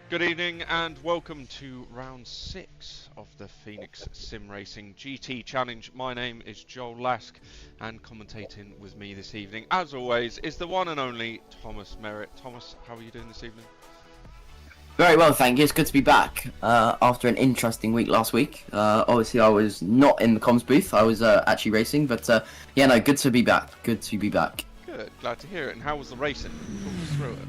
Good evening and welcome to round 6 of the Phoenix Sim Racing GT Challenge. My name is Joel Lask and commentating with me this evening, as always, is the one and only Thomas Merritt. Thomas, how are you doing this evening? Very well, thank you. It's good to be back after an interesting week last week. Obviously, I was not in the comms booth. I was actually racing, but yeah, no, good to be back. Good to be back. Good, glad to hear it. And how was the racing? Talk us through it.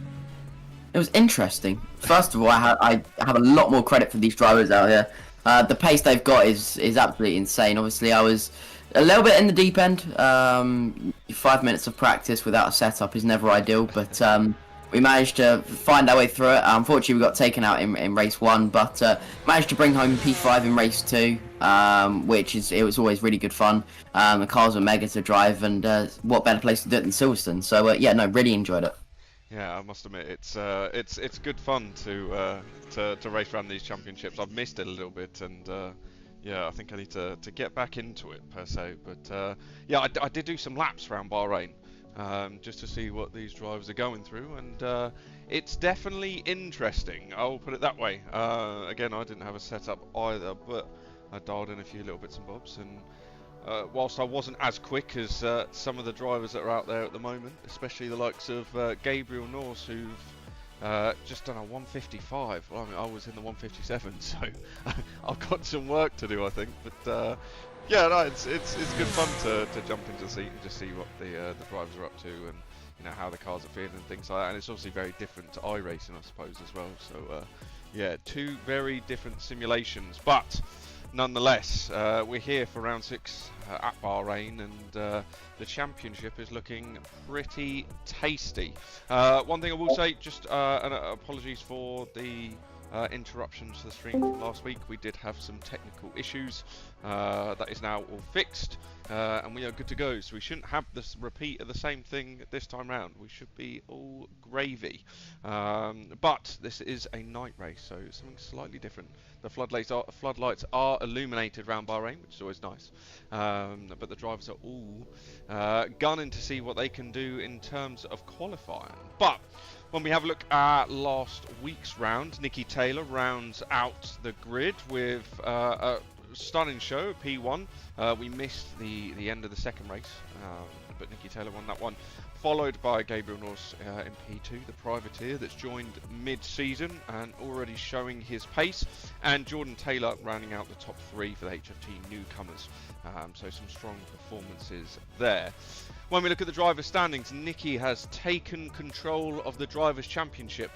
It was interesting. First of all, I have a lot more credit for these drivers out here. The pace they've got is absolutely insane. Obviously, I was a little bit in the deep end. 5 minutes of practice without a setup is never ideal, but we managed to find our way through it. Unfortunately, we got taken out in race 1, but managed to bring home P5 in race 2, it was always really good fun. The cars were mega to drive, and what better place to do it than Silverstone? So yeah, no, really enjoyed it. Yeah, I must admit it's good fun to race around these championships. I've missed it a little bit, and yeah, I think I need to get back into it per se. But yeah, I did do some laps around Bahrain just to see what these drivers are going through, and it's definitely interesting. I'll put it that way. Again, I didn't have a setup either, but I dialed in a few little bits and bobs, and whilst I wasn't as quick as some of the drivers that are out there at the moment, especially the likes of Gabriel Norse, who've just done a 155. Well, I mean, I was in the 157, so I've got some work to do, I think. But yeah, no, it's good fun to jump into the seat and just see what the drivers are up to, and how the cars are feeling and things like that. And it's obviously very different to iRacing, I suppose, as well. So yeah, two very different simulations, but nonetheless, we're here for round 6 at Bahrain, and the championship is looking pretty tasty. One thing I will say, just apologies for the interruptions to the stream from last week. We did have some technical issues. That is now all fixed, and we are good to go. So we shouldn't have this repeat of the same thing this time round. We should be all gravy. But this is a night race, so something slightly different. The floodlights are illuminated around Bahrain, which is always nice. But the drivers are all gunning to see what they can do in terms of qualifying. But when we have a look at last week's round, Nikki Taylor rounds out the grid with a stunning show at P1. We missed the end of the second race, but Nikki Taylor won that one. Followed by Gabriel Norse in P2, the privateer that's joined mid-season and already showing his pace, and Jordan Taylor rounding out the top 3 for the HFT newcomers. So some strong performances there. When we look at the driver standings, Nikki has taken control of the Drivers' Championship,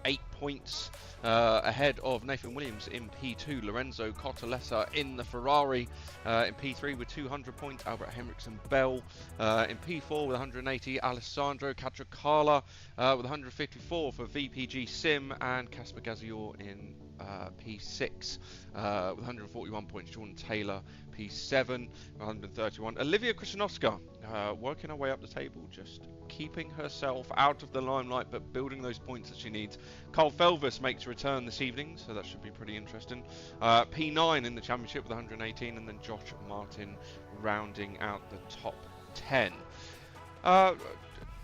8 points ahead of Nathan Williams in P2, Lorenzo Cottalessa in the Ferrari in P3 with 200 points, Albert Henriksen Bell in P4 with 180, Alessandro Catracala with 154 for VPG Sim, and Casper Gazior in P6 with 141 points, Jordan Taylor P7 131. Olivia Krasnowska working her way up the table, just keeping herself out of the limelight but building those points that she needs. Carl Felvis makes a return this evening, so that should be pretty interesting. P9 in the championship with 118, and then Josh Martin rounding out the top 10.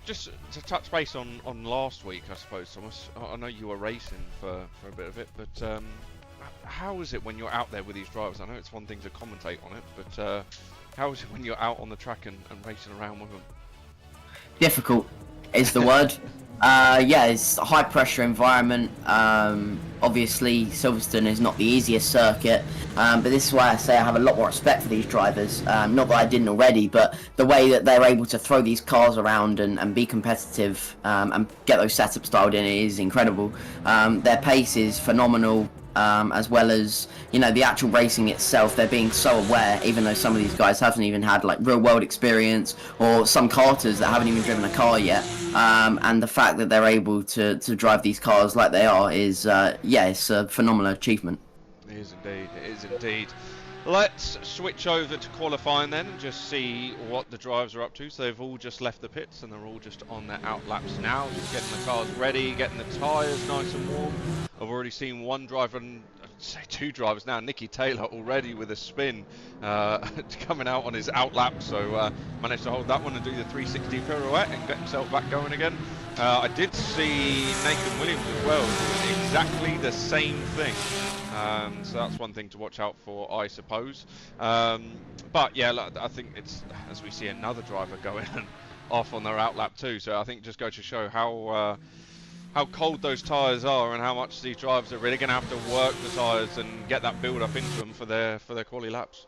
Just to touch base on last week, I suppose, Thomas. I know you were racing for a bit of it, but how is it when you're out there with these drivers? I know it's one thing to commentate on it, but how is it when you're out on the track and racing around with them? Difficult is the word. Yeah, it's a high pressure environment. Obviously, Silverstone is not the easiest circuit, but this is why I say I have a lot more respect for these drivers. Not that I didn't already, but the way that they're able to throw these cars around and be competitive and get those setups dialed in is incredible. Their pace is phenomenal. As well as the actual racing itself, they're being so aware, even though some of these guys haven't even had like real world experience, or some karters that haven't even driven a car yet, and the fact that they're able to drive these cars like they are is yeah, it's a phenomenal achievement. It is indeed, it is indeed. Let's switch over to qualifying then and just see what the drivers are up to. So they've all just left the pits and they're all just on their out laps now, just getting the cars ready, getting the tyres nice and warm. I've already seen one driver say two drivers now. Nicky Taylor already with a spin, coming out on his outlap, so managed to hold that one and do the 360 pirouette and get himself back going again. I did see Nathan Williams as well doing exactly the same thing. So that's one thing to watch out for, I suppose. But yeah, I think it's, as we see another driver going off on their outlap too. So I think just go to show how cold those tyres are and how much these drivers are really going to have to work the tyres and get that build up into them for their quali laps.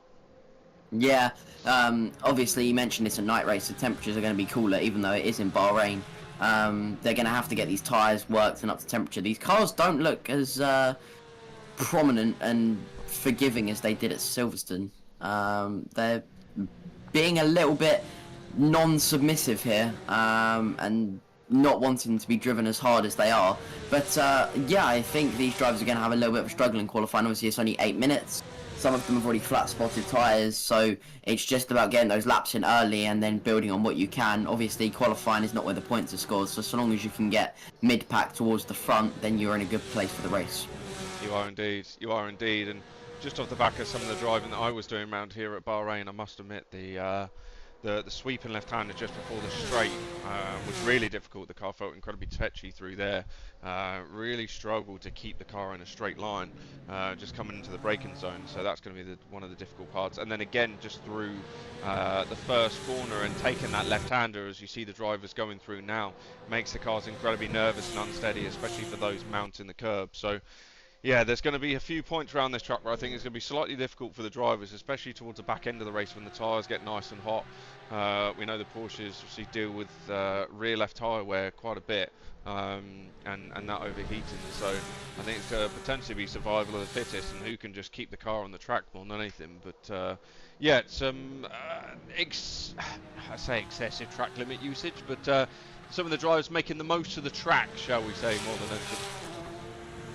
Yeah, obviously you mentioned it's a night race, the temperatures are going to be cooler even though it is in Bahrain. They're going to have to get these tyres worked and up to temperature. These cars don't look as prominent and forgiving as they did at Silverstone. They're being a little bit non-submissive here, and not wanting to be driven as hard as they are. But yeah, I think these drivers are going to have a little bit of a struggle in qualifying. Obviously it's only 8 minutes. Some of them have already flat spotted tyres, so it's just about getting those laps in early and then building on what you can. Obviously qualifying is not where the points are scored, so long as you can get mid-pack towards the front, then you're in a good place for the race. You are indeed, and just off the back of some of the driving that I was doing around here at Bahrain, I must admit the sweeping left-hander just before the straight was really difficult. The car felt incredibly tetchy through there. Really struggled to keep the car in a straight line, just coming into the braking zone. So that's going to be one of the difficult parts. And then again, just through the first corner and taking that left-hander, as you see the drivers going through now, makes the cars incredibly nervous and unsteady, especially for those mounting the curb. So yeah, there's going to be a few points around this track where I think it's going to be slightly difficult for the drivers, especially towards the back end of the race when the tyres get nice and hot. We know the Porsches obviously deal with rear left tyre wear quite a bit, and that overheating. So I think it's going to potentially be survival of the fittest and who can just keep the car on the track more than anything. But yeah, it's I say excessive track limit usage, but some of the drivers making the most of the track, shall we say, more than anything.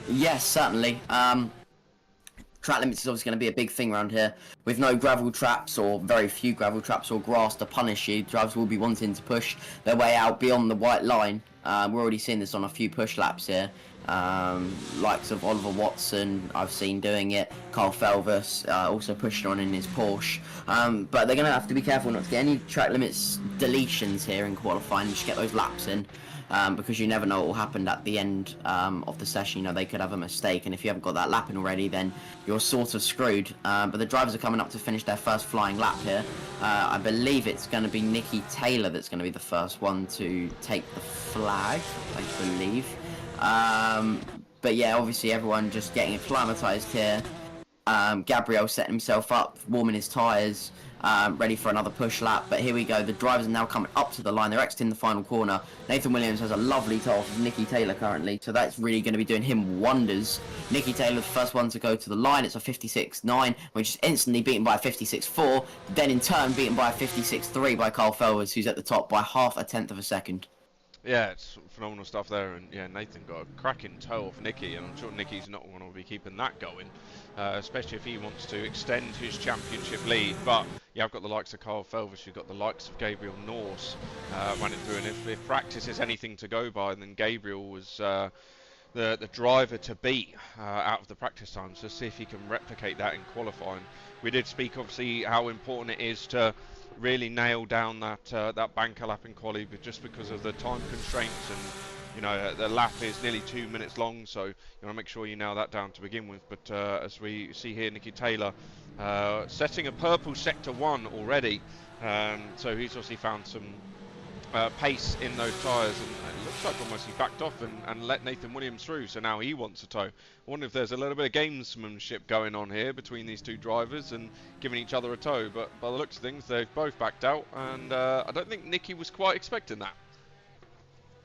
Yes, certainly. Track limits is obviously going to be a big thing around here. With no gravel traps, or very few gravel traps or grass to punish you, drivers will be wanting to push their way out beyond the white line. We're already seeing this on a few push laps here. Likes of Oliver Watson, I've seen doing it. Carl Felvis also pushing on in his Porsche. But they're going to have to be careful not to get any track limits deletions here in qualifying, just get those laps in. Because you never know what will happen at the end of the session. You know, they could have a mistake, and if you haven't got that lap in already, then you're sort of screwed. But the drivers are coming up to finish their first flying lap here. I believe it's going to be Nicky Taylor that's going to be the first one to take the flag, I believe. But yeah, obviously everyone just getting acclimatized here. Gabriel setting himself up, warming his tyres. Ready for another push lap, but here we go. The drivers are now coming up to the line. They're exiting the final corner. Nathan Williams has a lovely toe off of Nicky Taylor currently, so that's really going to be doing him wonders. Nicky Taylor, the first one to go to the line. It's a 56.9, which is instantly beaten by a 56.4, then in turn beaten by a 56.3 by Carl Felvis, who's at the top by 0.5 of a second. Yeah, it's phenomenal stuff there, and yeah, Nathan got a cracking toe off Nicky, and I'm sure Nicky's not going to be keeping that going, especially if he wants to extend his championship lead. But yeah, I've got the likes of Carl Felvis, you've got the likes of Gabriel Norse running through, and if practice is anything to go by, then Gabriel was the driver to beat out of the practice times, to see if he can replicate that in qualifying. We did speak obviously how important it is to really nail down that banker lap in quali, but just because of the time constraints, and you know the lap is nearly 2 minutes long, so you want to make sure you nail that down to begin with. But as we see here, Nicky Taylor setting a purple sector 1 already, so he's obviously found some pace in those tyres, and it looks like almost he backed off and let Nathan Williams through, so now he wants a tow. I wonder if there's a little bit of gamesmanship going on here between these two drivers and giving each other a tow, but by the looks of things they've both backed out, and I don't think Nicky was quite expecting that.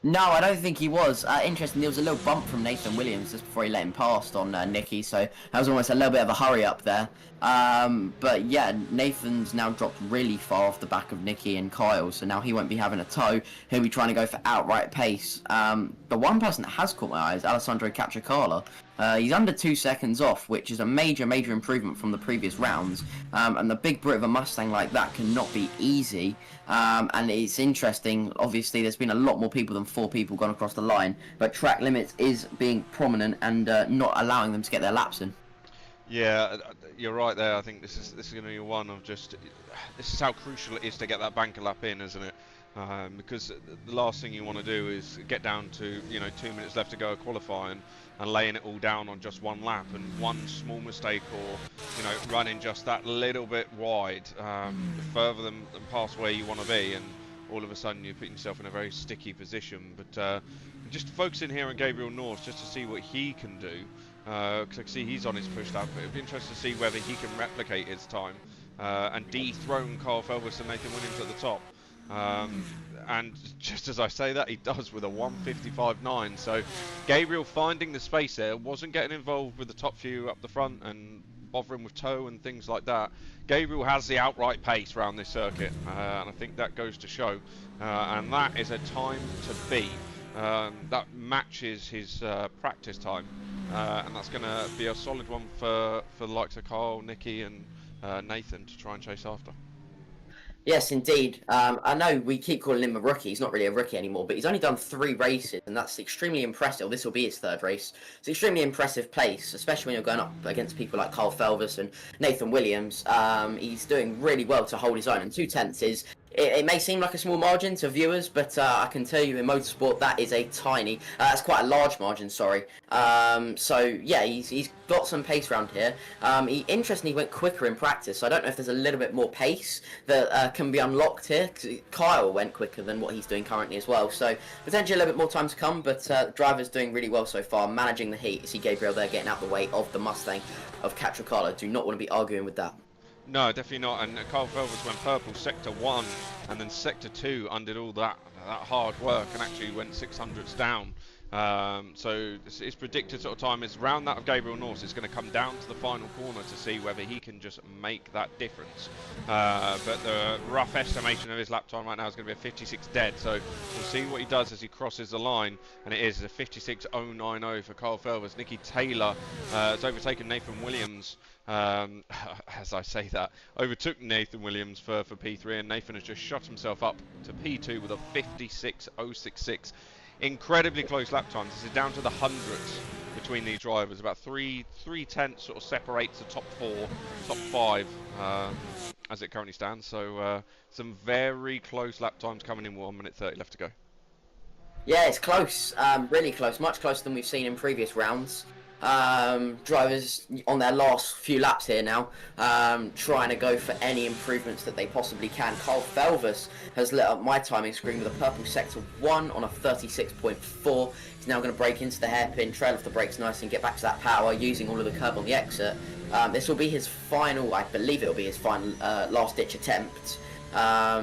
No, I don't think he was. Interesting, there was a little bump from Nathan Williams just before he let him past on Nicky, so that was almost a little bit of a hurry up there. But yeah, Nathan's now dropped really far off the back of Nicky and Kyle, so now he won't be having a tow. He'll be trying to go for outright pace. The one person that has caught my eye is Alessandro Cacciacala. He's under 2 seconds off, which is a major improvement from the previous rounds. And the big Brit of a Mustang like that cannot be easy. And it's interesting, obviously there's been a lot more people than 4 people gone across the line, but track limits is being prominent and not allowing them to get their laps in. Yeah, you're right there. I think this is going to be one of just this is how crucial it is to get that banker lap in, isn't it? Because the last thing you want to do is get down to 2 minutes left to go qualifying and laying it all down on just one lap, and one small mistake or running just that little bit wide, further than past where you want to be, and all of a sudden you're putting yourself in a very sticky position. But just focusing here on Gabriel North just to see what he can do. Because I can see he's on his push lap, but it'd be interesting to see whether he can replicate his time and dethrone Carl Felvis and Nathan Williams at the top. And just as I say that, he does with a 1:55.9. So Gabriel finding the space there, wasn't getting involved with the top few up the front and bothering with toe and things like that. Gabriel has the outright pace around this circuit, and I think that goes to show. And that is a time to beat. That matches his practice time. And that's going to be a solid one for the likes of Carl, Nicky and Nathan to try and chase after. Yes, indeed. I know we keep calling him a rookie. He's not really a rookie anymore, but he's only done 3 races, and that's extremely impressive. This will be his 3rd race. It's extremely impressive pace, especially when you're going up against people like Carl Felvis and Nathan Williams. He's doing really well to hold his own, and 2/10 is... It may seem like a small margin to viewers, but I can tell you in motorsport that is a tiny, that's quite a large margin, sorry. So yeah, he's got some pace around here. He interestingly went quicker in practice, so I don't know if there's a little bit more pace that can be unlocked here. Kyle went quicker than what he's doing currently as well, so potentially a little bit more time to come, but the driver's doing really well so far, managing the heat. You see Gabriel there getting out the way of the Mustang of Catricalo. Do not want to be arguing with that. No, definitely not. And Carl Felvis went purple sector 1, and then sector 2 undid all that hard work and actually went 600ths down. So his predicted sort of time is around that of Gabriel North. It's going to come down to the final corner to see whether he can just make that difference. But the rough estimation of his lap time right now is going to be a 56 dead. So we'll see what he does as he crosses the line. And it is a 56.090 for Carl Felvis. Nicky Taylor has overtaken Nathan Williams. As I say that, overtook Nathan Williams for P3, and Nathan has just shot himself up to P2 with a 56.066. Incredibly close lap times. This is down to the hundreds between these drivers. About 3/10 sort of separates the top 4, top 5 as it currently stands. So some very close lap times coming in. 1:30 left to go. Yeah, it's close, really close, much closer than we've seen in previous rounds. Drivers on their last few laps here now, trying to go for any improvements that they possibly can. Carl Felvis has lit up my timing screen with a purple sector 1 on a 36.4. He's now going to break into the hairpin, trail off the brakes nicely and get back to that power using all of the curb on the exit. This will be his final, I believe it will be his final last ditch attempt.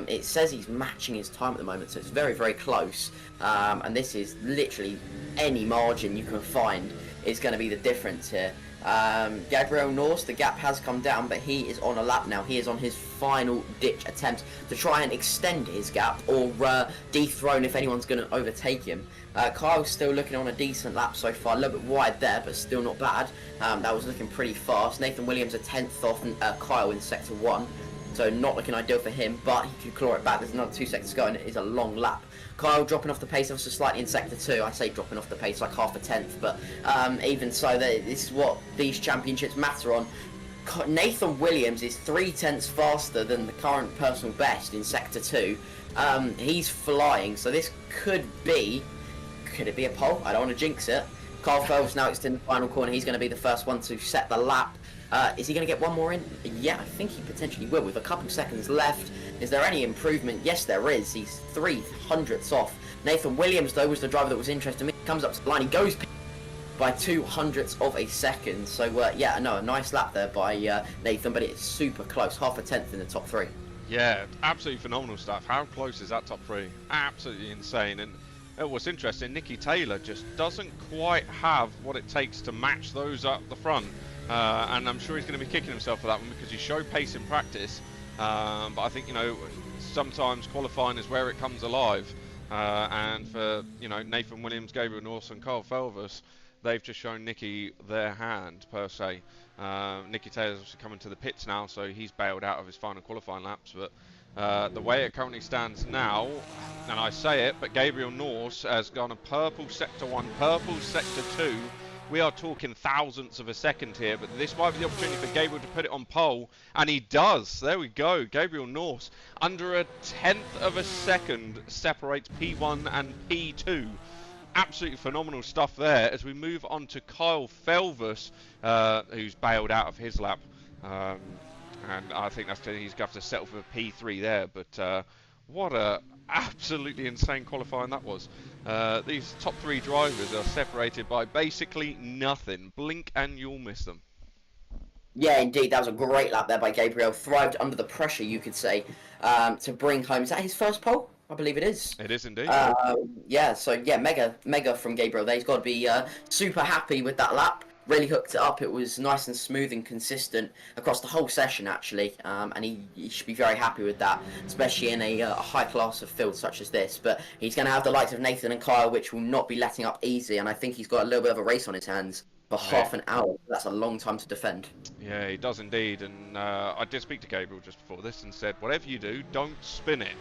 It says he's matching his time at the moment, so it's very, very close. And this is literally any margin you can find is going to be the difference here. Gabriel North, the gap has come down, but he is on a lap now. He is on his final ditch attempt to try and extend his gap or dethrone if anyone's going to overtake him. Kyle's still looking on a decent lap so far, a little bit wide there, but still not bad. That was looking pretty fast. Nathan Williams a 10th off Kyle in sector 1, so not looking ideal for him, but he could claw it back. There's another 2 sectors going, it is a long lap. Kyle dropping off the pace ever so slightly in sector 2. I say dropping off the pace like half a tenth, but even so, this is what these championships matter on. Nathan Williams is 3/10 faster than the current personal best in sector 2. He's flying, so this could it be a pole? I don't want to jinx it. Carl Felvis now extending the final corner. He's going to be the first one to set the lap. Is he going to get one more in? Yeah, I think he potentially will. With a couple seconds left, is there any improvement? Yes, there is. He's 300ths off. Nathan Williams, though, was the driver that was interested in me. Comes up to the line. He goes by 200ths of a second. So, yeah, no, a nice lap there by Nathan, but it's super close. Half a tenth in the top 3. Yeah, absolutely phenomenal stuff. How close is that top 3? Absolutely insane. And what's interesting, Nicky Taylor just doesn't quite have what it takes to match those up the front. And I'm sure he's going to be kicking himself for that one because he showed pace in practice. But I think, sometimes qualifying is where it comes alive. And for, Nathan Williams, Gabriel North and Carl Felvis, they've just shown Nicky their hand, per se. Nicky Taylor's obviously coming to the pits now, so he's bailed out of his final qualifying laps. But the way it currently stands now, and I say it, but Gabriel North has gone a purple sector 1, purple sector 2, We are talking thousandths of a second here, but this might be the opportunity for Gabriel to put it on pole, and he does. There we go. Gabriel Norse, under a tenth of a second, separates P1 and P2. Absolutely phenomenal stuff there as we move on to Kyle Felvus, who's bailed out of his lap. And I think he's going to have to settle for a P3 there, but what a absolutely insane qualifying that was. These top three drivers are separated by basically nothing. Blink and you'll miss them. Yeah, indeed, that was a great lap there by Gabriel. Thrived under the pressure, you could say, to bring home. Is that his first pole? I believe it is. It is indeed. Yeah, so yeah, mega from Gabriel there. He's got to be super happy with that lap. Really hooked it up. It was nice and smooth and consistent across the whole session, actually. And he should be very happy with that, especially in a high class of field such as this. But he's going to have the likes of Nathan and Kyle, which will not be letting up easy. And I think he's got a little bit of a race on his hands for half an hour. That's a long time to defend. Yeah, he does indeed. And I did speak to Gabriel just before this and said, whatever you do, don't spin it.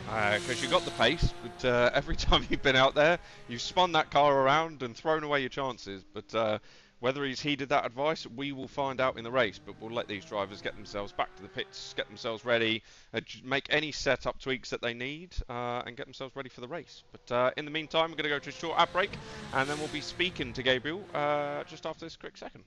Because you got the pace, but every time you've been out there, you've spun that car around and thrown away your chances. But whether he's heeded that advice, we will find out in the race. But we'll let these drivers get themselves back to the pits, get themselves ready, make any setup tweaks that they need, and get themselves ready for the race. But in the meantime, we're going to go to a short ad break, and then we'll be speaking to Gabriel just after this quick second.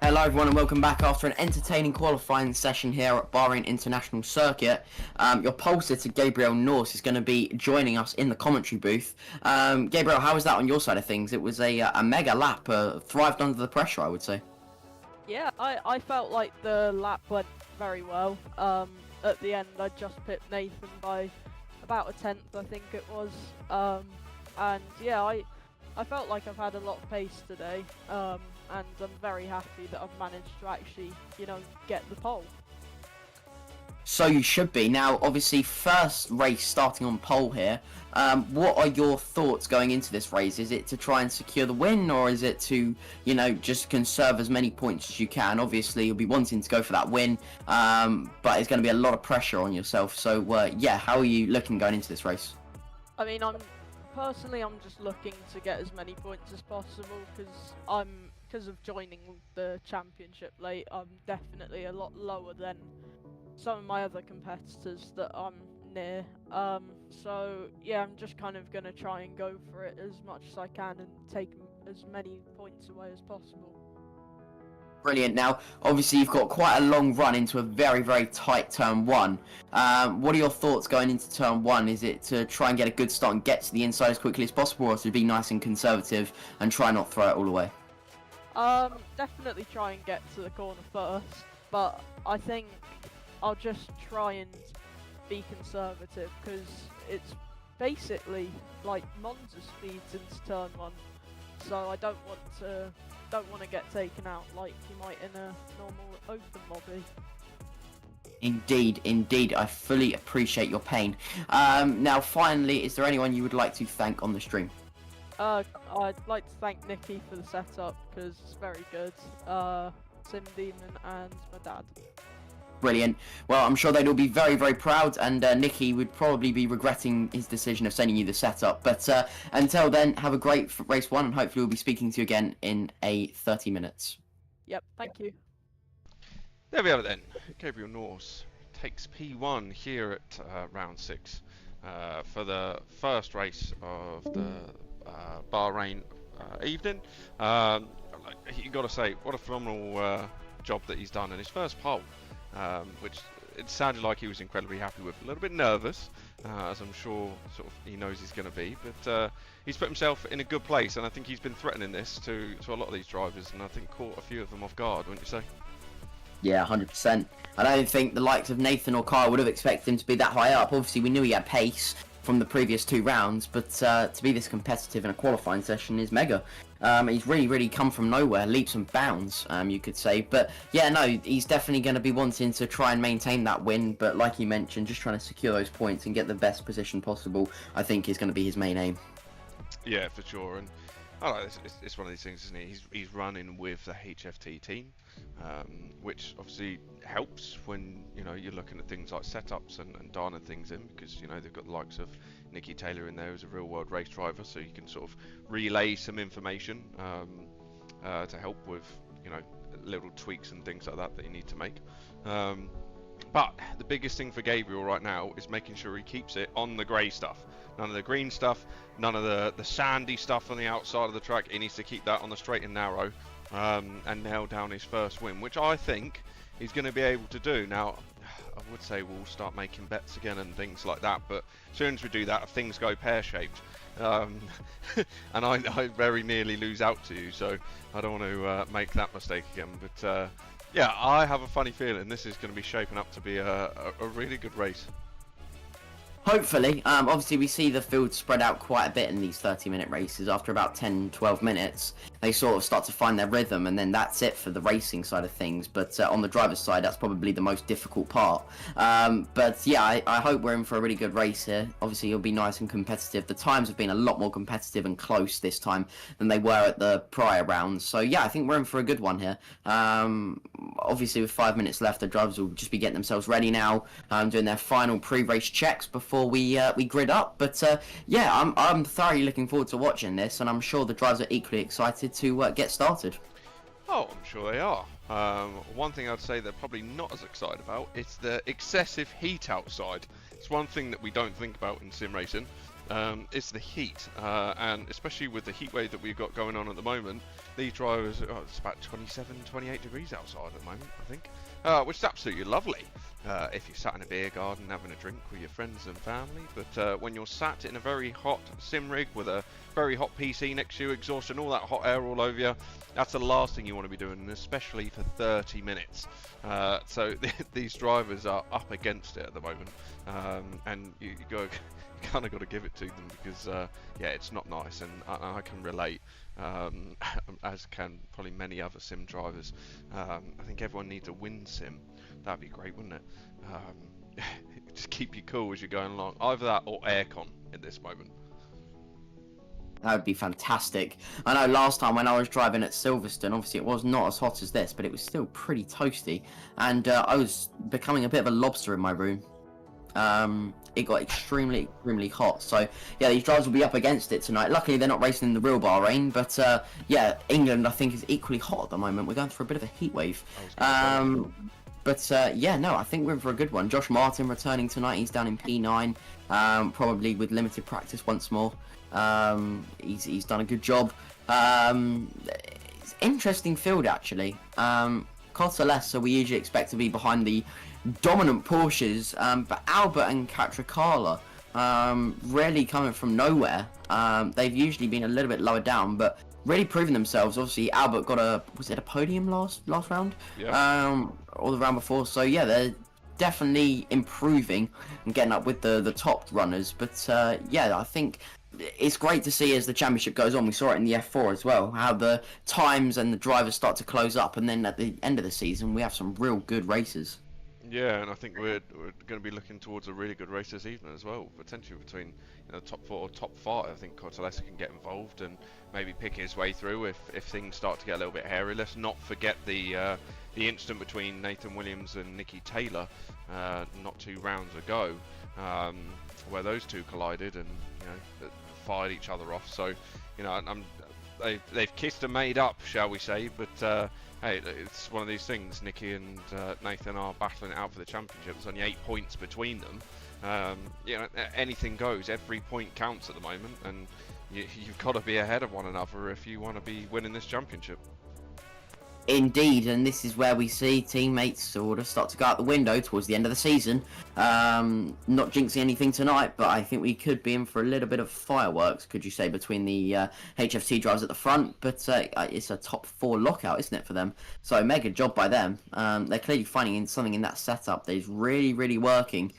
Hello everyone and welcome back after an entertaining qualifying session here at Bahrain International Circuit. Your pole sitter Gabriel Norse is going to be joining us in the commentary booth. Gabriel, how was that on your side of things? It was a mega lap, thrived under the pressure, I would say. Yeah, I felt like the lap went very well. At the end I just pipped Nathan by about a tenth, I think it was. And yeah, I felt like I've had a lot of pace today. And I'm very happy that I've managed to actually, get the pole. So you should be. Now, obviously, first race starting on pole here. What are your thoughts going into this race? Is it to try and secure the win, or is it to, just conserve as many points as you can? Obviously, you'll be wanting to go for that win, but it's going to be a lot of pressure on yourself. So, yeah, how are you looking going into this race? I mean, I'm personally, I'm just looking to get as many points as possible because of joining the championship late. I'm definitely a lot lower than some of my other competitors that I'm near. So yeah, I'm just kind of gonna try and go for it as much as I can and take as many points away as possible. Brilliant. Now, obviously, you've got quite a long run into a very, very tight turn one. What are your thoughts going into turn one? Is it to try and get a good start and get to the inside as quickly as possible, or to be nice and conservative and try not throw it all away? Definitely try and get to the corner first, but I think I'll just try and be conservative because it's basically like Monza speeds into turn one, so I don't want to get taken out like you might in a normal open lobby. Indeed, I fully appreciate your pain. Now, finally, is there anyone you would like to thank on the stream? I'd like to thank Nikki for the setup because it's very good. Sim Demon and my dad. Brilliant. Well, I'm sure they'd all be very, very proud, and Nikki would probably be regretting his decision of sending you the setup. But until then, have a great race one, and hopefully we'll be speaking to you again in 30 minutes. Yep, thank you. There we have it then. Gabriel Norse takes P1 here at round 6 for the first race of the Bahrain evening. You got to say, what a phenomenal job that he's done in his first pole. Which it sounded like he was incredibly happy with. A little bit nervous, as I'm sure sort of he knows he's going to be, but he's put himself in a good place, and I think he's been threatening this to a lot of these drivers, and I think caught a few of them off guard, wouldn't you say? Yeah, 100%. I don't think the likes of Nathan or Kyle would have expected him to be that high up. Obviously, we knew he had pace from the previous 2 rounds, but to be this competitive in a qualifying session is mega. He's really come from nowhere, leaps and bounds, you could say. But yeah, no, he's definitely going to be wanting to try and maintain that win. But like you mentioned, just trying to secure those points and get the best position possible, I think is going to be his main aim. Yeah, for sure. And I don't know, it's one of these things, isn't it? He's running with the HFT team, which obviously helps when you're looking at things like setups and dialing things in, because they've got the likes of Nicky Taylor in there who's a real world race driver, so you can sort of relay some information to help with little tweaks and things like that you need to make. But the biggest thing for Gabriel right now is making sure he keeps it on the grey stuff. None of the green stuff, none of the sandy stuff on the outside of the track. He needs to keep that on the straight and narrow and nail down his first win, which I think he's going to be able to do. Now, I would say we'll start making bets again and things like that, but as soon as we do that, if things go pear-shaped, and I very nearly lose out to you, so I don't want to make that mistake again. But yeah, I have a funny feeling this is going to be shaping up to be a really good race. Hopefully. Obviously, we see the field spread out quite a bit in these 30-minute races. After about 10-12 minutes, they sort of start to find their rhythm, and then that's it for the racing side of things. But on the driver's side, that's probably the most difficult part. But yeah, I hope we're in for a really good race here. Obviously, it'll be nice and competitive. The times have been a lot more competitive and close this time than they were at the prior rounds. So yeah, I think we're in for a good one here. Obviously, with 5 minutes left, the drivers will just be getting themselves ready now, doing their final pre-race checks before we grid up. But yeah, I'm thoroughly looking forward to watching this, and I'm sure the drivers are equally excited to get started. Oh, I'm sure they are. One thing I'd say they're probably not as excited about is the excessive heat outside. It's one thing that we don't think about in sim racing. It's the heat, and especially with the heat wave that we've got going on at the moment, these drivers, it's about 27, 28 degrees outside at the moment, I think, which is absolutely lovely if you're sat in a beer garden having a drink with your friends and family. But when you're sat in a very hot sim rig with a very hot PC next to you, exhausting all that hot air all over you, that's the last thing you want to be doing, especially for 30 minutes. So these drivers are up against it at the moment, and you kind of got to give it to them, because yeah, it's not nice, and I can relate, as can probably many other sim drivers. I think everyone needs a wind sim. That'd be great, wouldn't it? Just keep you cool as you're going along. Either that or aircon at this moment. That would be fantastic. I know last time when I was driving at Silverstone, obviously it was not as hot as this, but it was still pretty toasty, and I was becoming a bit of a lobster in my room. it got extremely hot. So yeah, these drivers will be up against it tonight. Luckily they're not racing in the real Bahrain, but yeah, England I think is equally hot at the moment. We're going through a bit of a heat wave. But yeah, no, I think we're in for a good one. Josh Martin returning tonight. He's down in P9, probably with limited practice once more. He's done a good job. It's interesting field actually. Cotalessa we usually expect to be behind the dominant Porsches, but Albert and Catricala really coming from nowhere. They've usually been a little bit lower down, but really proving themselves. Obviously Albert got a podium last round? Yeah. Or the round before. So yeah, they're definitely improving and getting up with the top runners. But yeah, I think it's great to see as the championship goes on. We saw it in the F4 as well, how the times and the drivers start to close up, and then at the end of the season we have some real good races. Yeah, and I think we're going to be looking towards a really good race this evening as well, potentially between top 4 or top 5. I think Cortellessa can get involved and maybe pick his way through if things start to get a little bit hairy. Let's not forget the incident between Nathan Williams and Nicky Taylor not 2 rounds ago, where those two collided and fired each other off. So they've kissed and made up, shall we say, but hey, it's one of these things. Nicky and Nathan are battling it out for the championship. There's only 8 points between them. Anything goes. Every point counts at the moment, and you've got to be ahead of one another if you want to be winning this championship. Indeed, and this is where we see teammates sort of start to go out the window towards the end of the season. Not jinxing anything tonight, but I think we could be in for a little bit of fireworks, could you say, between the HFT drivers at the front. But it's a top 4 lockout, isn't it, for them? So mega job by them. They're clearly finding something in that setup that is really working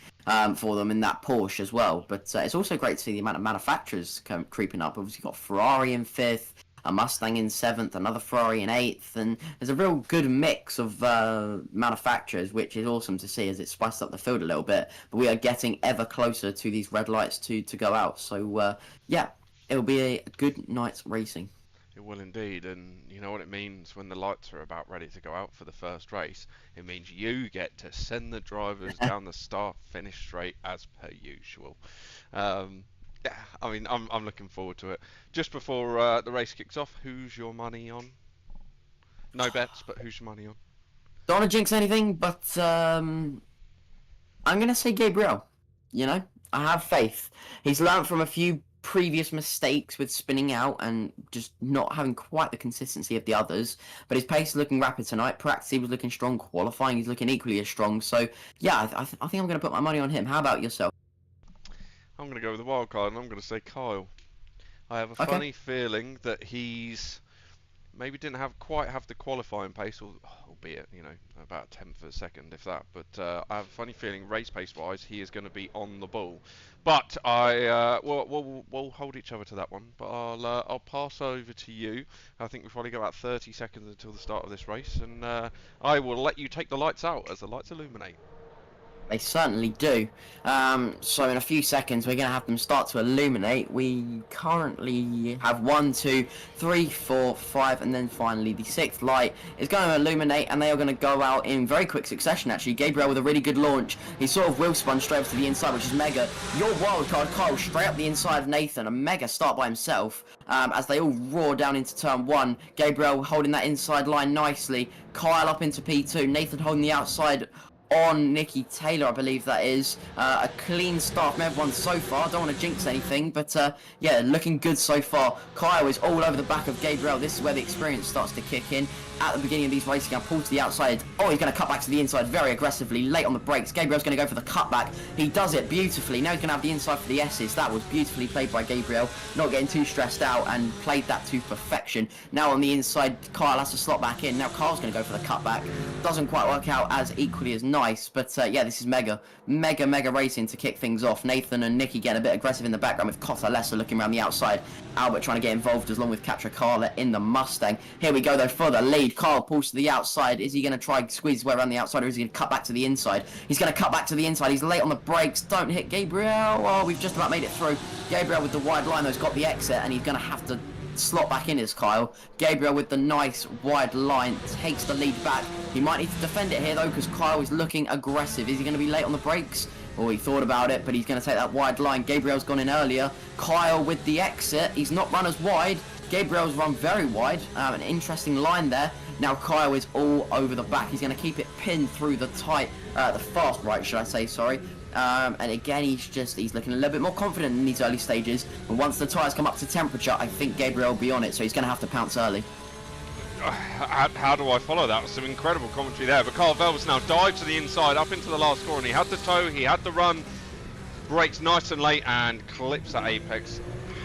for them in that Porsche as well. But it's also great to see the amount of manufacturers creeping up. Obviously, you've got Ferrari in 5th. A Mustang in 7th, another Ferrari in 8th, and there's a real good mix of manufacturers, which is awesome to see as it spices up the field a little bit. But we are getting ever closer to these red lights to go out. So yeah, it'll be a good night's racing. It will indeed, and you know what it means when the lights are about ready to go out for the first race. It means you get to send the drivers down the start-finish straight as per usual. Yeah, I mean, I'm looking forward to it. Just before the race kicks off, who's your money on? No bets, but who's your money on? Don't want to jinx anything, but I'm going to say Gabriel. I have faith. He's learned from a few previous mistakes with spinning out and just not having quite the consistency of the others. But his pace is looking rapid tonight. Practice, he was looking strong. Qualifying, he's looking equally as strong. So, yeah, I think I'm going to put my money on him. How about yourself? I'm going to go with the wild card, and I'm going to say Kyle. I have a funny feeling that he's maybe didn't quite have the qualifying pace, albeit about a 10th of a second, if that. But I have a funny feeling, race pace wise, he is going to be on the ball. But we'll hold each other to that one. But I'll pass over to you. I think we've probably got about 30 seconds until the start of this race, and I will let you take the lights out as the lights illuminate. They certainly do. So in a few seconds we're going to have them start to illuminate. We currently have 1, 2, 3, 4, 5, and then finally the 6th light is going to illuminate, and they are going to go out in very quick succession actually. Gabriel with a really good launch. He sort of wheel spun straight up to the inside, which is mega. Your wild card, Kyle, straight up the inside of Nathan. A mega start by himself as they all roar down into turn 1. Gabriel holding that inside line nicely. Kyle up into P2. Nathan holding the outside on Nicky Taylor, I believe that is. A clean start from everyone so far. Don't want to jinx anything, but yeah, looking good so far. Kyle is all over the back of Gabriel. This is where the experience starts to kick in. At the beginning of these races, going to pull to the outside. Oh, he's going to cut back to the inside very aggressively, late on the brakes. Gabriel's going to go for the cutback. He does it beautifully. Now he's going to have the inside for the S's. That was beautifully played by Gabriel. Not getting too stressed out and played that to perfection. Now on the inside, Kyle has to slot back in. Now Kyle's going to go for the cutback. Doesn't quite work out as equally as nice, but yeah, this is mega racing to kick things off. Nathan and Nicky getting a bit aggressive in the background with Cotalessa looking around the outside. Albert trying to get involved along with Catricala in the Mustang. Here we go though for the lead. Kyle pulls to the outside. Is he going to try and squeeze his way around the outside, or is he going to cut back to the inside? He's going to cut back to the inside. He's late on the brakes. Don't hit Gabriel. Oh, we've just about made it through. Gabriel with the wide line though has got the exit, and he's going to have to slot back in as Kyle. Gabriel with the nice wide line takes the lead back. He might need to defend it here though, because Kyle is looking aggressive. Is he going to be late on the brakes? or he thought about it, but he's going to take that wide line. Gabriel's gone in earlier. Kyle with the exit. He's not run as wide. Gabriel's run very wide. An interesting line there. Now Kyle is all over the back. He's going to keep it pinned through the fast right, should I say, sorry. And again, he's looking a little bit more confident in these early stages. And once the tyres come up to temperature, I think Gabriel will be on it, so he's going to have to pounce early. How do I follow that? Some incredible commentary there. But Carl Velvis now dives to the inside, up into the last corner. He had the toe, he had the run, brakes nice and late, and clips that apex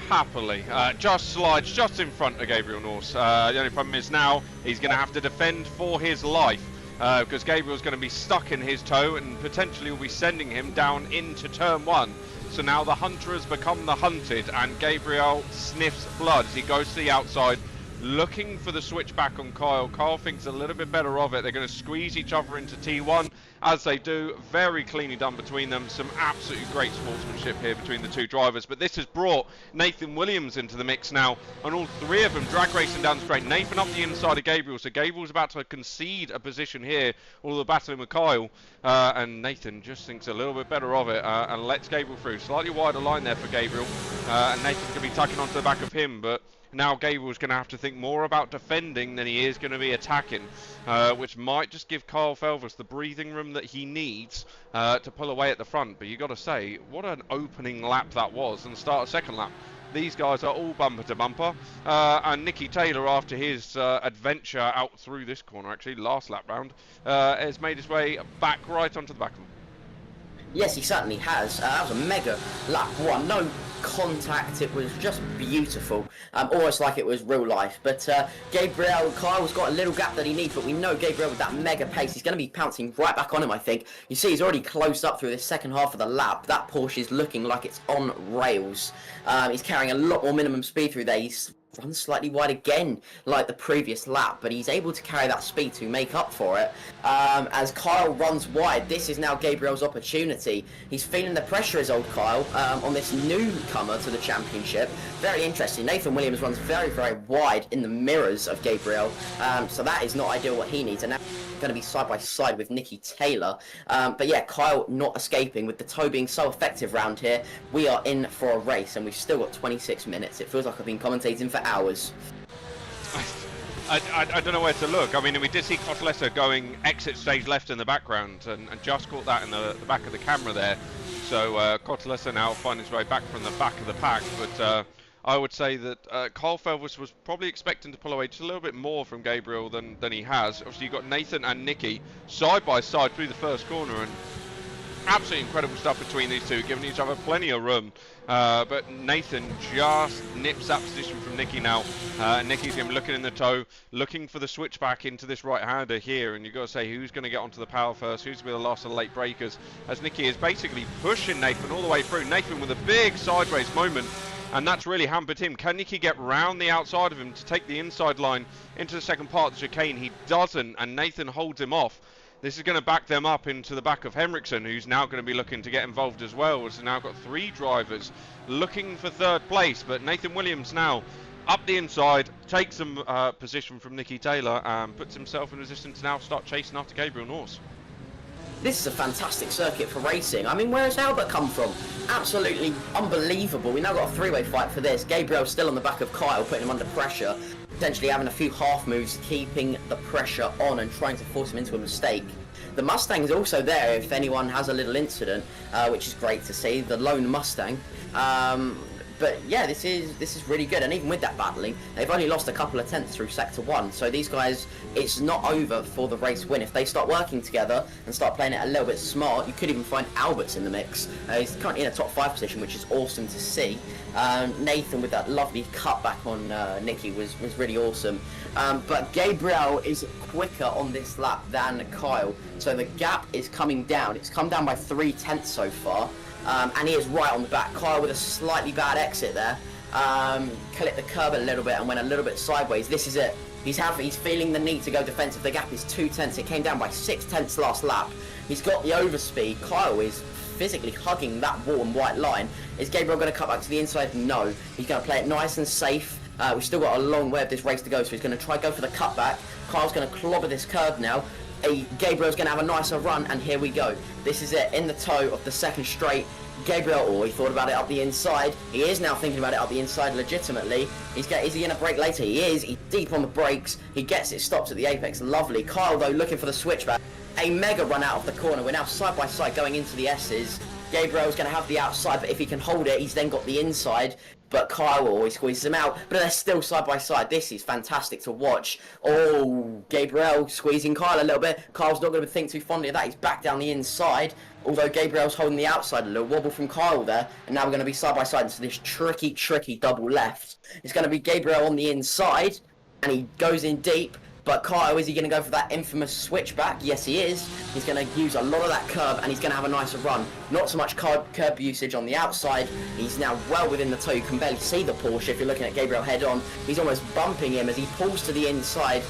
happily. Just slides just in front of Gabriel Norse. The only problem is now he's going to have to defend for his life. Because Gabriel's going to be stuck in his toe and potentially will be sending him down into turn 1. So now the hunter has become the hunted, and Gabriel sniffs blood as he goes to the outside, looking for the switch back on Kyle. Kyle thinks a little bit better of it. They're going to squeeze each other into T1 as they do. Very cleanly done between them. Some absolutely great sportsmanship here between the two drivers. But this has brought Nathan Williams into the mix now, and all three of them drag racing down the straight. Nathan up the inside of Gabriel, so Gabriel's about to concede a position here. All the battling with Kyle, and Nathan just thinks a little bit better of it and lets Gabriel through. Slightly wider line there for Gabriel, and Nathan's going to be tucking onto the back of him, but now Gabriel's going to have to think more about defending than he is going to be attacking, which might just give Kyle Felvers the breathing room that he needs to pull away at the front. But you got to say, what an opening lap that was, and start a second lap. These guys are all bumper to bumper, and Nicky Taylor, after his adventure out through this corner, actually last lap round, has made his way back right onto the back of them. Yes, he certainly has. That was a mega lap 1. No contact, it was just beautiful, almost like it was real life. But Kyle's got a little gap that he needs, but we know Gabriel with that mega pace, he's going to be pouncing right back on him, I think. You see he's already closed up through the second half of the lap. That Porsche is looking like it's on rails. He's carrying a lot more minimum speed through there. He's runs slightly wide again like the previous lap, but he's able to carry that speed to make up for it. As Kyle runs wide, this is now Gabriel's opportunity. He's feeling the pressure, as old Kyle, on this newcomer to the championship. Very interesting. Nathan Williams runs very, very wide in the mirrors of Gabriel, so that is not ideal what he needs. And now going to be side by side with Nicky Taylor, but yeah, Kyle not escaping. With the toe being so effective round here, we are in for a race, and we've still got 26 minutes. It feels like I've been commentating for hours. I don't know where to look. I mean, we did see Cotalesa going exit stage left in the background, and just caught that in the back of the camera there. So Cotalesa now finding his way back from the back of the pack, but I would say that Kyle Felvers was probably expecting to pull away just a little bit more from Gabriel than he has. Obviously, you've got Nathan and Nicky side by side through the first corner, and absolutely incredible stuff between these two, giving each other plenty of room. But Nathan just nips that position from Nicky now. Nicky's going to be looking in the toe, looking for the switch back into this right-hander here, and you've got to say who's going to get onto the power first, who's going to be the last of the late breakers, as Nicky is basically pushing Nathan all the way through. Nathan with a big sideways moment, and that's really hampered him. Can Nicky get round the outside of him to take the inside line into the second part of the chicane? He doesn't, and Nathan holds him off. This is going to back them up into the back of Henriksen, who's now going to be looking to get involved as well. So now got 3 drivers looking for third place, but Nathan Williams now up the inside, takes some position from Nicky Taylor, and puts himself in a position to now start chasing after Gabriel Norse. This is a fantastic circuit for racing. I mean, where has Albert come from? Absolutely unbelievable. We now got a 3-way fight for this. Gabriel's still on the back of Kyle, putting him under pressure, potentially having a few half moves, keeping the pressure on and trying to force him into a mistake. The Mustang's also there if anyone has a little incident, which is great to see, the lone Mustang. But yeah, this is really good, and even with that battling, they've only lost a couple of tenths through Sector 1, so these guys, it's not over for the race win. If they start working together and start playing it a little bit smart, you could even find Albert's in the mix. He's currently in a top 5 position, which is awesome to see. Nathan with that lovely cutback on Nicky was really awesome. But Gabriel is quicker on this lap than Kyle, so the gap is coming down. It's come down by 3 tenths so far. And he is right on the back. Kyle with a slightly bad exit there. Clipped the curb a little bit and went a little bit sideways. This is it. He's feeling the need to go defensive. The gap is 2 tenths. It came down by 6 tenths last lap. He's got the overspeed. Kyle is physically hugging that warm white line. Is Gabriel going to cut back to the inside? No. He's going to play it nice and safe. We've still got a long way of this race to go, so he's going to try go for the cutback. Kyle's going to clobber this curve now. Gabriel's going to have a nicer run, and here we go. This is it, in the toe of the second straight. Gabriel, he thought about it up the inside. He is now thinking about it up the inside legitimately. Is he going to brake later? He is. He's deep on the brakes. He gets it, stops at the apex. Lovely. Kyle, though, looking for the switchback. A mega run out of the corner. We're now side by side going into the S's. Gabriel's going to have the outside, but if he can hold it, he's then got the inside. But Kyle always squeezes him out. But they're still side by side. This is fantastic to watch. Oh, Gabriel squeezing Kyle a little bit. Kyle's not going to think too fondly of that. He's back down the inside. Although Gabriel's holding the outside, a little wobble from Kyle there. And now we're going to be side by side into this tricky double left. It's going to be Gabriel on the inside. And he goes in deep. But Kyle, is he going to go for that infamous switchback? Yes, he is. He's going to use a lot of that curb, and he's going to have a nicer run. Not so much curb usage on the outside. He's now well within the toe. You can barely see the Porsche if you're looking at Gabriel head on. He's almost bumping him as he pulls to the inside,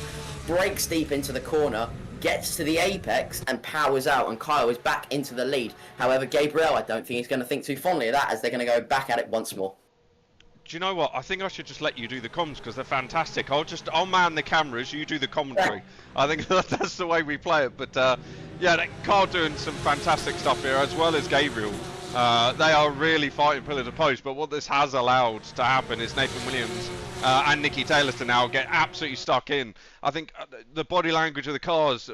breaks deep into the corner, gets to the apex, and powers out, and Kyle is back into the lead. However, Gabriel, I don't think he's going to think too fondly of that, as they're going to go back at it once more. Do you know what? I think I should just let you do the comms because they're fantastic. I'll man the cameras, you do the commentary. I think that's the way we play it. But yeah, Carl doing some fantastic stuff here, as well as Gabriel. They are really fighting pillar to post. But what this has allowed to happen is Nathan Williams and Nicky Taylor to now get absolutely stuck in. I think the body language of the cars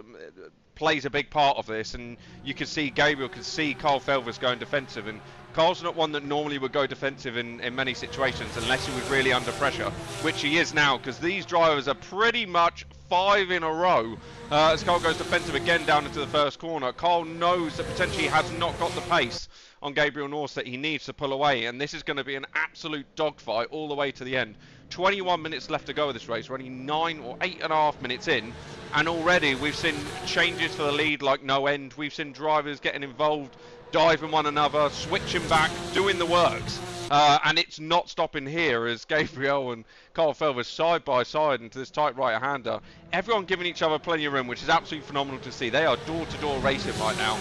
plays a big part of this, and you can see Gabriel can see Carl Felvers going defensive, and Carl's not one that normally would go defensive in many situations unless he was really under pressure, which he is now, because these drivers are pretty much 5 in a row as Carl goes defensive again down into the first corner. Carl knows that potentially he has not got the pace on Gabriel Norse that he needs to pull away, and this is going to be an absolute dogfight all the way to the end. 21 minutes left to go of this race. We're only 9 or 8.5 minutes in, and already we've seen changes for the lead like no end. We've seen drivers getting involved, diving one another, switching back, doing the works. And it's not stopping here as Gabriel and Carl Felvers side by side into this tight right-hander. Everyone giving each other plenty of room, which is absolutely phenomenal to see. They are door-to-door racing right now,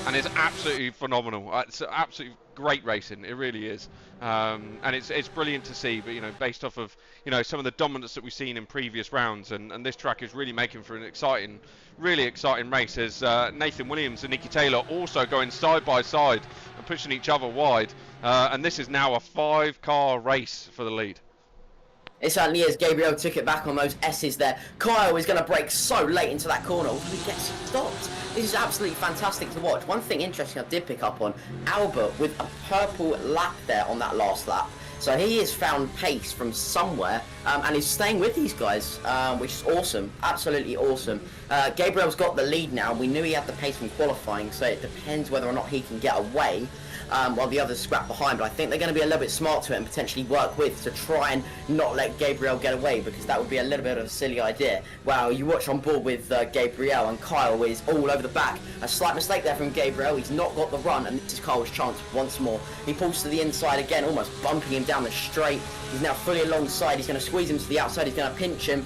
and it's absolutely phenomenal. It's absolutely great racing. It really is. And it's brilliant to see, but based off of some of the dominance that we've seen in previous rounds, and this track is really making for an exciting, really exciting race as Nathan Williams and Nicky Taylor also going side by side and pushing each other wide, and this is now a 5-car race for the lead. It certainly is. Gabriel took it back on those S's there. Kyle is going to brake so late into that corner. He gets stopped. This is absolutely fantastic to watch. One thing interesting I did pick up on, Albert with a purple lap there on that last lap. So he has found pace from somewhere and is staying with these guys, which is awesome. Absolutely awesome. Gabriel's got the lead now. We knew he had the pace from qualifying, so it depends whether or not he can get away. While the others scrap behind, but I think they're going to be a little bit smart to it and potentially work with to try and not let Gabriel get away, because that would be a little bit of a silly idea. Wow, you watch on board with Gabriel, and Kyle is all over the back. A slight mistake there from Gabriel. He's not got the run, and this is Kyle's chance once more. He pulls to the inside again, almost bumping him down the straight. He's now fully alongside. He's going to squeeze him to the outside. He's going to pinch him.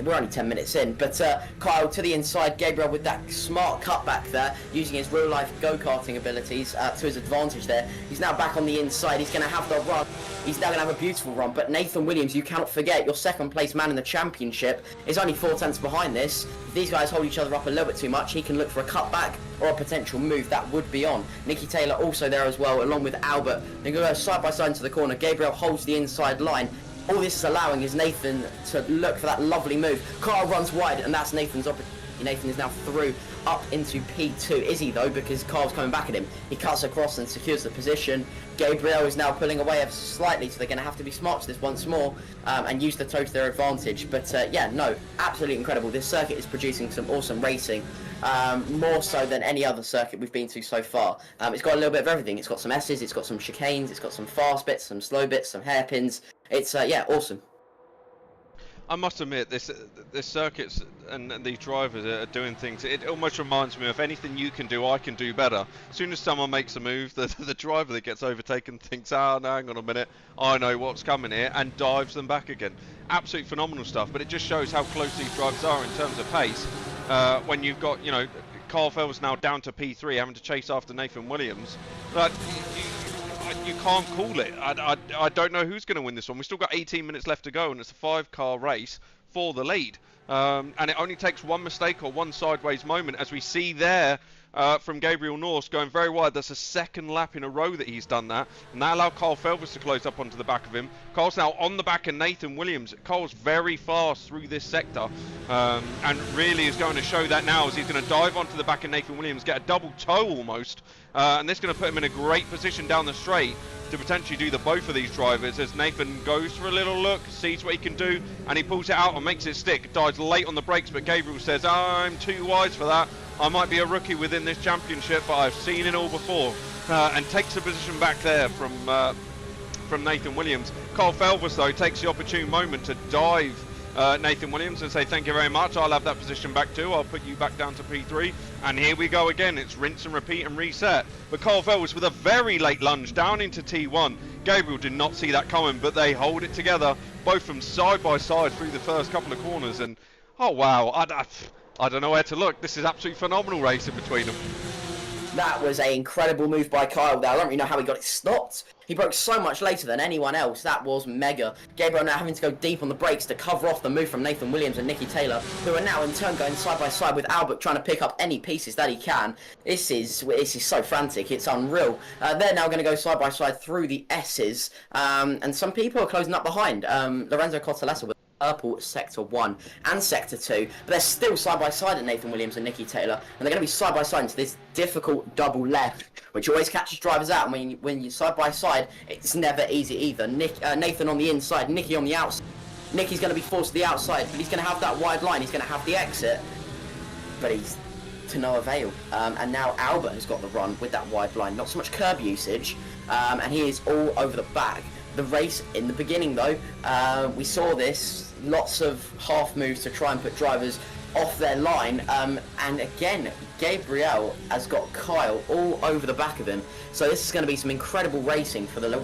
We're only 10 minutes in, but Kyle to the inside, Gabriel with that smart cutback there, using his real-life go-karting abilities to his advantage there. He's now back on the inside. He's going to have the run. He's now going to have a beautiful run, but Nathan Williams, you cannot forget, your second-place man in the championship is only 4 tenths behind this. If these guys hold each other up a little bit too much, he can look for a cutback or a potential move that would be on. Nicky Taylor also there as well, along with Albert. They're going to go side by side into the corner. Gabriel holds the inside line. All this is allowing is Nathan to look for that lovely move. Kyle runs wide, and that's Nathan's opportunity. Nathan is now through up into P2. Is he, though? Because Kyle's coming back at him. He cuts across and secures the position. Gabriel is now pulling away ever so slightly, so they're going to have to be smart to this once more and use the toe to their advantage. But, yeah, no, absolutely incredible. This circuit is producing some awesome racing. More so than any other circuit we've been to so far. It's got a little bit of everything. It's got some S's, it's got some chicanes, it's got some fast bits, some slow bits, some hairpins. It's, yeah, awesome. I must admit, this circuits and these drivers are doing things. It almost reminds me of anything you can do, I can do better. As soon as someone makes a move, the driver that gets overtaken thinks, no, hang on a minute, I know what's coming here, and dives them back again. Absolutely phenomenal stuff, but it just shows how close these drivers are in terms of pace. When you've got, Carl Felvers now down to P3, having to chase after Nathan Williams. But you can't call it. I don't know who's going to win this one. We've still got 18 minutes left to go, and it's a 5-car race for the lead. And it only takes one mistake or one sideways moment, as we see there from Gabriel Norse going very wide. That's a second lap in a row that he's done that, and that allowed Kyle Felvers to close up onto the back of him. Kyle's now on the back of Nathan Williams. Kyle's very fast through this sector, and really is going to show that now, as he's going to dive onto the back of Nathan Williams, get a double toe almost, and this is going to put him in a great position down the straight to potentially do the both of these drivers, as Nathan goes for a little look, sees what he can do, and he pulls it out and makes it stick. Dives late on the brakes, but Gabriel says, I'm too wise for that. I might be a rookie within this championship, but I've seen it all before, and takes a position back there from Nathan Williams. Kyle Felvers, though, takes the opportune moment to dive Nathan Williams and say, thank you very much, I'll have that position back too, I'll put you back down to P3, and here we go again. It's rinse and repeat and reset. But Kyle Felvers with a very late lunge down into T1. Gabriel did not see that coming, but they hold it together, both from side by side through the first couple of corners, and oh wow, I don't know where to look. This is absolutely phenomenal racing between them. That was an incredible move by Kyle there. I don't really know how he got it stopped. He broke so much later than anyone else. That was mega. Gabriel now having to go deep on the brakes to cover off the move from Nathan Williams and Nicky Taylor, who are now in turn going side by side with Albert, trying to pick up any pieces that he can. This is so frantic. It's unreal. They're now going to go side by side through the S's, and some people are closing up behind. Lorenzo Cottalessa with purple Sector 1 and Sector 2, but they're still side by side at Nathan Williams and Nicky Taylor, and they're going to be side by side into this difficult double left, which always catches drivers out, and when you're side by side, it's never easy either. Nathan on the inside, Nicky on the outside. Nicky's going to be forced to the outside, but he's going to have that wide line, he's going to have the exit, but he's to no avail. And now Albert has got the run with that wide line, not so much curb usage, and he is all over the back. The race in the beginning though, we saw this, lots of half moves to try and put drivers off their line, and again Gabriel has got Kyle all over the back of him, so this is going to be some incredible racing for the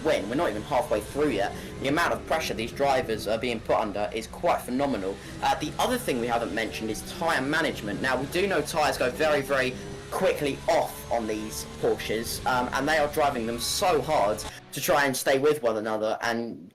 win. We're not even halfway through yet. The amount of pressure these drivers are being put under is quite phenomenal. The other thing we haven't mentioned is tyre management. Now we do know tyres go very, very quickly off on these Porsches, and they are driving them so hard to try and stay with one another and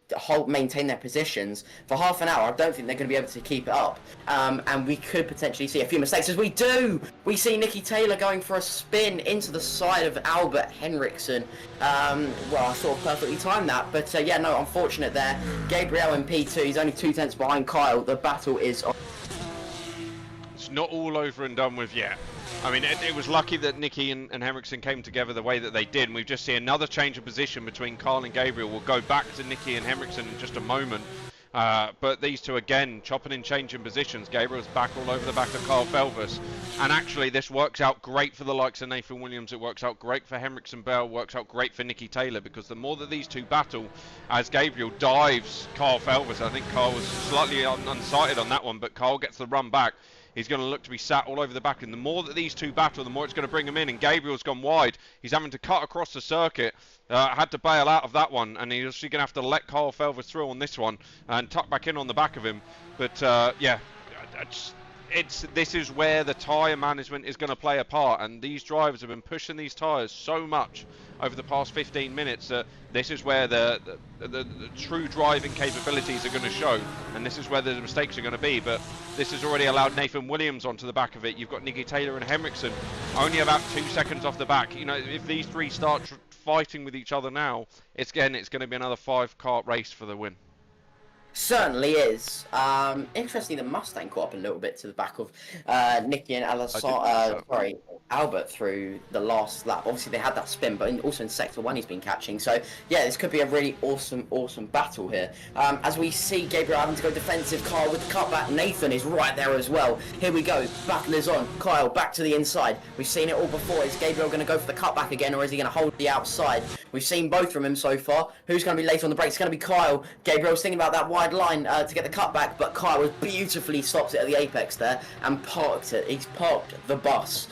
maintain their positions for half an hour. I don't think they're going to be able to keep it up, and we could potentially see a few mistakes, as we do. We see Nicky Taylor going for a spin into the side of Albert Henriksen. Well, I sort of perfectly timed that, but yeah, no, unfortunate there. Gabriel in P2, he's only 2 tenths behind Kyle. The battle is on. It's not all over and done with yet. I mean, it was lucky that Nicky and Henriksen came together the way that they did, and we've just seen another change of position between Kyle and Gabriel. We'll go back to Nicky and Henriksen in just a moment, but these two again chopping and changing positions. Gabriel's back all over the back of Kyle Felvers, and actually this works out great for the likes of Nathan Williams. It works out great for Henriksen Bell, works out great for Nicky Taylor, because the more that these two battle, as Gabriel dives Kyle Felvers, I think Kyle was slightly unsighted on that one, but Kyle gets the run back. He's going to look to be sat all over the back, and the more that these two battle, the more it's going to bring him in, and Gabriel's gone wide. He's having to cut across the circuit, had to bail out of that one, and he's actually going to have to let Kyle Felvers through on this one and tuck back in on the back of him. But yeah, this is where the tyre management is going to play a part, and these drivers have been pushing these tyres so much over the past 15 minutes that this is where the true driving capabilities are going to show, and this is where the mistakes are going to be. But this has already allowed Nathan Williams onto the back of it. You've got Nicky Taylor and Henriksen only about 2 seconds off the back. You know, if these three start fighting with each other now, it's going to be another 5-kart race for the win. Certainly is. Interestingly, the Mustang caught up a little bit to the back of Nicky and Albert through the last lap. Obviously, they had that spin, but also in Sector 1 he's been catching. So, yeah, this could be a really awesome battle here. As we see Gabriel having to go defensive, Kyle with the cutback. Nathan is right there as well. Here we go. Battle is on. Kyle back to the inside. We've seen it all before. Is Gabriel going to go for the cutback again, or is he going to hold the outside? We've seen both from him so far. Who's going to be late on the brakes? It's going to be Kyle. Gabriel's thinking about that wide line to get the cutback, but Kyle was beautifully stops it at the apex there and parked it. He's parked the bus,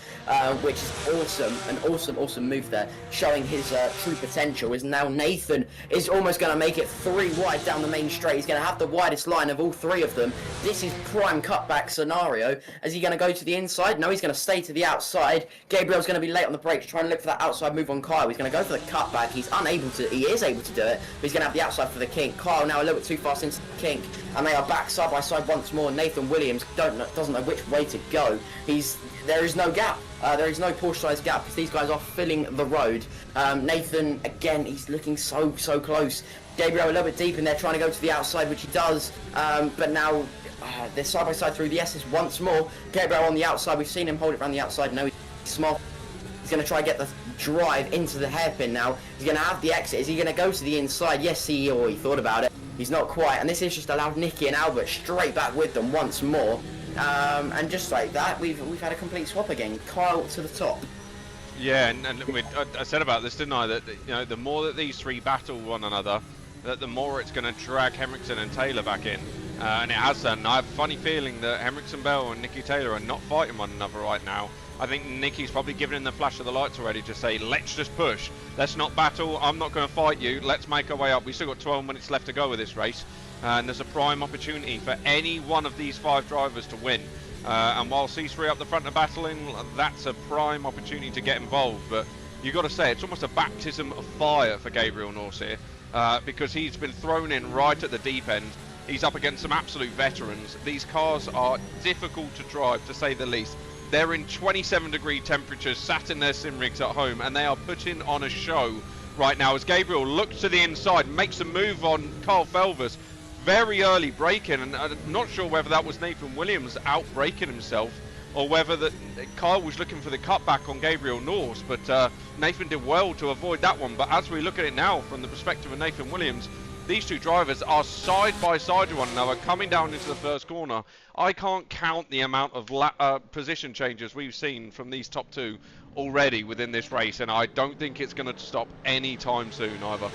which is awesome. An awesome move there, showing his true potential. Is now Nathan is almost going to make it 3 wide down the main straight. He's going to have the widest line of all 3 of them. This is prime cutback scenario. Is he going to go to the inside? No, he's going to stay to the outside. Gabriel's going to be late on the brakes, trying to look for that outside move on Kyle. He's going to go for the cutback. He is able to do it, but he's going to have the outside for the king. Kyle now a little bit too fast into kink, and they are back side by side once more. Nathan Williams doesn't know which way to go. There is no gap. There is no Porsche-sized gap because these guys are filling the road. Nathan, again, he's looking so close. Gabriel a little bit deep in there, trying to go to the outside, which he does. But now they're side by side through the S's once more. Gabriel on the outside. We've seen him hold it around the outside. No, he's smart. He's going to try and get the drive into the hairpin now. He's going to have the exit. Is he going to go to the inside? Yes, he thought about it. He's not quite. And this has just allowed Nicky and Albert straight back with them once more. And just like that, we've had a complete swap again. Kyle to the top. Yeah, and I said about this, didn't I? That the more that these three battle one another, that the more it's going to drag Henriksen and Taylor back in. And it has done. I have a funny feeling that Henriksen Bell and Nicky Taylor are not fighting one another right now. I think Nicky's probably given him the flash of the lights already to say, let's just push. Let's not battle. I'm not going to fight you. Let's make our way up. We've still got 12 minutes left to go with this race. And there's a prime opportunity for any one of these 5 drivers to win. And while C3 up the front are battling, that's a prime opportunity to get involved. But you've got to say, it's almost a baptism of fire for Gabriel Norse here. Because he's been thrown in right at the deep end. He's up against some absolute veterans. These cars are difficult to drive, to say the least. They're in 27-degree temperatures, sat in their sim rigs at home, and they are putting on a show right now as Gabriel looks to the inside, makes a move on Carl Felvers. Very early braking, and I'm not sure whether that was Nathan Williams out braking himself or whether that Kyle was looking for the cutback on Gabriel Norse, but Nathan did well to avoid that one. But as we look at it now from the perspective of Nathan Williams, these two drivers are side by side with one another coming down into the first corner. I can't count the amount of position changes we've seen from these top two already within this race, and I don't think it's going to stop any time soon either.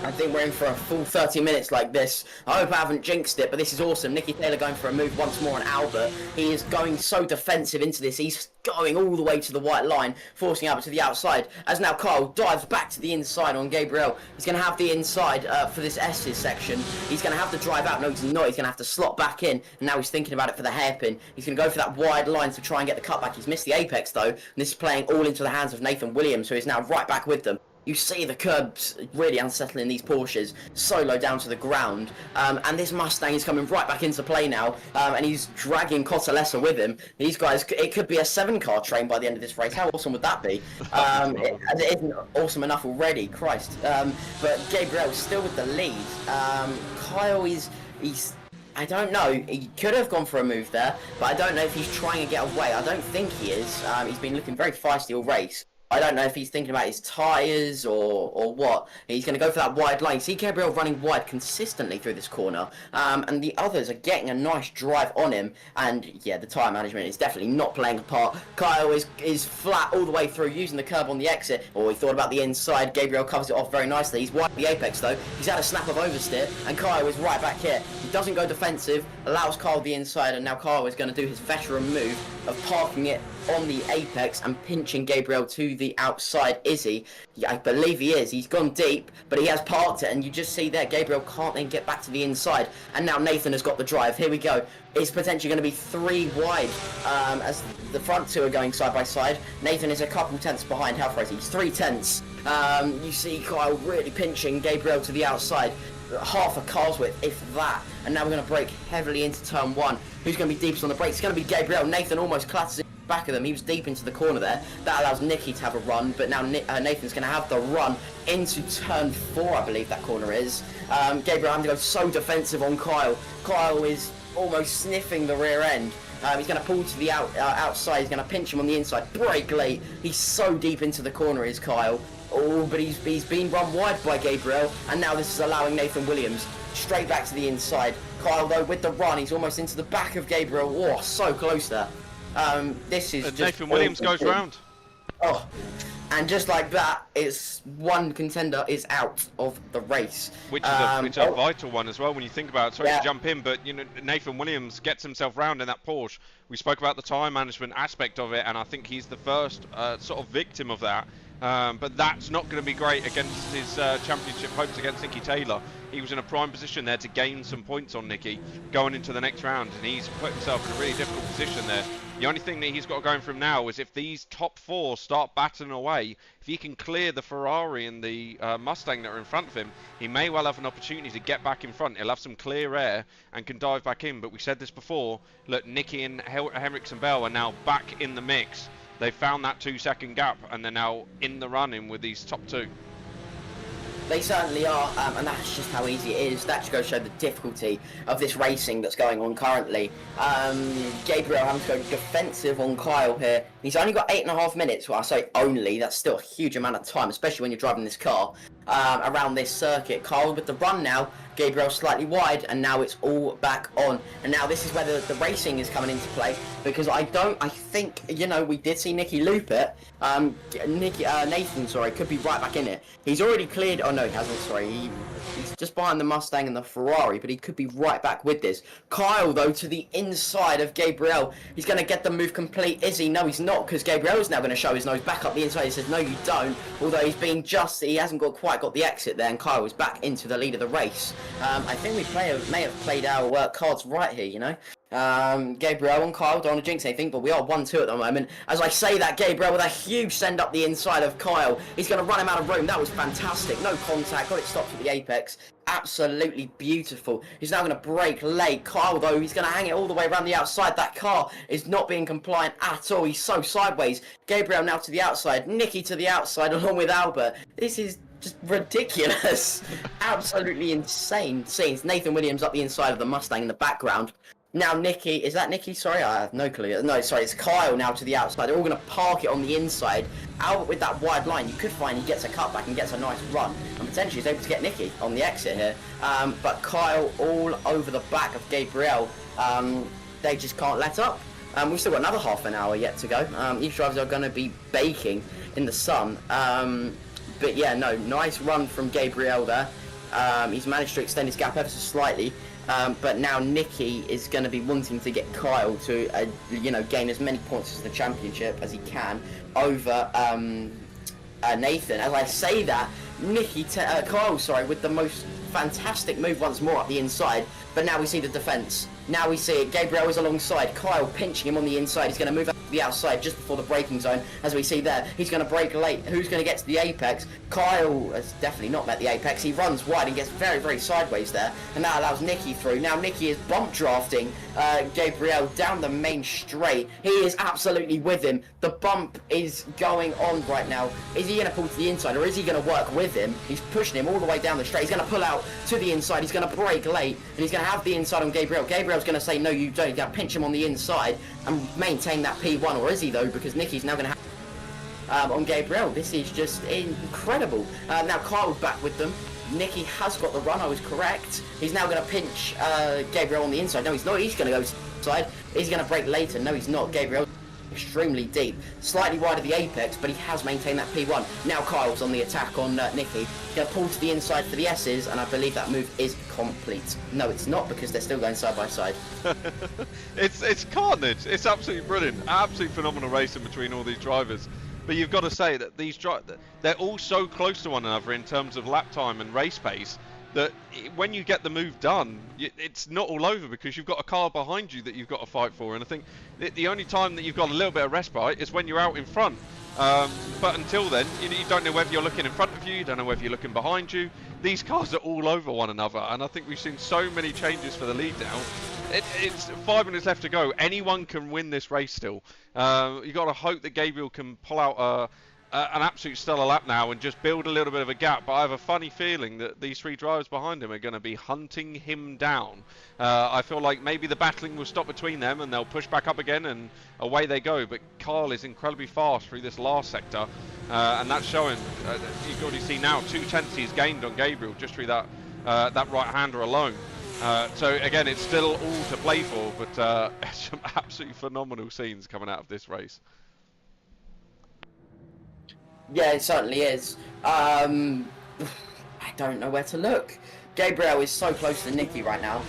I think we're in for a full 30 minutes like this. I hope I haven't jinxed it, but this is awesome. Nicky Taylor going for a move once more on Albert. He is going so defensive into this. He's going all the way to the white line, forcing Albert to the outside. As now Kyle dives back to the inside on Gabriel. He's going to have the inside for this S's section. He's going to have to drive out. No, he's not. He's going to have to slot back in. And now he's thinking about it for the hairpin. He's going to go for that wide line to try and get the cutback. He's missed the apex though. And this is playing all into the hands of Nathan Williams, who is now right back with them. You see the curbs really unsettling these Porsches, so low down to the ground, and this Mustang is coming right back into play now, and he's dragging Cottalessa with him. These guys, it could be a 7-car train by the end of this race. How awesome would that be? It isn't awesome enough already, Christ. But Gabriel still with the lead. Kyle he's I don't know, he could have gone for a move there, but I don't know if he's trying to get away. I don't think he is. He's been looking very feisty all race. I don't know if he's thinking about his tyres or what. He's going to go for that wide line. See Gabriel running wide consistently through this corner. And the others are getting a nice drive on him. And yeah, the tyre management is definitely not playing a part. Kyle is flat all the way through, using the curb on the exit. Or he thought about the inside. Gabriel covers it off very nicely. He's wide the apex though. He's had a snap of oversteer. And Kyle is right back here. He doesn't go defensive, allows Kyle the inside. And now Kyle is going to do his veteran move of parking it on the apex and pinching Gabriel to the outside. Is he? Yeah, I believe he is. He's gone deep, but he has parked it, and you just see there Gabriel can't then get back to the inside, and now Nathan has got the drive. Here we go. It's potentially going to be 3 wide as the front two are going side by side. Nathan is a couple tenths behind Health Race. He's 3 tenths. You see Kyle really pinching Gabriel to the outside. Half a car's width, if that. And now we're going to brake heavily into turn 1. Who's going to be deepest on the brakes? It's going to be Gabriel. Nathan almost clatters in the back of them. He was deep into the corner there. That allows Nicky to have a run, but now Nathan's going to have the run into turn 4, I believe that corner is. Gabriel having to go so defensive on Kyle. Kyle is almost sniffing the rear end. He's going to pull to the outside. He's going to pinch him on the inside. Brake late. He's so deep into the corner, is Kyle. Oh, but he's been run wide by Gabriel, and now this is allowing Nathan Williams straight back to the inside. Kyle, though, with the run, he's almost into the back of Gabriel. Oh, so close there. This is just Nathan Williams goes round. Oh, and just like that, it's one contender is out of the race. Which is a vital one as well when you think about it. Sorry to jump in, but you know, Nathan Williams gets himself round in that Porsche. We spoke about the time management aspect of it, and I think he's the first sort of victim of that. But that's not going to be great against his championship hopes against Nicky Taylor. He was in a prime position there to gain some points on Nicky going into the next round, and he's put himself in a really difficult position there. The only thing that he's got going for him now is if these top 4 start battering away, if he can clear the Ferrari and the Mustang that are in front of him, he may well have an opportunity to get back in front. He'll have some clear air and can dive back in. But we said this before, look, Nicky and Henriksen Bell are now back in the mix. They found that 2-second gap and they're now in the running with these top 2. They certainly are, and that's just how easy it is. That just goes to show the difficulty of this racing that's going on currently. Gabriel having to go defensive on Kyle here. He's only got 8.5 minutes. Well, I say only, that's still a huge amount of time, especially when you're driving this car around this circuit. Kyle with the run now. Gabriel slightly wide, and now it's all back on. And now this is where the racing is coming into play, because I think, you know, we did see Nicky loop it. Nathan, sorry, could be right back in it. He's already cleared, oh no, he hasn't, sorry. He's just behind the Mustang and the Ferrari, but he could be right back with this. Kyle, though, to the inside of Gabriel. He's going to get the move complete. Is he? No, he's not, because Gabriel is now going to show his nose back up the inside. He says, no, you don't. Although he's been he hasn't quite got the exit there, and Kyle is back into the lead of the race. I think we may have played our cards right here, you know. Gabriel and Kyle, don't want to jinx anything, but we are 1-2 at the moment. As I say that, Gabriel with a huge send up the inside of Kyle. He's going to run him out of room. That was fantastic. No contact. Got it stopped at the apex. Absolutely beautiful. He's now going to brake late. Kyle, though, he's going to hang it all the way around the outside. That car is not being compliant at all. He's so sideways. Gabriel now to the outside. Nicky to the outside along with Albert. This is just ridiculous. Absolutely insane scenes. Nathan Williams up the inside of the Mustang in the background. Now Nicky, is that Nicky? Sorry, I have no clue. No, sorry, it's Kyle now to the outside. They're all going to park it on the inside. Albert with that wide line, you could find he gets a cutback and gets a nice run. And potentially he's able to get Nicky on the exit here. But Kyle all over the back of Gabriel. They just can't let up. We've still got another half an hour yet to go. These drivers are going to be baking in the sun. But yeah, no, nice run from Gabriel there. He's managed to extend his gap ever so slightly. But now Nicky is going to be wanting to get Kyle to, gain as many points as the championship as he can over Nathan. As I say that, Kyle, with the most fantastic move once more up the inside. But now we see the defence. Now we see it. Gabriel is alongside. Kyle pinching him on the inside. He's going to move up to the outside just before the braking zone. As we see there, he's going to brake late. Who's going to get to the apex? Kyle has definitely not met the apex. He runs wide and gets very, very sideways there. And that allows Nicky through. Now Nicky is bump drafting Gabriel down the main straight. He is absolutely with him. The bump is going on right now. Is he going to pull to the inside or is he going to work with him? He's pushing him all the way down the straight. He's going to pull out to the inside. He's going to brake late and he's going to have the inside on Gabriel. Gabriel's going to say, no, you don't. He's going to pinch him on the inside and maintain that P1, or is he though? Because Nicky's now going to have on Gabriel. This is just incredible. Now Kyle's back with them. Nicky has got the run, I was correct. He's now going to pinch Gabriel on the inside. No, he's not. He's going to go inside. He's going to brake later. No, he's not. Gabriel extremely deep. Slightly wide of the apex, but he has maintained that P1. Now Kyle's on the attack on Nicky. He's going to pull to the inside for the S's, and I believe that move is complete. No, it's not, because they're still going side by side. It's carnage. It's absolutely brilliant. Absolutely phenomenal racing between all these drivers. But you've got to say that they're all so close to one another in terms of lap time and race pace that when you get the move done, it's not all over because you've got a car behind you that you've got to fight for. And I think the only time that you've got a little bit of respite is when you're out in front. But until then, you don't know whether you're looking in front of you, you don't know whether you're looking behind you. These cars are all over one another, and I think we've seen so many changes for the lead now. It's 5 minutes left to go. Anyone can win this race still. You've got to hope that Gabriel can pull out an absolute stellar lap now and just build a little bit of a gap, but I have a funny feeling that these three drivers behind him are going to be hunting him down. I feel like maybe the battling will stop between them and they'll push back up again and away they go, but Kyle is incredibly fast through this last sector, and that's showing. You can already see now 2/10 he's gained on Gabriel just through that right-hander alone. So again, it's still all to play for, but some absolutely phenomenal scenes coming out of this race. Yeah, it certainly is. I don't know where to look. Gabriel is so close to Nicky right now.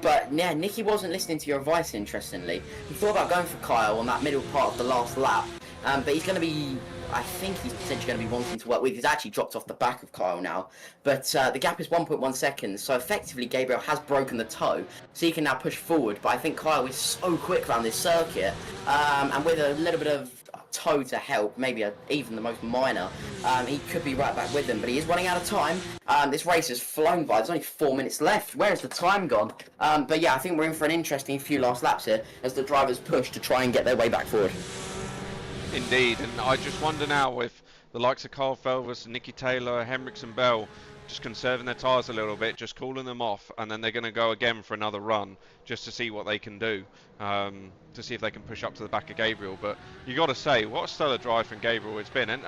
But yeah, Nicky wasn't listening to your advice, interestingly. He thought about going for Kyle on that middle part of the last lap. But he's going to be, I think he's potentially going to be wanting to work with. He's actually dropped off the back of Kyle now. But the gap is 1.1 seconds, so effectively Gabriel has broken the toe, so he can now push forward. But I think Kyle is so quick around this circuit, and with a little bit of toe to help, maybe even the most minor, he could be right back with them, but he is running out of time. This race has flown by. There's only 4 minutes left. Where has the time gone? But yeah, I think we're in for an interesting few last laps here as the drivers push to try and get their way back forward. Indeed, and I just wonder now if the likes of Carl Felvis, Nicky Taylor, Hendricks and Bell just conserving their tyres a little bit, just cooling them off, and then they're going to go again for another run just to see what they can do, to see if they can push up to the back of Gabriel. But you got to say, what a stellar drive from Gabriel it's been, and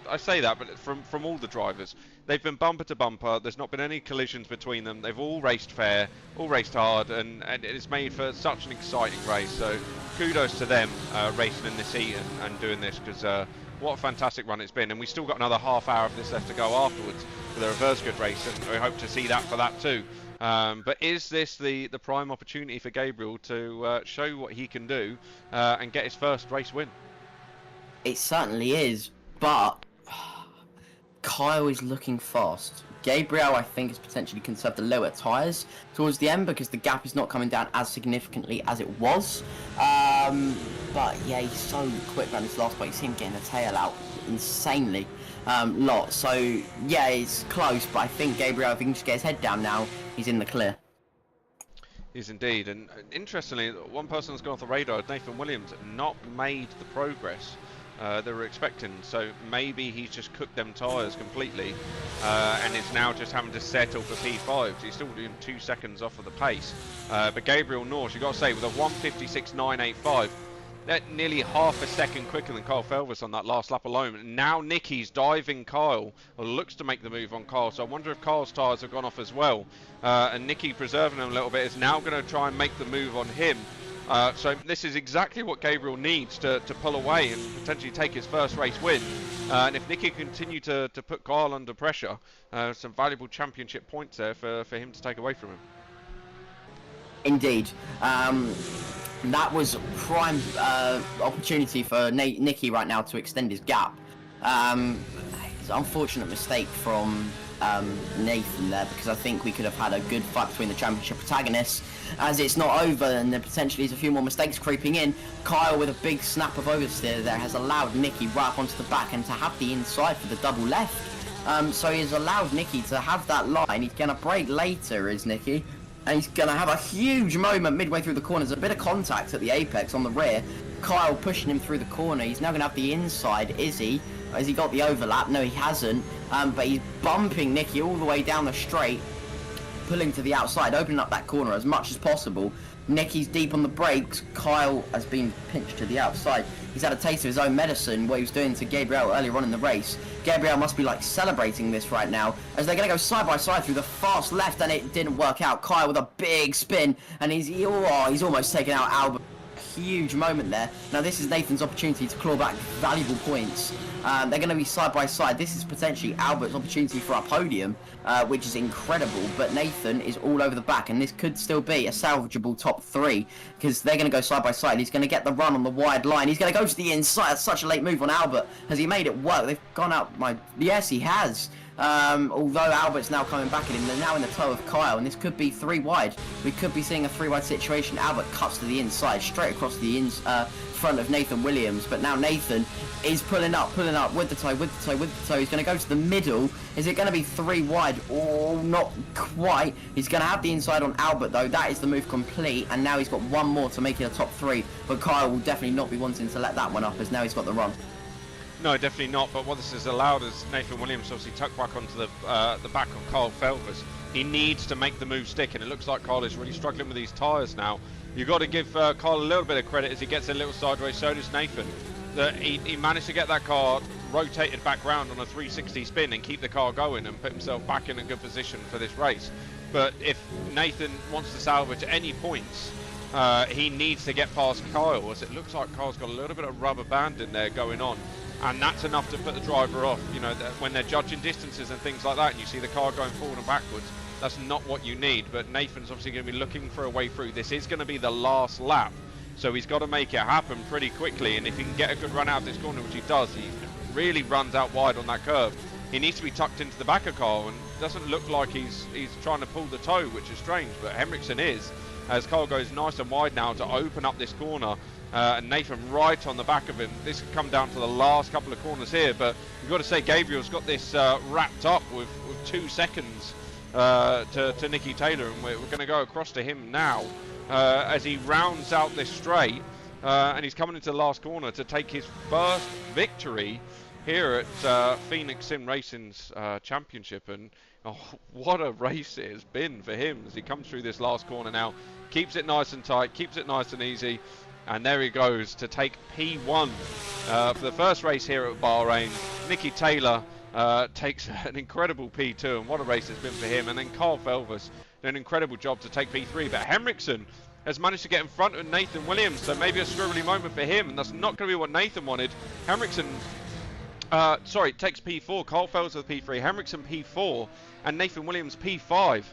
I say that, but from all the drivers, they've been bumper to bumper. There's not been any collisions between them. They've all raced fair, all raced hard, and it's made for such an exciting race. So kudos to them racing in this heat and doing this, because what a fantastic run it's been. And we still got another half hour of this left to go afterwards with a reverse good race, and we hope to see that for that too. But is this the prime opportunity for Gabriel to show what he can do and get his first race win? It certainly is, but Kyle is looking fast. Gabriel, I think, has potentially conserved the lower tyres towards the end because the gap is not coming down as significantly as it was. But yeah, he's so quick around this last part. You see him getting the tail out insanely lot. So yeah, it's close, but I think Gabriel, if he can just get his head down now, he's in the clear. He's indeed, and interestingly, one person that's gone off the radar, Nathan Williams, not made the progress they were expecting, so maybe he's just cooked them tyres completely and is now just having to settle for P5. So he's still doing 2 seconds off of the pace, but Gabriel Norse, you've got to say, with a 1:56.985, that nearly half a second quicker than Kyle Felvis on that last lap alone. And now Nicky's diving Kyle, or looks to make the move on Kyle, so I wonder if Kyle's tyres have gone off as well, and Nicky, preserving him a little bit, is now going to try and make the move on him. So this is exactly what Gabriel needs to pull away and potentially take his first race win. And if Nicky can continue to put Kyle under pressure, some valuable championship points there for him to take away from him. Indeed. That was prime opportunity for Nicky right now to extend his gap. It's an unfortunate mistake from Nathan there, because I think we could have had a good fight between the championship protagonists. As it's not over and there potentially is a few more mistakes creeping in, Kyle with a big snap of oversteer there has allowed Nicky right up onto the back and to have the inside for the double left. So he's allowed Nicky to have that line. He's going to brake later, is Nicky. And he's going to have a huge moment midway through the corners. A bit of contact at the apex on the rear. Kyle pushing him through the corner. He's now going to have the inside, is he? Has he got the overlap? No, he hasn't. But he's bumping Nicky all the way down the straight, pulling to the outside, opening up that corner as much as possible. Nicky's deep on the brakes. Kyle has been pinched to the outside. He's had a taste of his own medicine, what he was doing to Gabriel earlier on in the race. Gabriel must be like celebrating this right now, as they're going to go side by side through the fast left, and it didn't work out. Kyle with a big spin, and he's almost taken out Albert. Huge moment there. Now this is Nathan's opportunity to claw back valuable points. They're going to be side by side. This is potentially Albert's opportunity for a podium, which is incredible, but Nathan is all over the back, and this could still be a salvageable top three, because they're going to go side by side. He's going to get the run on the wide line. He's going to go to the inside. That's such a late move on Albert. Has he made it work? They've gone out yes, he has. Although Albert's now coming back at him, they're now in the toe of Kyle, and this could be 3 wide. We could be seeing a 3 wide situation. Albert cuts to the inside, straight across the front of Nathan Williams, but now Nathan is pulling up with the toe. He's going to go to the middle. Is it going to be 3 wide? Oh, not quite. He's going to have the inside on Albert, though. That is the move complete, and now he's got one more to make it a top 3, but Kyle will definitely not be wanting to let that one up, as now he's got the run. No, definitely not, but what this has allowed is Nathan Williams obviously tucked back onto the back of Kyle Felvis. He needs to make the move stick, and it looks like Kyle is really struggling with these tyres now. You've got to give Kyle a little bit of credit as he gets a little sideways, so does Nathan. He managed to get that car rotated back round on a 360 spin and keep the car going and put himself back in a good position for this race. But if Nathan wants to salvage any points, he needs to get past Kyle, as it looks like Kyle's got a little bit of rubber band in there going on. And that's enough to put the driver off. You know, when they're judging distances and things like that, and you see the car going forward and backwards, that's not what you need. But Nathan's obviously going to be looking for a way through. This is going to be the last lap. So he's got to make it happen pretty quickly, and if he can get a good run out of this corner, which he does, he really runs out wide on that curve. He needs to be tucked into the back of Carl, and doesn't look like he's trying to pull the toe, which is strange, but Henriksen is, as Carl goes nice and wide now to open up this corner, and Nathan right on the back of him. This could come down to the last couple of corners here, but you've got to say Gabriel's got this wrapped up with 2 seconds to Nicky Taylor, and we're going to go across to him now as he rounds out this straight, and he's coming into the last corner to take his first victory here at Phoenix Sim Racing's championship. And oh, what a race it has been for him as he comes through this last corner now, keeps it nice and tight, keeps it nice and easy, and there he goes to take P1 for the first race here at Bahrain. Nicky Taylor takes an incredible P2, and what a race it's been for him. And then Carl Felvers did an incredible job to take P3, but Henriksen has managed to get in front of Nathan Williams, so maybe a scribbly moment for him, and that's not going to be what Nathan wanted. Henriksen takes P4, Carl Felvers with P3, Henriksen P4, and Nathan Williams P5.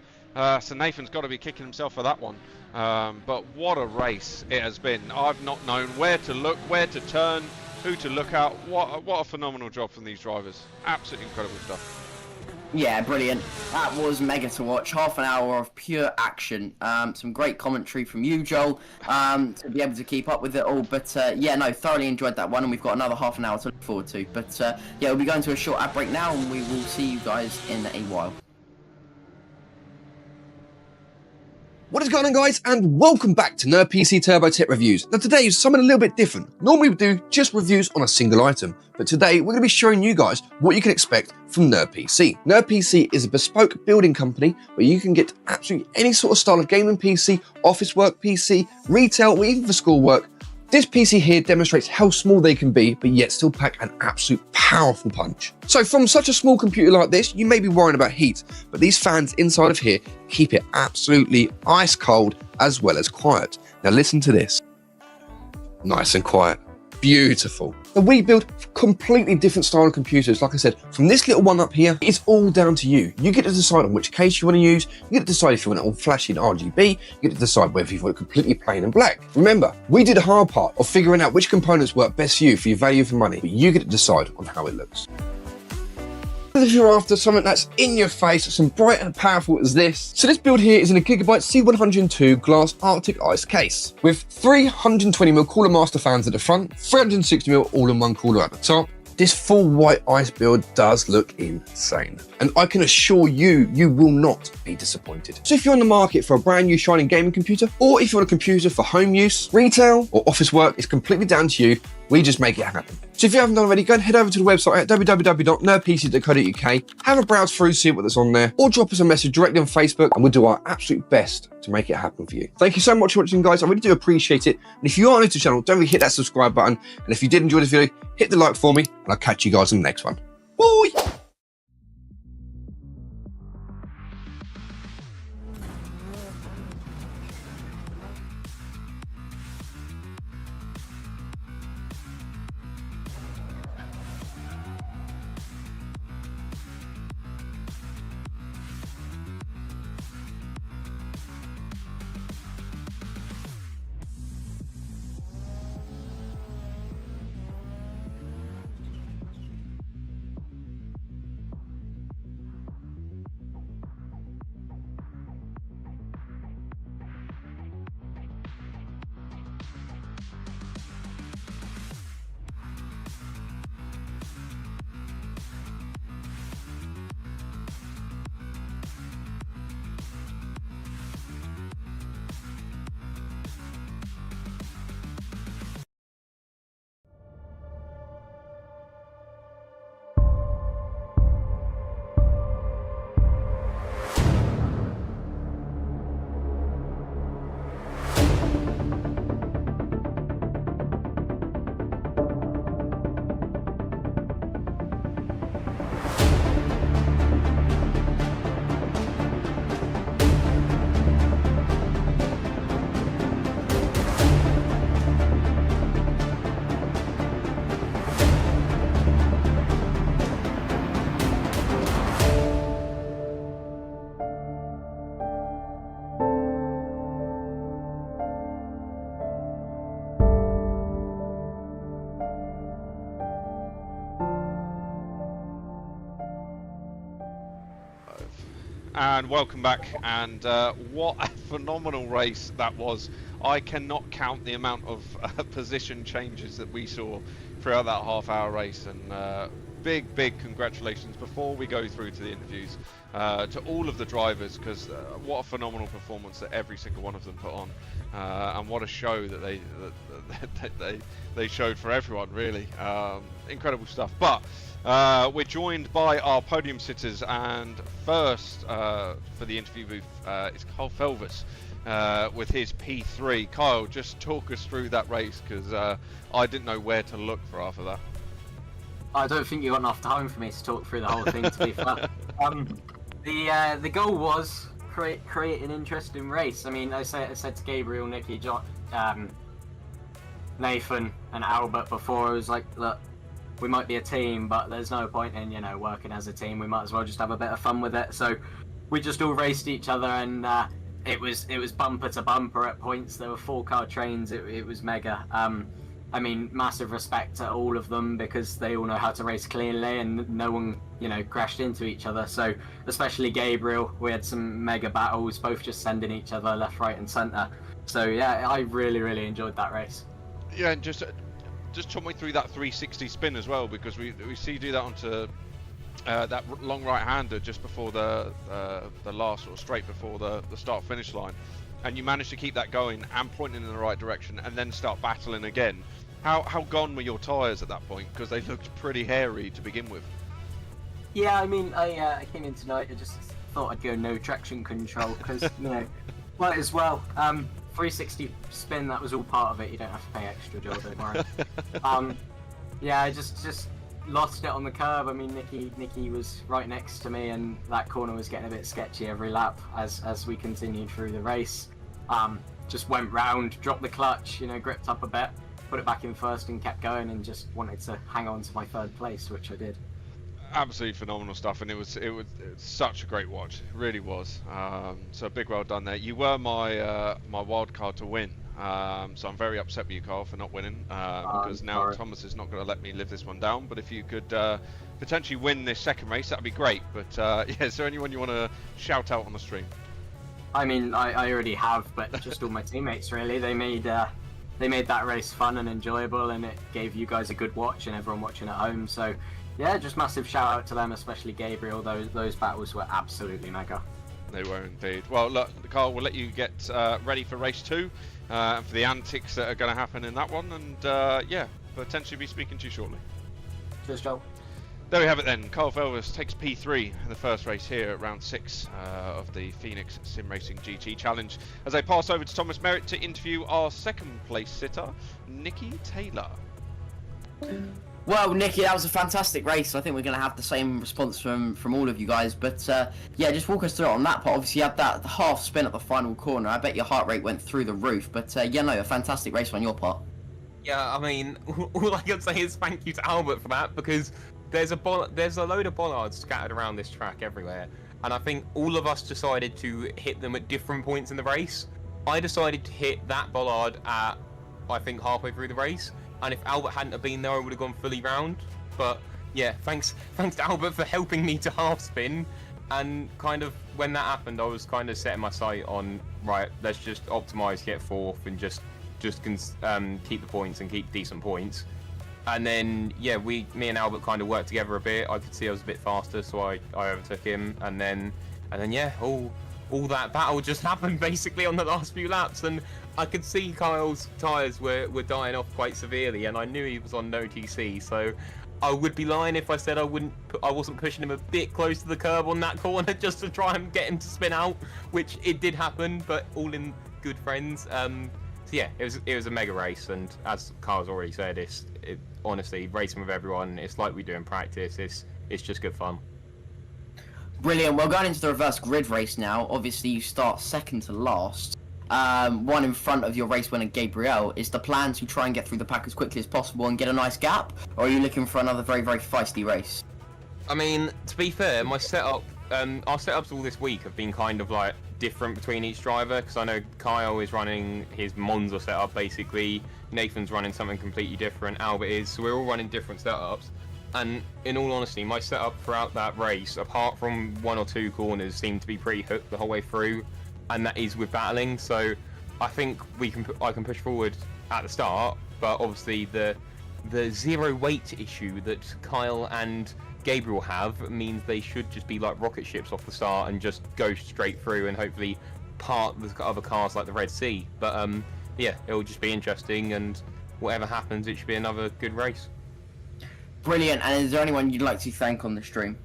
So Nathan's got to be kicking himself for that one. But what a race it has been. I've not known where to look, where to turn, who to look at. What a phenomenal job from these drivers. Absolutely incredible stuff. Yeah, brilliant. That was mega to watch. Half an hour of pure action. Some great commentary from you, Joel, to be able to keep up with it all. But yeah, no, thoroughly enjoyed that one, and we've got another half an hour to look forward to. But yeah, we'll be going to a short ad break now, and we will see you guys in a while. What is going on, guys, and welcome back to Nerd PC Turbo Tech Reviews. Now today is something a little bit different. Normally we do just reviews on a single item, but today we're going to be showing you guys what you can expect from Nerd PC. Nerd PC is a bespoke building company where you can get absolutely any sort of style of gaming PC, office work PC, retail, or even for school work. This PC here demonstrates how small they can be, but yet still pack an absolute powerful punch. So from such a small computer like this, you may be worrying about heat, but these fans inside of here keep it absolutely ice cold as well as quiet. Now listen to this. Nice and quiet. Beautiful. Now we build completely different style of computers. Like I said, from this little one up here, it's all down to you. You get to decide on which case you want to use. You get to decide if you want it all flashy and RGB. You get to decide whether you want it completely plain and black. Remember, we did the hard part of figuring out which components work best for you for your value for money, but you get to decide on how it looks. If you're after something that's in your face, some bright and powerful as this. So this build here is in a Gigabyte C102 glass Arctic ice case with 320mm cooler master fans at the front, 360mm all-in-one cooler at the top. This full white ice build does look insane, and I can assure you, you will not be disappointed. So if you're on the market for a brand new shining gaming computer, or if you want a computer for home use, retail, or office work, it's completely down to you. We just make it happen. So if you haven't done already, go and head over to the website at www.nerdpc.co.uk, have a browse through, see what's on there, or drop us a message directly on Facebook, and we'll do our absolute best to make it happen for you. Thank you so much for watching, guys. I really do appreciate it. And if you are new to the channel, don't forget to hit that subscribe button. And if you did enjoy this video, hit the like for me, and I'll catch you guys in the next one. Bye! And welcome back. And what a phenomenal race that was. I cannot count the amount of position changes that we saw throughout that half-hour race. And big congratulations before we go through to the interviews to all of the drivers, because what a phenomenal performance that every single one of them put on, and what a show that they showed for everyone, really. Incredible stuff. But we're joined by our podium sitters, and first for the interview booth is Kyle Felvis with his P3. Kyle, just talk us through that race, because I didn't know where to look for after that. I don't think you got enough time for me to talk through the whole thing, to be fair. The goal was create an interesting race. I mean, I said to Gabriel, Nicky, John, Nathan and Albert before, I was like, look, we might be a team, but there's no point in, working as a team. We might as well just have a bit of fun with it. So we just all raced each other, and it was bumper to bumper at points. There were 4-car trains. It was mega. I mean, massive respect to all of them, because they all know how to race cleanly, and no one, crashed into each other. So, especially Gabriel, we had some mega battles, both just sending each other left, right, and centre. So, yeah, I really enjoyed that race. Yeah, and just talk me through that 360 spin as well, because we see you do that onto that long right-hander just before the last, or straight before the start-finish line. And you managed to keep that going and pointing in the right direction, and then start battling again. How gone were your tyres at that point? Because they looked pretty hairy to begin with. Yeah, I mean, I came in tonight, I just thought I'd go no traction control, because, might as well. 360 spin, that was all part of it. You don't have to pay extra, Joe, don't worry. Yeah, I just lost it on the curb. I mean, Nicky was right next to me, and that corner was getting a bit sketchy every lap as we continued through the race. Just went round, dropped the clutch, gripped up a bit, put it back in first, and kept going, and just wanted to hang on to my third place, which I did. Absolutely phenomenal stuff, and it was such a great watch. It really was. So big well done there. You were my wild card to win. So I'm very upset with you, Carl, for not winning, because now sorry. Thomas is not going to let me live this one down. But if you could potentially win this second race, that'd be great. But yeah, is there anyone you want to shout out on the stream? I mean, I already have, but just all my teammates, really. They made that race fun and enjoyable, and it gave you guys a good watch and everyone watching at home. So yeah, just massive shout out to them, especially Gabriel. Those battles were absolutely mega. They were indeed. Well, look, Carl, we'll let you get ready for race 2 and for the antics that are going to happen in that one. And yeah, potentially be speaking to you shortly. Cheers, Joel. There we have it then. Carl Felvis takes P3 in the first race here at round 6 of the Phoenix Sim Racing GT Challenge. As I pass over to Thomas Merritt to interview our second place sitter, Nicky Taylor. Well, Nicky, that was a fantastic race. I think we're going to have the same response from all of you guys. But yeah, just walk us through it on that part. Obviously, you had that half spin at the final corner. I bet your heart rate went through the roof. But yeah, no, a fantastic race on your part. Yeah, I mean, all I can say is thank you to Albert for that, because there's a load of bollards scattered around this track everywhere, and I think all of us decided to hit them at different points in the race. I decided to hit that bollard at, I think, halfway through the race, and if Albert hadn't have been there, I would have gone fully round. But yeah, thanks to Albert for helping me to half spin, and kind of when that happened, I was kind of setting my sight on, right, let's just optimise, get fourth, and just keep the points and keep decent points. And then yeah, me and Albert kind of worked together a bit. I could see I was a bit faster, so I overtook him, and then yeah, all that battle just happened basically on the last few laps, and I could see Kyle's tyres were dying off quite severely, and I knew he was on no TC, so I would be lying if I said I wasn't pushing him a bit close to the curb on that corner just to try and get him to spin out, which it did happen, but all in good friends. So yeah, it was a mega race, and as Carl's already said, honestly, racing with everyone, it's like we do in practice. It's just good fun. Brilliant. Well, going into the reverse grid race now, obviously you start second to last. One in front of your race winner, Gabriel. Is the plan to try and get through the pack as quickly as possible and get a nice gap? Or are you looking for another very, very feisty race? I mean, to be fair, my setup, our setups all this week have been kind of like different between each driver, because I know Kyle is running his Monza setup basically, Nathan's running something completely different, Albert is, so we're all running different setups. And in all honesty, my setup throughout that race, apart from 1 or 2 corners, seemed to be pretty hooked the whole way through, and that is with battling. So I think I can push forward at the start, but obviously the zero weight issue that Kyle and Gabriel have means they should just be like rocket ships off the start and just go straight through and hopefully part the other cars like the Red Sea. But yeah, it'll just be interesting, and whatever happens, it should be another good race. Brilliant. And is there anyone you'd like to thank on the stream?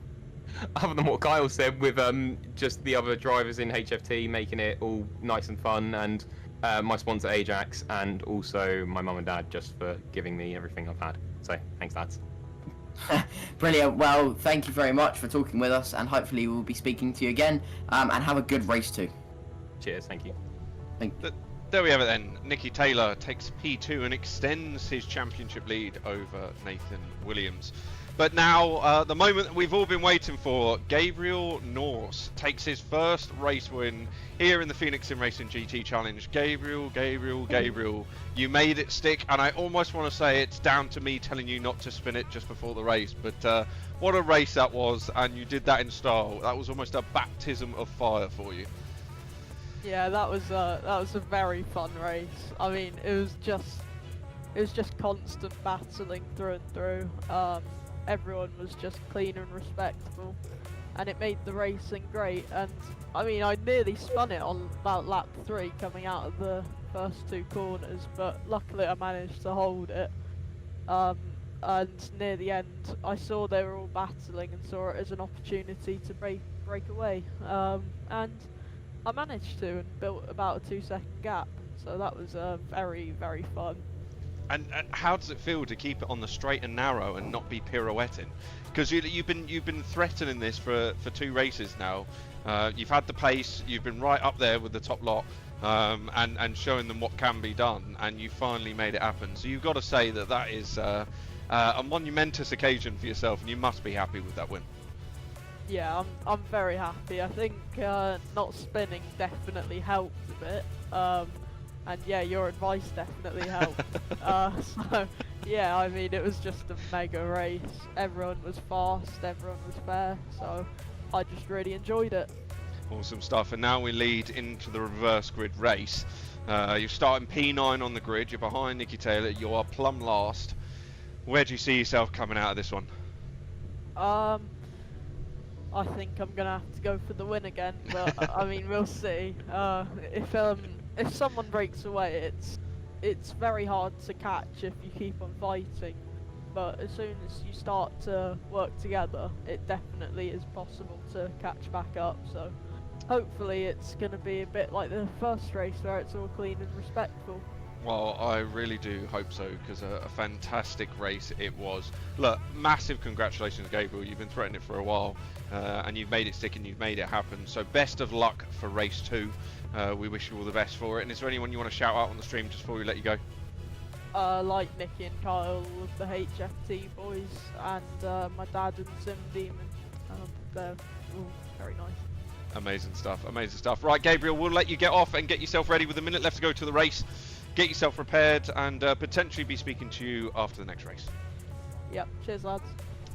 Other than what Kyle said, with just the other drivers in HFT making it all nice and fun, and my sponsor Ajax, and also my mum and dad just for giving me everything I've had. So thanks, lads. Brilliant. Well, thank you very much for talking with us, and hopefully we'll be speaking to you again. And have a good race too. Cheers, thank you. There we have it then. Nicky Taylor takes P2 and extends his championship lead over Nathan Williams. But now, the moment that we've all been waiting for, Gabriel Norse takes his first race win here in the Phoenix Sim Racing GT Challenge. Gabriel, you made it stick, and I almost want to say it's down to me telling you not to spin it just before the race, but what a race that was, and you did that in style. That was almost a baptism of fire for you. Yeah, that was a very fun race. I mean, it was just constant battling through and through. Everyone was just clean and respectful, and it made the racing great. And I mean, I nearly spun it on about lap 3 coming out of the first 2 corners, but luckily I managed to hold it. And near the end, I saw they were all battling and saw it as an opportunity to break away. And I managed to, and built about a 2-second gap. So that was very, very fun. And how does it feel to keep it on the straight and narrow and not be pirouetting? Because you've been threatening this for 2 races now. You've had the pace, you've been right up there with the top lot, and showing them what can be done, and you finally made it happen. So you've got to say that is a monumentous occasion for yourself, and you must be happy with that win. Yeah, I'm very happy. I think not spinning definitely helped a bit. And yeah, your advice definitely helped. So yeah, I mean, it was just a mega race. Everyone was fast, everyone was fair, so I just really enjoyed it. Awesome stuff. And now we lead into the reverse grid race. You're starting P9 on the grid, you're behind Nicky Taylor, you are plumb last. Where do you see yourself coming out of this one? I think I'm gonna have to go for the win again, but I mean, we'll see. If someone breaks away, it's very hard to catch if you keep on fighting. But as soon as you start to work together, it definitely is possible to catch back up. So hopefully it's going to be a bit like the first race where it's all clean and respectful. Well, I really do hope so, because a fantastic race it was. Look, massive congratulations, Gabriel. You've been threatening it for a while, and you've made it stick and you've made it happen. So best of luck for race 2. We wish you all the best for it. And is there anyone you want to shout out on the stream just before we let you go? Like Nicky and Kyle, of the HFT boys, and my dad and Sim Demon. They're all very nice. Amazing stuff, amazing stuff. Right, Gabriel, we'll let you get off and get yourself ready with a minute left to go to the race. Get yourself prepared, and potentially be speaking to you after the next race. Yep, cheers lads.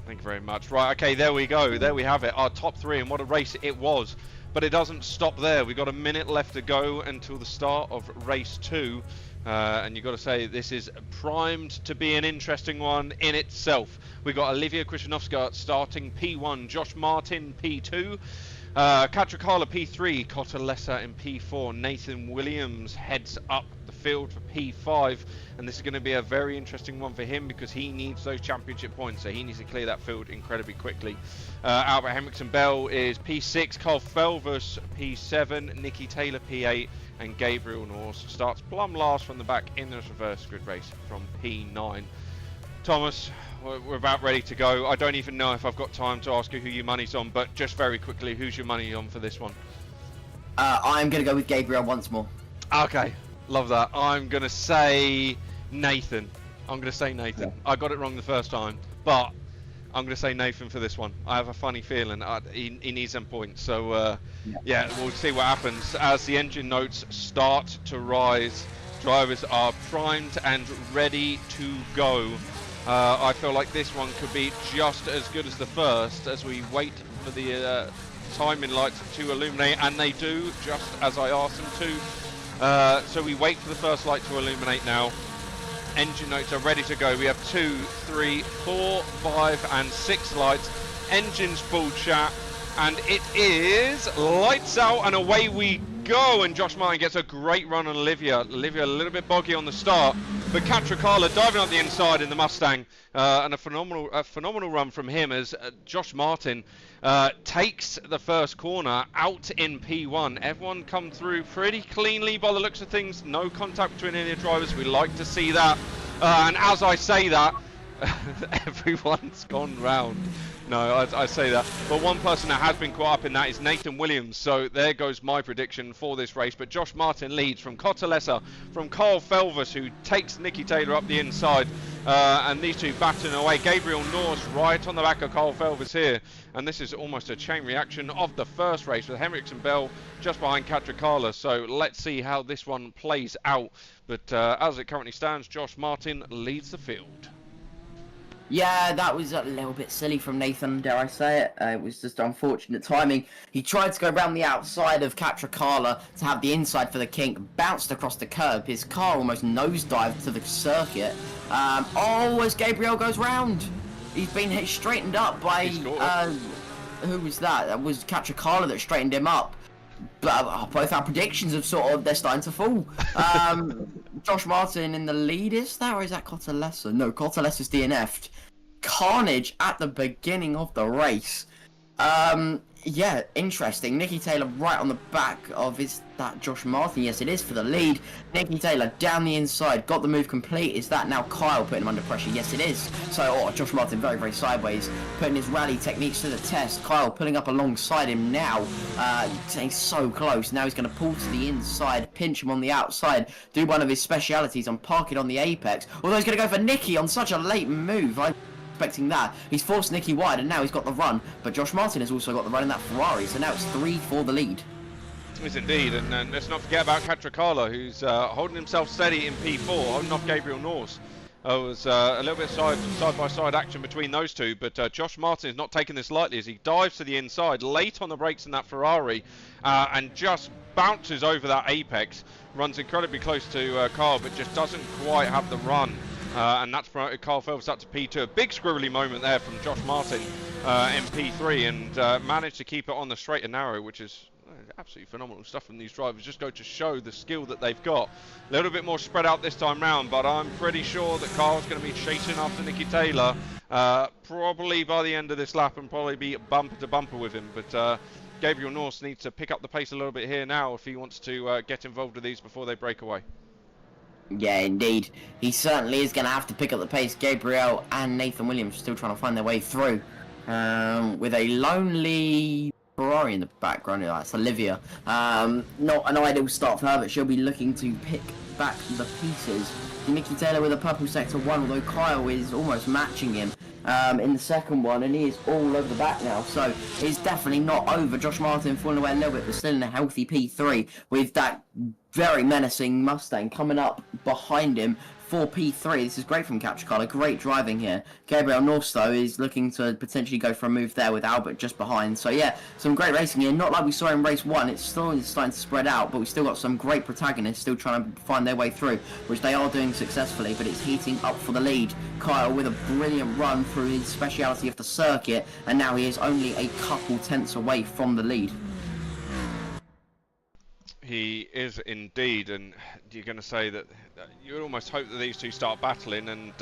Thank you very much. Right, okay, there we go. There we have it, our top 3, and what a race it was. But it doesn't stop there. We've got a minute left to go until the start of race 2. And you've got to say this is primed to be an interesting one in itself. We've got Olivia Krzyżanowska starting P1, Josh Martin P2, Katrikala P3, Cotalessa in P4, Nathan Williams heads up the field for P5, and this is going to be a very interesting one for him because he needs those championship points, so he needs to clear that field incredibly quickly. Albert Henriksen Bell is P6, Carl Felvers P7, Nicky Taylor P8, and Gabriel Norse starts plumb last from the back in this reverse grid race from P9. Thomas, we're about ready to go. I don't even know if I've got time to ask you who your money's on, but just very quickly, who's your money on for this one? I'm going to go with Gabriel once more. Okay, love that. I'm going to say Nathan. I got it wrong the first time, but I'm going to say Nathan for this one. I have a funny feeling he needs some points. So, yeah, we'll see what happens. As the engine notes start to rise, drivers are primed and ready to go. I feel like this one could be just as good as the first as we wait for the timing lights to illuminate, and they do, just as I asked them to. So we wait for the first light to illuminate now. Engine notes are ready to go. We have 2, 3, 4, 5 and 6 lights. Engines full, chat, and it is lights out and away we go. And Josh Martin gets a great run on Olivia. Olivia a little bit boggy on the start, but Catricala diving up the inside in the Mustang, and a phenomenal run from him as Josh Martin takes the first corner out in P1. Everyone come through pretty cleanly by the looks of things. No contact between any of the drivers. We like to see that. And as I say that, everyone's gone round. No, I say that. But one person that has been caught up in that is Nathan Williams. So there goes my prediction for this race. But Josh Martin leads from Cotalesa, from Carl Felvis, who takes Nicky Taylor up the inside. And these two battling away. Gabriel Norse right on the back of Carl Felvis here. And this is almost a chain reaction of the first race with Henriksen Bell just behind Catricala. So let's see how this one plays out. But as it currently stands, Josh Martin leads the field. Yeah, that was a little bit silly from Nathan, dare I say it. It was just unfortunate timing. He tried to go around the outside of Catricala to have the inside for the kink, bounced across the curb. His car almost nosedived to the circuit. As Gabriel goes round. He's been hit straightened up by... who was that? That was Catricala that straightened him up. But both our predictions have they're starting to fall. Josh Martin in the lead, is that, or is that Cotalesa? No, Cotalesa's DNF'd. Carnage at the beginning of the race. Yeah, interesting. Nicky Taylor right on the back of, is that Josh Martin? Yes, it is, for the lead. Nicky Taylor down the inside, got the move complete. Is that now Kyle putting him under pressure? Yes, it is. So, Josh Martin very, very sideways, putting his rally techniques to the test. Kyle pulling up alongside him now, staying so close. Now he's going to pull to the inside, pinch him on the outside, do one of his specialities and park it on the apex. Although he's going to go for Nicky on such a late move. Expecting that. He's forced Nicky wide and now he's got the run, but Josh Martin has also got the run in that Ferrari, so now it's 3 for the lead. Yes, indeed, and let's not forget about Catricala, who's holding himself steady in P4, holding off Gabriel Norse. It was a little bit side-by-side action between those two, but Josh Martin is not taking this lightly as he dives to the inside, late on the brakes in that Ferrari, and just bounces over that apex, runs incredibly close to Carl, but just doesn't quite have the run. And that's promoted Carl Felvis up to P2. A big squirrely moment there from Josh Martin in P3, and managed to keep it on the straight and narrow, which is absolutely phenomenal stuff from these drivers. Just go to show the skill that they've got. A little bit more spread out this time round, but I'm pretty sure that Carl's going to be chasing after Nicky Taylor probably by the end of this lap, and probably be bumper to bumper with him. But Gabriel Norse needs to pick up the pace a little bit here now if he wants to get involved with these before they break away. Yeah, indeed. He certainly is going to have to pick up the pace. Gabriel and Nathan Williams still trying to find their way through. With a lonely Ferrari in the background. That's Olivia. Not an ideal start for her, but she'll be looking to pick back the pieces. Nicky Taylor with a purple sector 1, although Kyle is almost matching him in the second one, and he is all over the back now, so it's definitely not over. Josh Martin falling away a little bit, but still in a healthy P3 with that very menacing Mustang coming up behind him for P3. This is great from Catricala, great driving here. Gabriel Norse, though, is looking to potentially go for a move there with Albert just behind. So yeah, some great racing here. Not like we saw in race 1, it's still starting to spread out, but we've still got some great protagonists still trying to find their way through, which they are doing successfully, but it's heating up for the lead. Kyle with a brilliant run through his speciality of the circuit, and now he is only a couple tenths away from the lead. He is indeed, and you're going to say that you would almost hope that these two start battling and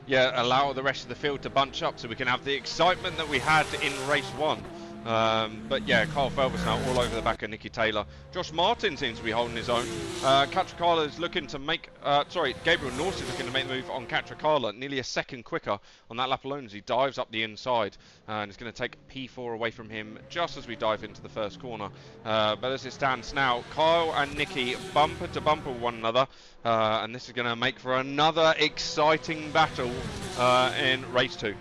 yeah, allow the rest of the field to bunch up so we can have the excitement that we had in race 1. But yeah, Carl Felvis now all over the back of Nicky Taylor. Josh Martin seems to be holding his own. Catricala is looking to make, Gabriel Norse is looking to make the move on Catricala, nearly a second quicker on that lap alone as he dives up the inside. And it's going to take P4 away from him just as we dive into the first corner. But as it stands now, Kyle and Nicky bumper to bumper one another. And this is going to make for another exciting battle in race 2.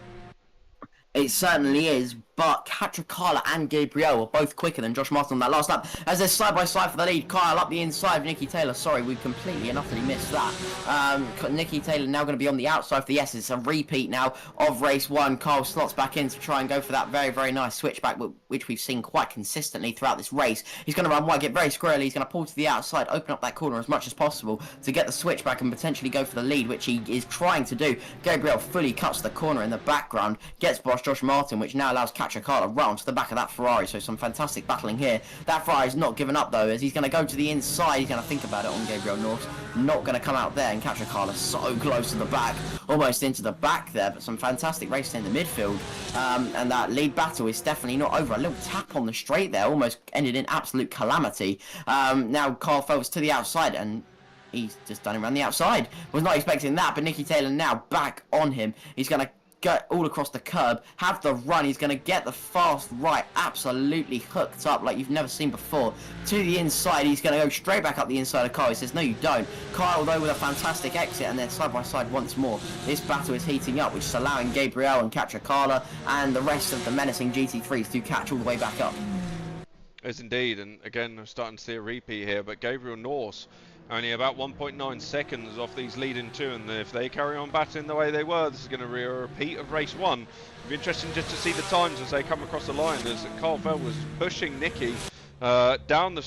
It certainly is, but Catricala and Gabriel were both quicker than Josh Martin on that last lap. As they're side by side for the lead, Kyle up the inside of Nicky Taylor. Sorry, we completely and utterly missed that. Nicky Taylor now going to be on the outside for the S. It's a repeat now of race 1. Kyle slots back in to try and go for that very, very nice switchback, which we've seen quite consistently throughout this race. He's going to run wide, get very squirrely. He's going to pull to the outside, open up that corner as much as possible to get the switchback and potentially go for the lead, which he is trying to do. Gabriel fully cuts the corner in the background, gets past Josh Martin, which now allows Catricala run to the back of that Ferrari. So some fantastic battling here. That Ferrari's not given up though, as he's going to go to the inside. He's going to think about it on Gabriel North. Not going to come out there, and Catricala so close to the back, almost into the back there, but some fantastic racing in the midfield. And that lead battle is definitely not over. A little tap on the straight there almost ended in absolute calamity. Now Kyle Phelps to the outside, and he's just done it around the outside. Was not expecting that, but Nicky Taylor now back on him. He's going to go all across the curb, have the run. He's going to get the fast right, absolutely hooked up like you've never seen before. To the inside, he's going to go straight back up the inside of Kyle. He says, no you don't. Kyle though with a fantastic exit, and then side by side once more. This battle is heating up, which is allowing Gabriel and Catricala and the rest of the menacing GT3s to catch all the way back up. Yes, indeed, and again, I'm starting to see a repeat here, but Gabriel Norse only about 1.9 seconds off these leading two, and if they carry on battling the way they were, this is going to be a repeat of race 1. It'll be interesting just to see the times as they come across the line, as Kyle Feld was pushing Nicky down the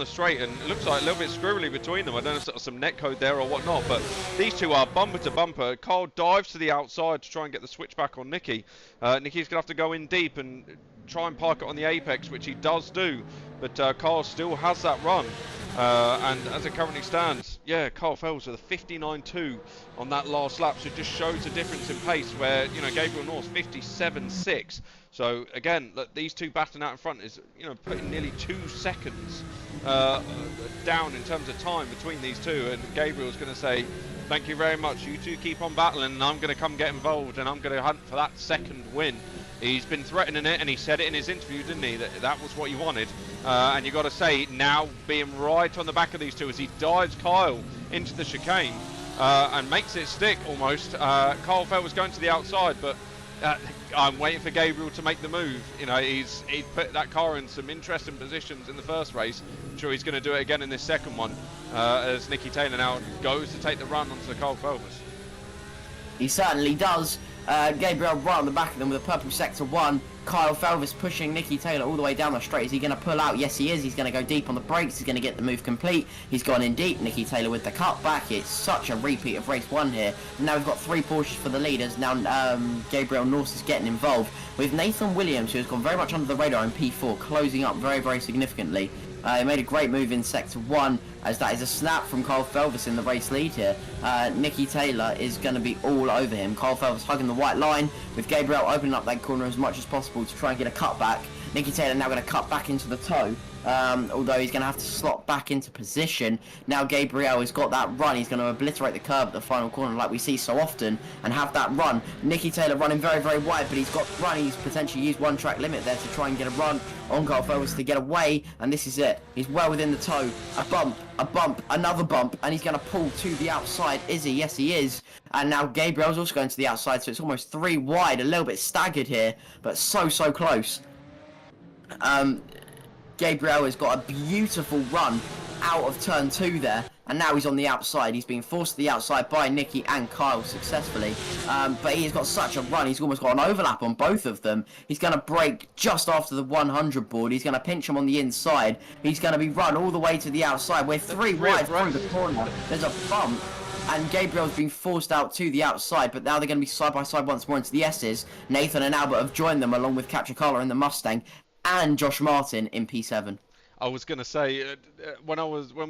straight, and it looks like a little bit squirrely between them. I don't know if there's some net code there or whatnot, but these two are bumper to bumper. Kyle dives to the outside to try and get the switchback on Nicky. Nicky's going to have to go in deep and try and park it on the apex, which he does do, but Kyle still has that run. And as it currently stands, yeah, Kyle Phelps with a 59.2 on that last lap, so it just shows a difference in pace where, you know, Gabriel North 57.6. So again, look, these two battling out in front is, you know, putting nearly 2 seconds down in terms of time between these two, and Gabriel's going to say, thank you very much, you two keep on battling, and I'm going to come get involved, and I'm going to hunt for that second win. He's been threatening it, and he said it in his interview, didn't he, that was what he wanted. And you got to say, now being right on the back of these two as he dives Kyle into the chicane and makes it stick almost. Kyle Feld was going to the outside, but I'm waiting for Gabriel to make the move. You know, he put that car in some interesting positions in the first race. I'm sure he's going to do it again in this second one, as Nicky Taylor now goes to take the run onto Kyle Phelps. He certainly does. Gabriel right on the back of them with a purple sector 1. Kyle Phelps pushing Nicky Taylor all the way down the straight. Is he going to pull out? Yes, he is. He's going to go deep on the brakes. He's going to get the move complete. He's gone in deep. Nicky Taylor with the cutback. It's such a repeat of race 1 here. And now we've got 3 Porsches for the leaders. Now Gabriel Norse is getting involved with Nathan Williams, who has gone very much under the radar in P4, closing up very, very significantly. He made a great move in sector 1, as that is a snap from Kyle Phelps in the race lead here. Nicky Taylor is going to be all over him. Kyle Phelps hugging the white line, with Gabriel opening up that corner as much as possible to try and get a cutback. Nicky Taylor now going to cut back into the toe, although he's going to have to slot back into position. Now Gabriel has got that run. He's going to obliterate the curb at the final corner like we see so often and have that run. Nicky Taylor running very, very wide, but he's got run. He's potentially used 1 track limit there to try and get a run on Kyle Phelps to get away, and this is it. He's well within the toe. A bump, another bump, and he's going to pull to the outside. Is he? Yes, he is. And now Gabriel's also going to the outside, so it's almost 3 wide. A little bit staggered here, but so close. Gabriel has got a beautiful run out of turn 2 there, and now he's on the outside. He's being forced to the outside by Nicky and Kyle successfully, but he's got such a run. He's almost got an overlap on both of them. He's going to break just after the 100 board. He's going to pinch him on the inside. He's going to be run all the way to the outside. We're 3 wide through the corner. There's a bump, and Gabriel's been forced out to the outside, but now they're going to be side by side once more into the S's. Nathan and Albert have joined them, along with Catricala in the Mustang and Josh Martin in P7. I was going to say, when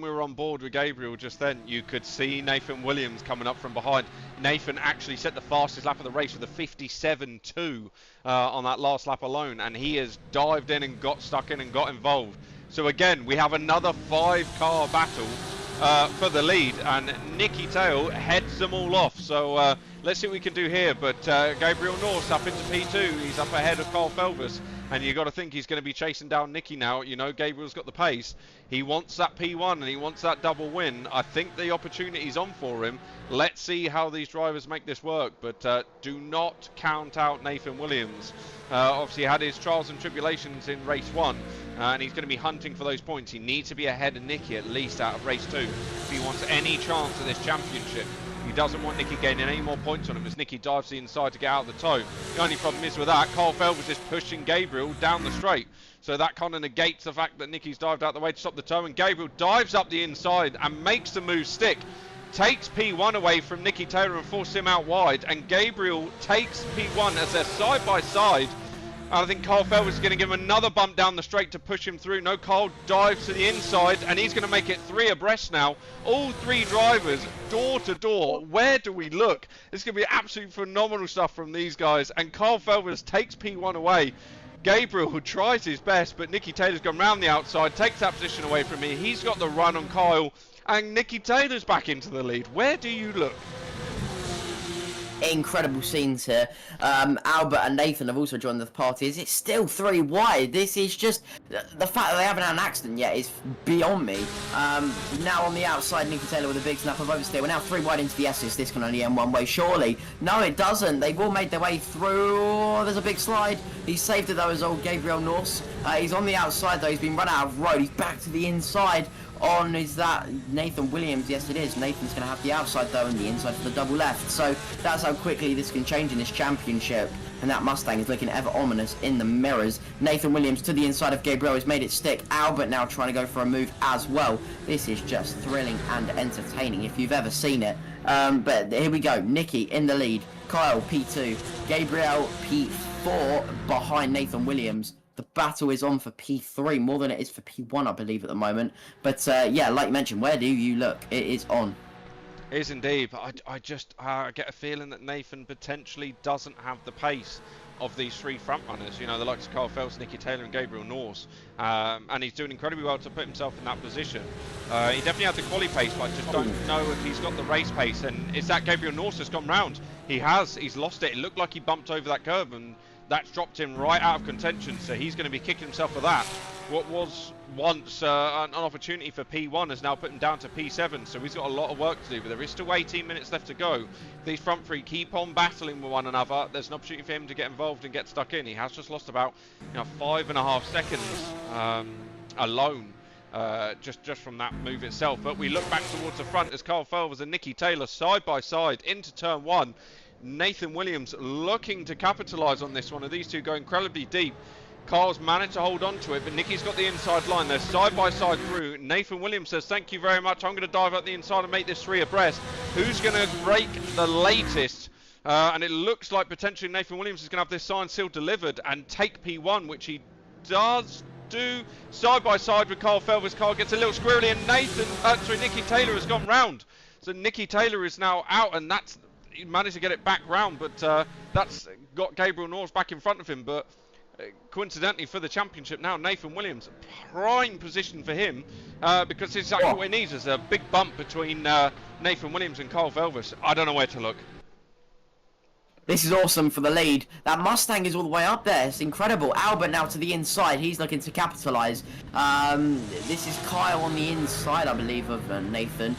we were on board with Gabriel just then, you could see Nathan Williams coming up from behind. Nathan actually set the fastest lap of the race with a 57.2 on that last lap alone, and he has dived in and got stuck in and got involved. So again, we have another 5-car battle for the lead, and Nicky Taylor heads them all off. So let's see what we can do here. But Gabriel Norse up into P2. He's up ahead of Kyle Phelps. and you got to think he's going to be chasing down Nicky now. You know, Gabriel's got the pace. He wants that P1 and he wants that double win. I think the opportunity's on for him. Let's see how these drivers make this work, but do not count out Nathan Williams. Obviously had his trials and tribulations in race 1, and he's going to be hunting for those points. He needs to be ahead of Nicky at least out of race 2 if he wants any chance at this championship. He doesn't want Nicky gaining any more points on him as Nicky dives to the inside to get out of the toe. The only problem is with that, Kyle Feld was just pushing Gabriel down the straight. So that kind of negates the fact that Nicky's dived out the way to stop the toe, and Gabriel dives up the inside and makes the move stick. Takes P1 away from Nicky Taylor and forces him out wide, and Gabriel takes P1 as they're side by side. And I think Kyle Feld is going to give him another bump down the straight to push him through. No, Kyle dives to the inside, and he's going to make it 3 abreast now. All 3 drivers, door to door. Where do we look? It's going to be absolutely phenomenal stuff from these guys. And Kyle Felvers takes P1 away. Gabriel tries his best, but Nicky Taylor's gone round the outside, takes that position away from me. He's got the run on Kyle, and Nicky Taylor's back into the lead. Where do you look? Incredible scenes here. Albert and Nathan have also joined the party. Is it still 3 wide? This is just the fact that they haven't had an accident yet is beyond me. Now on the outside, Nicky Taylor with a big snap of oversteer. We're now 3 wide into the S's. This can only end one way, surely. No, it doesn't. They've all made their way through. Oh, there's a big slide. He saved it though as old Gabriel Norse. He's on the outside though. He's been run out of road. He's back to the inside. Is that Nathan Williams? Yes, it is. Nathan's going to have the outside though and the inside for the double left. So that's how quickly this can change in this championship. And that Mustang is looking ever ominous in the mirrors. Nathan Williams to the inside of Gabriel has made it stick. Albert now trying to go for a move as well. This is just thrilling and entertaining if you've ever seen it. But here we go. Nicky in the lead. Kyle P2. Gabriel P4 behind Nathan Williams. The battle is on for P3 more than it is for P1, I believe, at the moment. But yeah, like you mentioned, where do you look? It is on. It is indeed, but I just get a feeling that Nathan potentially doesn't have the pace of these 3 front runners. You know, the likes of Kyle Phelps, Nicky Taylor and Gabriel Norse. And he's doing incredibly well to put himself in that position. He definitely had the quali pace, but I just don't know if he's got the race pace. And is that Gabriel Norse has gone round? He has. He's lost it. It looked like he bumped over that curb, and that's dropped him right out of contention, so he's going to be kicking himself for that. What was once an opportunity for P1 has now put him down to P7, so he's got a lot of work to do, but there is still 18 minutes left to go. These front 3 keep on battling with one another. There's an opportunity for him to get involved and get stuck in. He has just lost about 5.5 seconds alone. Just from that move itself. But we look back towards the front as Kyle Felvers and Nicky Taylor side by side into turn 1. Nathan Williams looking to capitalise on this one, of these two go incredibly deep. Carl's managed to hold on to it, but Nicky's got the inside line. They're side by side through. Nathan Williams says, thank you very much. I'm going to dive up the inside and make this 3 abreast. Who's going to break the latest? And it looks like potentially Nathan Williams is going to have this sign sealed delivered and take P1, which he does do. Side by side with Carl Felvers. Carl gets a little squirrely, and Nicky Taylor has gone round. So Nicky Taylor is now out, and that's he managed to get it back round, but that's got Gabriel Norse back in front of him. But coincidentally for the championship now, Nathan Williams, prime position for him, because it's exactly what he needs. There's a big bump between Nathan Williams and Kyle Felvers. I don't know where to look. This is awesome for the lead. That Mustang is all the way up there. It's incredible. Albert now to the inside. He's looking to capitalise. This is Kyle on the inside, I believe, of Nathan.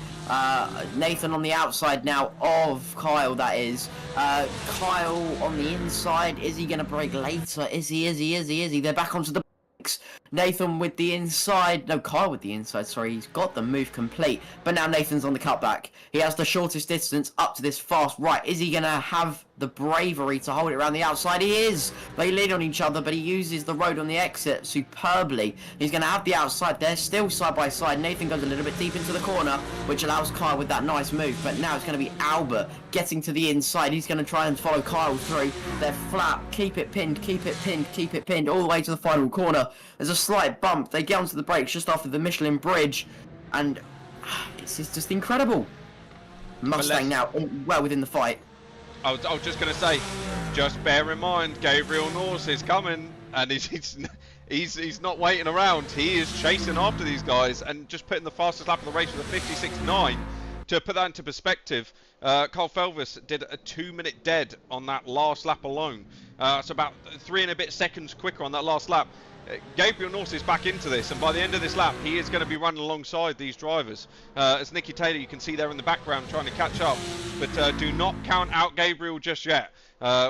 Nathan on the outside now of Kyle, that is. Kyle on the inside. Is he going to break later? Is he? They're back onto the brakes. Nathan with the inside. No, Kyle with the inside, sorry. He's got the move complete. But now Nathan's on the cutback. He has the shortest distance up to this fast right. Is he going to have the bravery to hold it around the outside? He is. They lead on each other, but he uses the road on the exit superbly. He's going to have the outside. They're still side by side. Nathan goes a little bit deep into the corner, which allows Kyle with that nice move. But now it's going to be Albert getting to the inside. He's going to try and follow Kyle through. They're flat. Keep it pinned, keep it pinned, keep it pinned, all the way to the final corner. There's a slight bump. They get onto the brakes just after the Michelin bridge, and it's just incredible. Mustang now well within the fight. I was just going to say, just bear in mind, Gabriel Norse is coming, and he's not waiting around. He is chasing after these guys and just putting the fastest lap of the race with a 56.9. To put that into perspective, Carl Felvis did a 2-minute dead on that last lap alone. So about 3 and a bit seconds quicker on that last lap. Gabriel Norse is back into this, and by the end of this lap, he is going to be running alongside these drivers. As Nicky Taylor, you can see there in the background trying to catch up, but do not count out Gabriel just yet.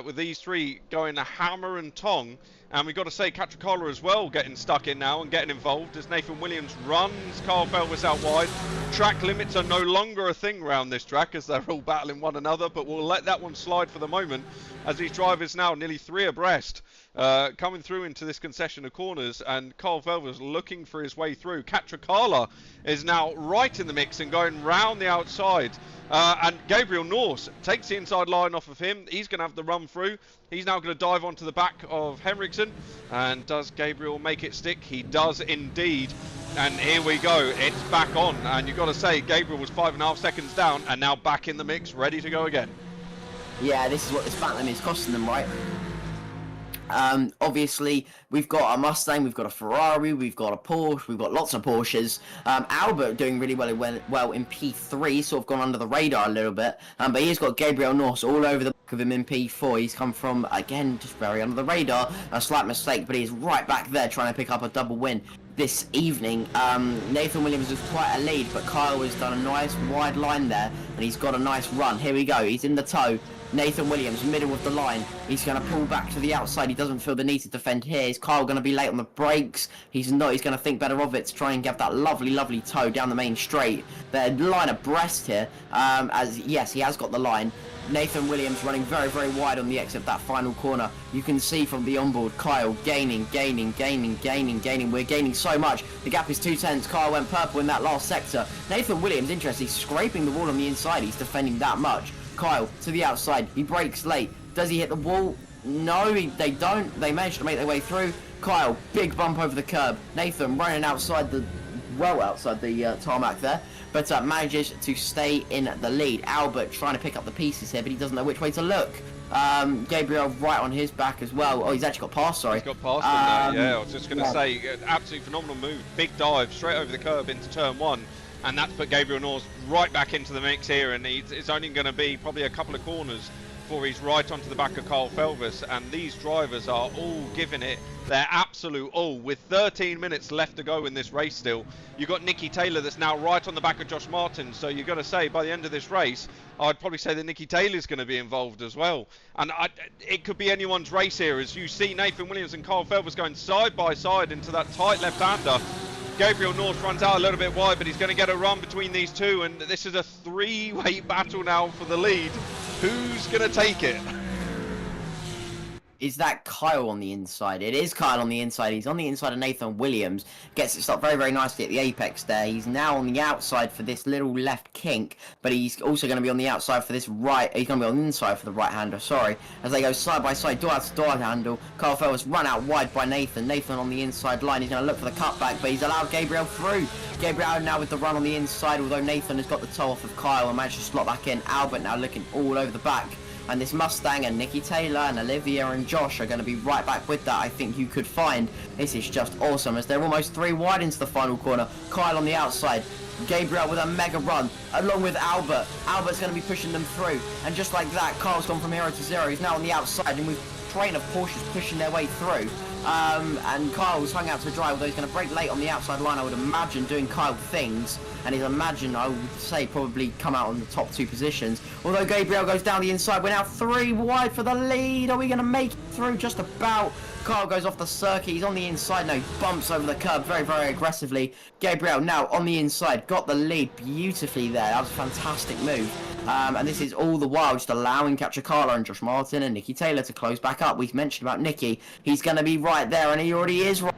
With these three going a hammer and tong, and we've got to say Catricala as well getting stuck in now and getting involved as Nathan Williams runs Carl Felvis out wide. Track limits are no longer a thing around this track as they're all battling one another, but we'll let that one slide for the moment as these drivers now nearly 3 abreast. Coming through into this concession of corners, and Carl Felvis looking for his way through. Catricala is now right in the mix and going round the outside. And Gabriel Norse takes the inside line off of him. He's going to have the run through. He's now going to dive onto the back of Henriksen. And does Gabriel make it stick? He does indeed. And here we go. It's back on. And you've got to say, Gabriel was 5.5 seconds down and now back in the mix, ready to go again. Yeah, this is what this battling is costing them, right? Obviously, we've got a Mustang, we've got a Ferrari, we've got a Porsche, we've got lots of Porsches. Albert doing really well in P3, sort of gone under the radar a little bit. But he's got Gabriel Norse all over the back of him in P4. He's come from, again, just very under the radar. A slight mistake, but he's right back there trying to pick up a double win this evening. Nathan Williams was quite a lead, but Kyle has done a nice wide line there, and he's got a nice run. Here we go, he's in the tow. Nathan Williams, middle of the line. He's going to pull back to the outside. He doesn't feel the need to defend here. Is Kyle going to be late on the brakes? He's not. He's going to think better of it to try and get that lovely, lovely tow down the main straight. They're line abreast here. As yes, he has got the line. Nathan Williams running very, very wide on the exit of that final corner. You can see from the onboard, Kyle gaining. We're gaining so much. The gap is 2 tenths. Kyle went purple in that last sector. Nathan Williams, interesting, scraping the wall on the inside. He's defending that much. Kyle to the outside. He brakes late. Does he hit the wall? No, they don't. They managed to make their way through. Kyle, big bump over the curb. Nathan running outside the tarmac there, but manages to stay in the lead. Albert trying to pick up the pieces here, but he doesn't know which way to look. Gabriel right on his back as well. Oh, he's actually got past, sorry. He's got past him there, yeah. I was just going to say, absolutely phenomenal move. Big dive straight over the curb into turn 1. And that's put Gabriel Norse right back into the mix here, and it's only going to be probably a couple of corners before he's right onto the back of Carl Felvis. And these drivers are all giving it their absolute all with 13 minutes left to go in this race still. You've got Nicky Taylor that's now right on the back of Josh Martin, so you've got to say by the end of this race, I'd probably say that Nicky Taylor's going to be involved as well. And it could be anyone's race here as you see Nathan Williams and Carl Felvis going side by side into that tight left-hander. Gabriel Norse runs out a little bit wide, but he's going to get a run between these two, and this is a 3-way battle now for the lead. Who's going to take it? Is that Kyle on the inside? It is Kyle on the inside. He's on the inside of Nathan Williams. Gets it stopped very, very nicely at the apex there. He's now on the outside for this little left kink, but he's also going to be on the outside for this right. He's going to be on the inside for the right hander, sorry. As they go side by side, door to door handle. Kyle Felvis run out wide by Nathan. Nathan on the inside line. He's going to look for the cutback, but he's allowed Gabriel through. Gabriel now with the run on the inside, although Nathan has got the toe off of Kyle and managed to slot back in. Albert now looking all over the back. And this Mustang and Nicky Taylor and Olivia and Josh are going to be right back with that. I think you could find this is just awesome as they're almost 3 wide into the final corner. Kyle on the outside. Gabriel with a mega run along with Albert. Albert's going to be pushing them through. And just like that, Kyle's gone from 0 to 0. He's now on the outside and we've train of Porsches pushing their way through. And Kyle's hung out to dry, although he's going to break late on the outside line, I would imagine, doing Kyle things. And he's I would say, probably come out on the top 2 positions. Although Gabriel goes down the inside, we're now 3 wide for the lead. Are we going to make it through? Just about. Kyle goes off the circuit. He's on the inside now. He bumps over the curb very, very aggressively. Gabriel now on the inside. Got the lead beautifully there. That was a fantastic move. And this is all the while just allowing Catricala and Josh Martin and Nicky Taylor to close back up. We've mentioned about Nicky. He's going to be right there, and he already is right.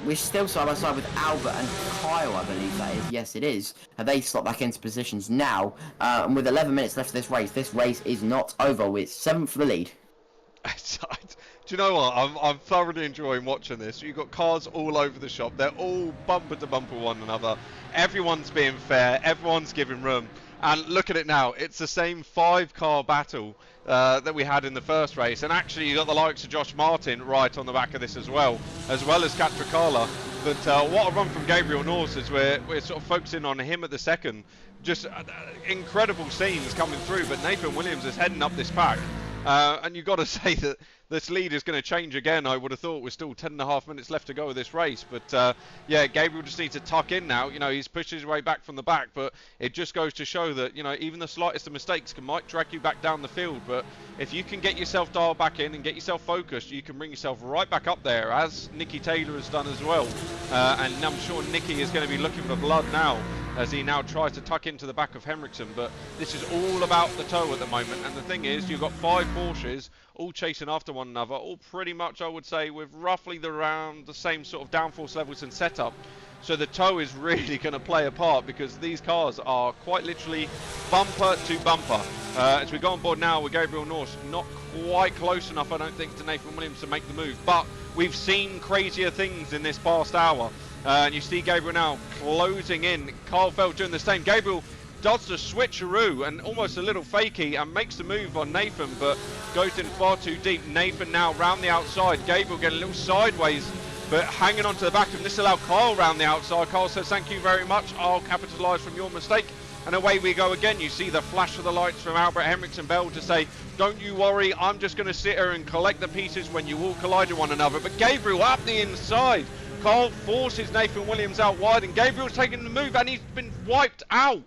We're still side by side with Albert and Kyle, I believe that is. Yes, it is. They slot back into positions now. And with 11 minutes left of this race is not over. We're 7th for the lead. Do you know what? I'm thoroughly enjoying watching this. You've got cars all over the shop. They're all bumper to bumper one another. Everyone's being fair. Everyone's giving room. And look at it now. It's the same 5-car battle that we had in the first race. And actually, you've got the likes of Josh Martin right on the back of this as well as Catricala. But what a run from Gabriel Norse as we're sort of focusing on him at the second. Just incredible scenes coming through, but Nathan Williams is heading up this pack. And you've got to say that this lead is going to change again. I would have thought we're still 10.5 minutes left to go of this race. But yeah, Gabriel just needs to tuck in now. You know, he's pushed his way back from the back, but it just goes to show that, you know, even the slightest of mistakes might drag you back down the field. But if you can get yourself dialed back in and get yourself focused, you can bring yourself right back up there, as Nicky Taylor has done as well. And I'm sure Nicky is going to be looking for blood now, as he now tries to tuck into the back of Henriksen. But this is all about the toe at the moment, and the thing is, you've got 5 Porsches all chasing after one another, all pretty much, I would say, with roughly around the same sort of downforce levels and setup. So the toe is really going to play a part, because these cars are quite literally bumper to bumper. As we go on board now with Gabriel Norse, not quite close enough, I don't think, to Nathan Williams to make the move, but we've seen crazier things in this past hour. And you see Gabriel now closing in. Carl Feld doing the same. Gabriel does the switcheroo and almost a little fakey and makes the move on Nathan, but goes in far too deep. Nathan now round the outside. Gabriel getting a little sideways, but hanging on to the back of him. This allowed Kyle round the outside. Kyle says, thank you very much. I'll capitalise from your mistake. And away we go again. You see the flash of the lights from Albert Henriksen Bell to say, don't you worry, I'm just going to sit here and collect the pieces when you all collide with one another. But Gabriel up the inside. Kyle forces Nathan Williams out wide, and Gabriel's taking the move, and he's been wiped out.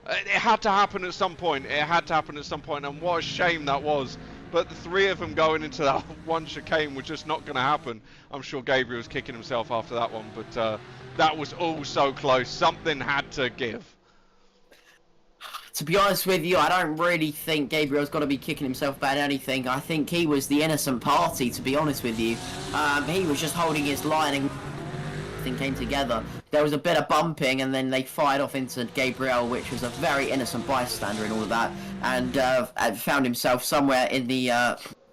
It had to happen at some point. It had to happen at some point, and what a shame that was. But the 3 of them going into that one chicane was just not going to happen. I'm sure Gabriel was kicking himself after that one, but that was all so close. Something had to give. To be honest with you, I don't really think Gabriel's got to be kicking himself about anything. I think he was the innocent party, to be honest with you. He was just holding his line and everything came together. There was a bit of bumping, and then they fired off into Gabriel, which was a very innocent bystander in all of that, and found himself somewhere in the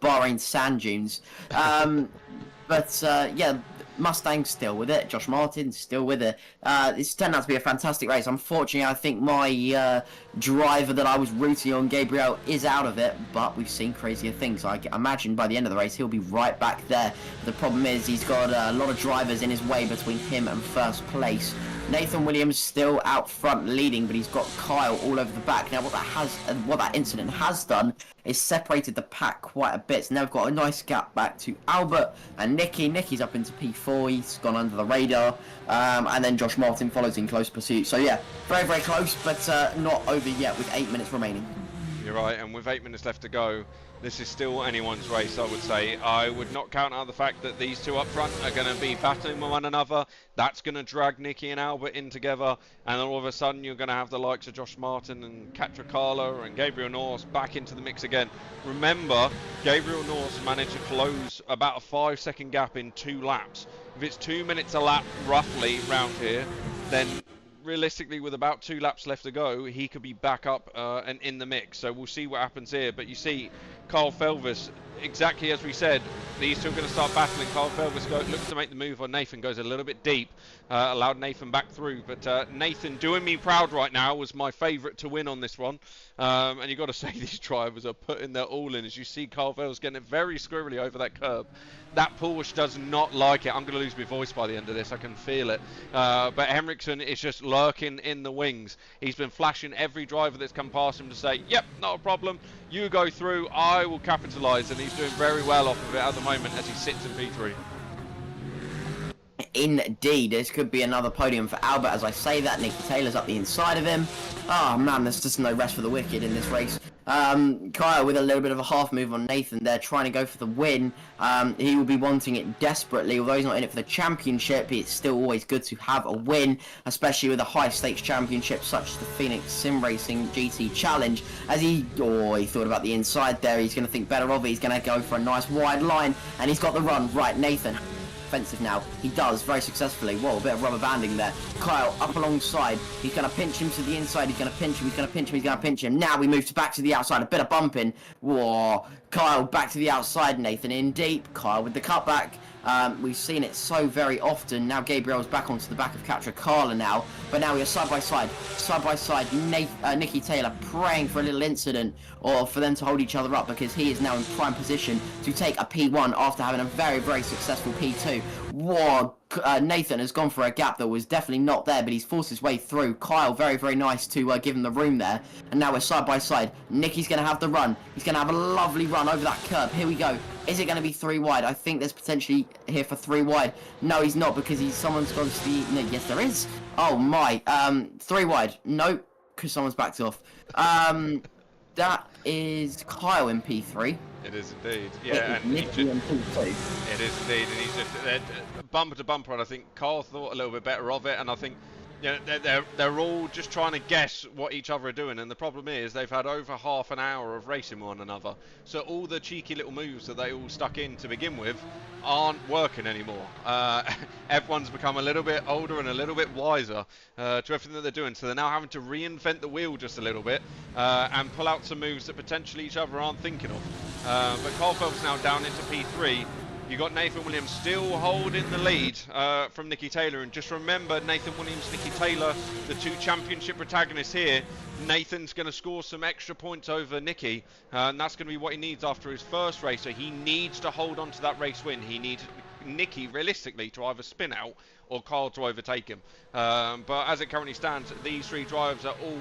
Bahrain sand dunes. Yeah, Mustang's still with it. Josh Martin's still with it. It's turned out to be a fantastic race. Unfortunately, I think my driver that I was rooting on, Gabriel, is out of it, but we've seen crazier things. I imagine by the end of the race, he'll be right back there. The problem is he's got a lot of drivers in his way between him and first place. Nathan Williams still out front leading, but he's got Kyle all over the back. Now, what that incident has done is separated the pack quite a bit. So now we've got a nice gap back to Albert and Nicky. Nicky's up into P4. He's gone under the radar. And then Josh Martin follows in close pursuit. So yeah, very, very close, but not over yet with 8 minutes remaining. You're right, and with 8 minutes left to go, this is still anyone's race, I would say. I would not count out the fact that these two up front are going to be battling with one another. That's going to drag Nicky and Albert in together, and all of a sudden you're going to have the likes of Josh Martin and Catricala and Gabriel Norse back into the mix again. Remember, Gabriel Norse managed to close about a 5-second gap in 2 laps. If it's 2 minutes a lap roughly round here, then realistically, with about 2 laps left to go, he could be back up and in the mix. So we'll see what happens here. But you see, Carl Felvis, exactly as we said, these two are going to start battling. Carl Felvis looks to make the move on Nathan, goes a little bit deep, allowed Nathan back through. But Nathan, doing me proud right now, was my favourite to win on this one. And you've got to say these drivers are putting their all in. As you see, Carl Felvis getting it very squirrely over that curb. That Porsche does not like it. I'm going to lose my voice by the end of this. I can feel it. But Henriksen is just lurking in the wings. He's been flashing every driver that's come past him to say, yep, not a problem. You go through. I will capitalise. And he's doing very well off of it at the moment as he sits in P3. Indeed, this could be another podium for Albert. As I say that, Nicky Taylor's up the inside of him. Oh man, there's just no rest for the wicked in this race. Kyle with a little bit of a half move on Nathan there, trying to go for the win. He will be wanting it desperately. Although he's not in it for the championship, it's still always good to have a win, especially with a high stakes championship such as the Phoenix Sim Racing GT Challenge. As he thought about the inside there. He's going to think better of it. He's going to go for a nice wide line, and he's got the run. Right, Nathan offensive now. He does very successfully. Whoa, a bit of rubber banding there. Kyle up alongside. He's going to pinch him to the inside. He's going to pinch him. He's going to pinch him. He's going to pinch him. Now we move back to the outside. A bit of bumping. Whoa. Kyle back to the outside. Nathan in deep. Kyle with the cutback. We've seen it so very often. Now Gabriel's back onto the back of Catricala now. But now we are side by side. Side by side. Nicky Taylor praying for a little incident or for them to hold each other up, because he is now in prime position to take a P1 after having a very, very successful P2. Whoa, Nathan has gone for a gap that was definitely not there, but he's forced his way through. Kyle, very, very nice to give him the room there. And now we're side by side. Nicky's going to have the run. He's going to have a lovely run over that curb. Here we go. Is it going to be 3 wide? I think there's potentially here for 3 wide. No, he's not, because someone's gone to the... No, yes, there is. Oh, my. 3 wide. Nope, because someone's backed off. That is Kyle in P3. It is indeed. Yeah, and Nicky in P2. it is indeed, and he's just bumper to bumper. And I think Carl thought a little bit better of it, and I think they're all just trying to guess what each other are doing. And the problem is they've had over half an hour of racing with one another, so all the cheeky little moves that they all stuck in to begin with aren't working anymore. Everyone's become a little bit older and a little bit wiser to everything that they're doing, so they're now having to reinvent the wheel just a little bit and pull out some moves that potentially each other aren't thinking of. But Carl Phelps now down into P3. You got Nathan Williams still holding the lead from Nicky Taylor, and just remember, Nathan Williams, Nicky Taylor, the 2 championship protagonists here. Nathan's going to score some extra points over Nicky, and that's going to be what he needs after his first race. So he needs to hold on to that race win. He needs Nicky, realistically, to either spin out or Carl to overtake him. But as it currently stands, these 3 drivers are all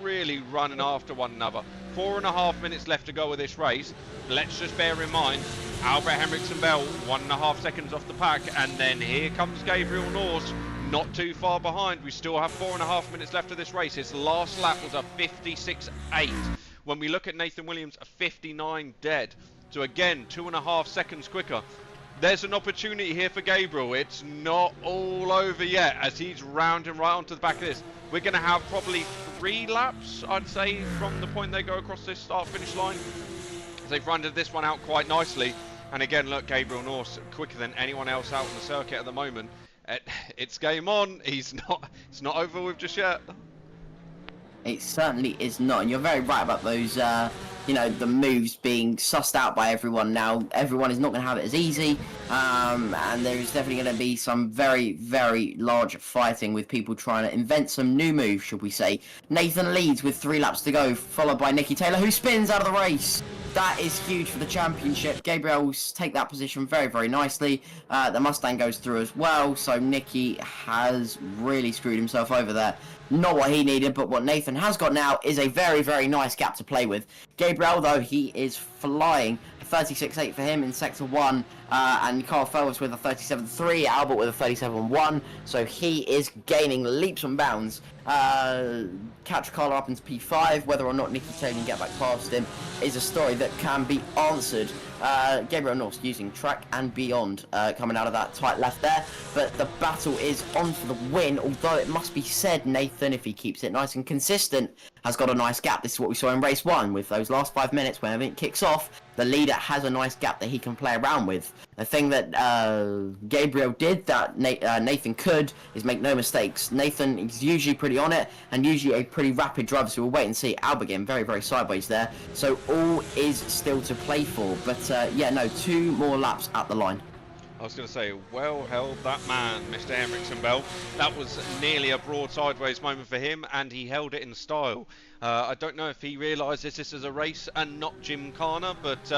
really running after one another. 4.5 minutes left to go with this race. Let's just bear in mind, Albert Henriksen Bell 1.5 seconds off the pack, and then here comes Gabriel Norse, not too far behind. We still have 4.5 minutes left of this race. His last lap was a 56.8. When we look at Nathan Williams, a 59 dead. So again, 2.5 seconds quicker. There's an opportunity here for Gabriel. It's not all over yet, as he's rounding right onto the back of this. We're going to have probably 3 laps, I'd say, from the point they go across this start-finish line. They've rounded this one out quite nicely. And again, look, Gabriel Norse quicker than anyone else out on the circuit at the moment. It's game on. It's not over with just yet. It certainly is not, and you're very right about those, the moves being sussed out by everyone now. Everyone is not going to have it as easy, and there is definitely going to be some very, very large fighting with people trying to invent some new moves, should we say. Nathan leads with 3 laps to go, followed by Nicky Taylor, who spins out of the race. That is huge for the championship. Gabriel will take that position very, very nicely. The Mustang goes through as well, so Nicky has really screwed himself over there. Not what he needed, but what Nathan has got now is a very, very nice gap to play with. Gabriel, though, he is flying. 36.8 for him in Sector 1, and Carl Phelps with a 37.3, Albert with a 37.1, so he is gaining leaps and bounds. Catch Carl up into P5, whether or not Nicky Taylor can get back past him is a story that can be answered. Gabriel Norse using track and beyond, coming out of that tight left there, but the battle is on for the win, although it must be said, Nathan, if he keeps it nice and consistent, has got a nice gap. This is what we saw in race 1, with those last 5 minutes when everything kicks off, the leader has a nice gap that he can play around with. The thing that Gabriel did that Nathan could is make no mistakes. Nathan is usually pretty on it, and usually a pretty rapid driver, so we'll wait and see. Albert getting very, very sideways there, so all is still to play for, but 2 more laps at the line. I was going to say, well held that man, Mr. Henriksen Bell. That was nearly a broad sideways moment for him, and he held it in style. I don't know if he realises this is a race and not Gymkhana, but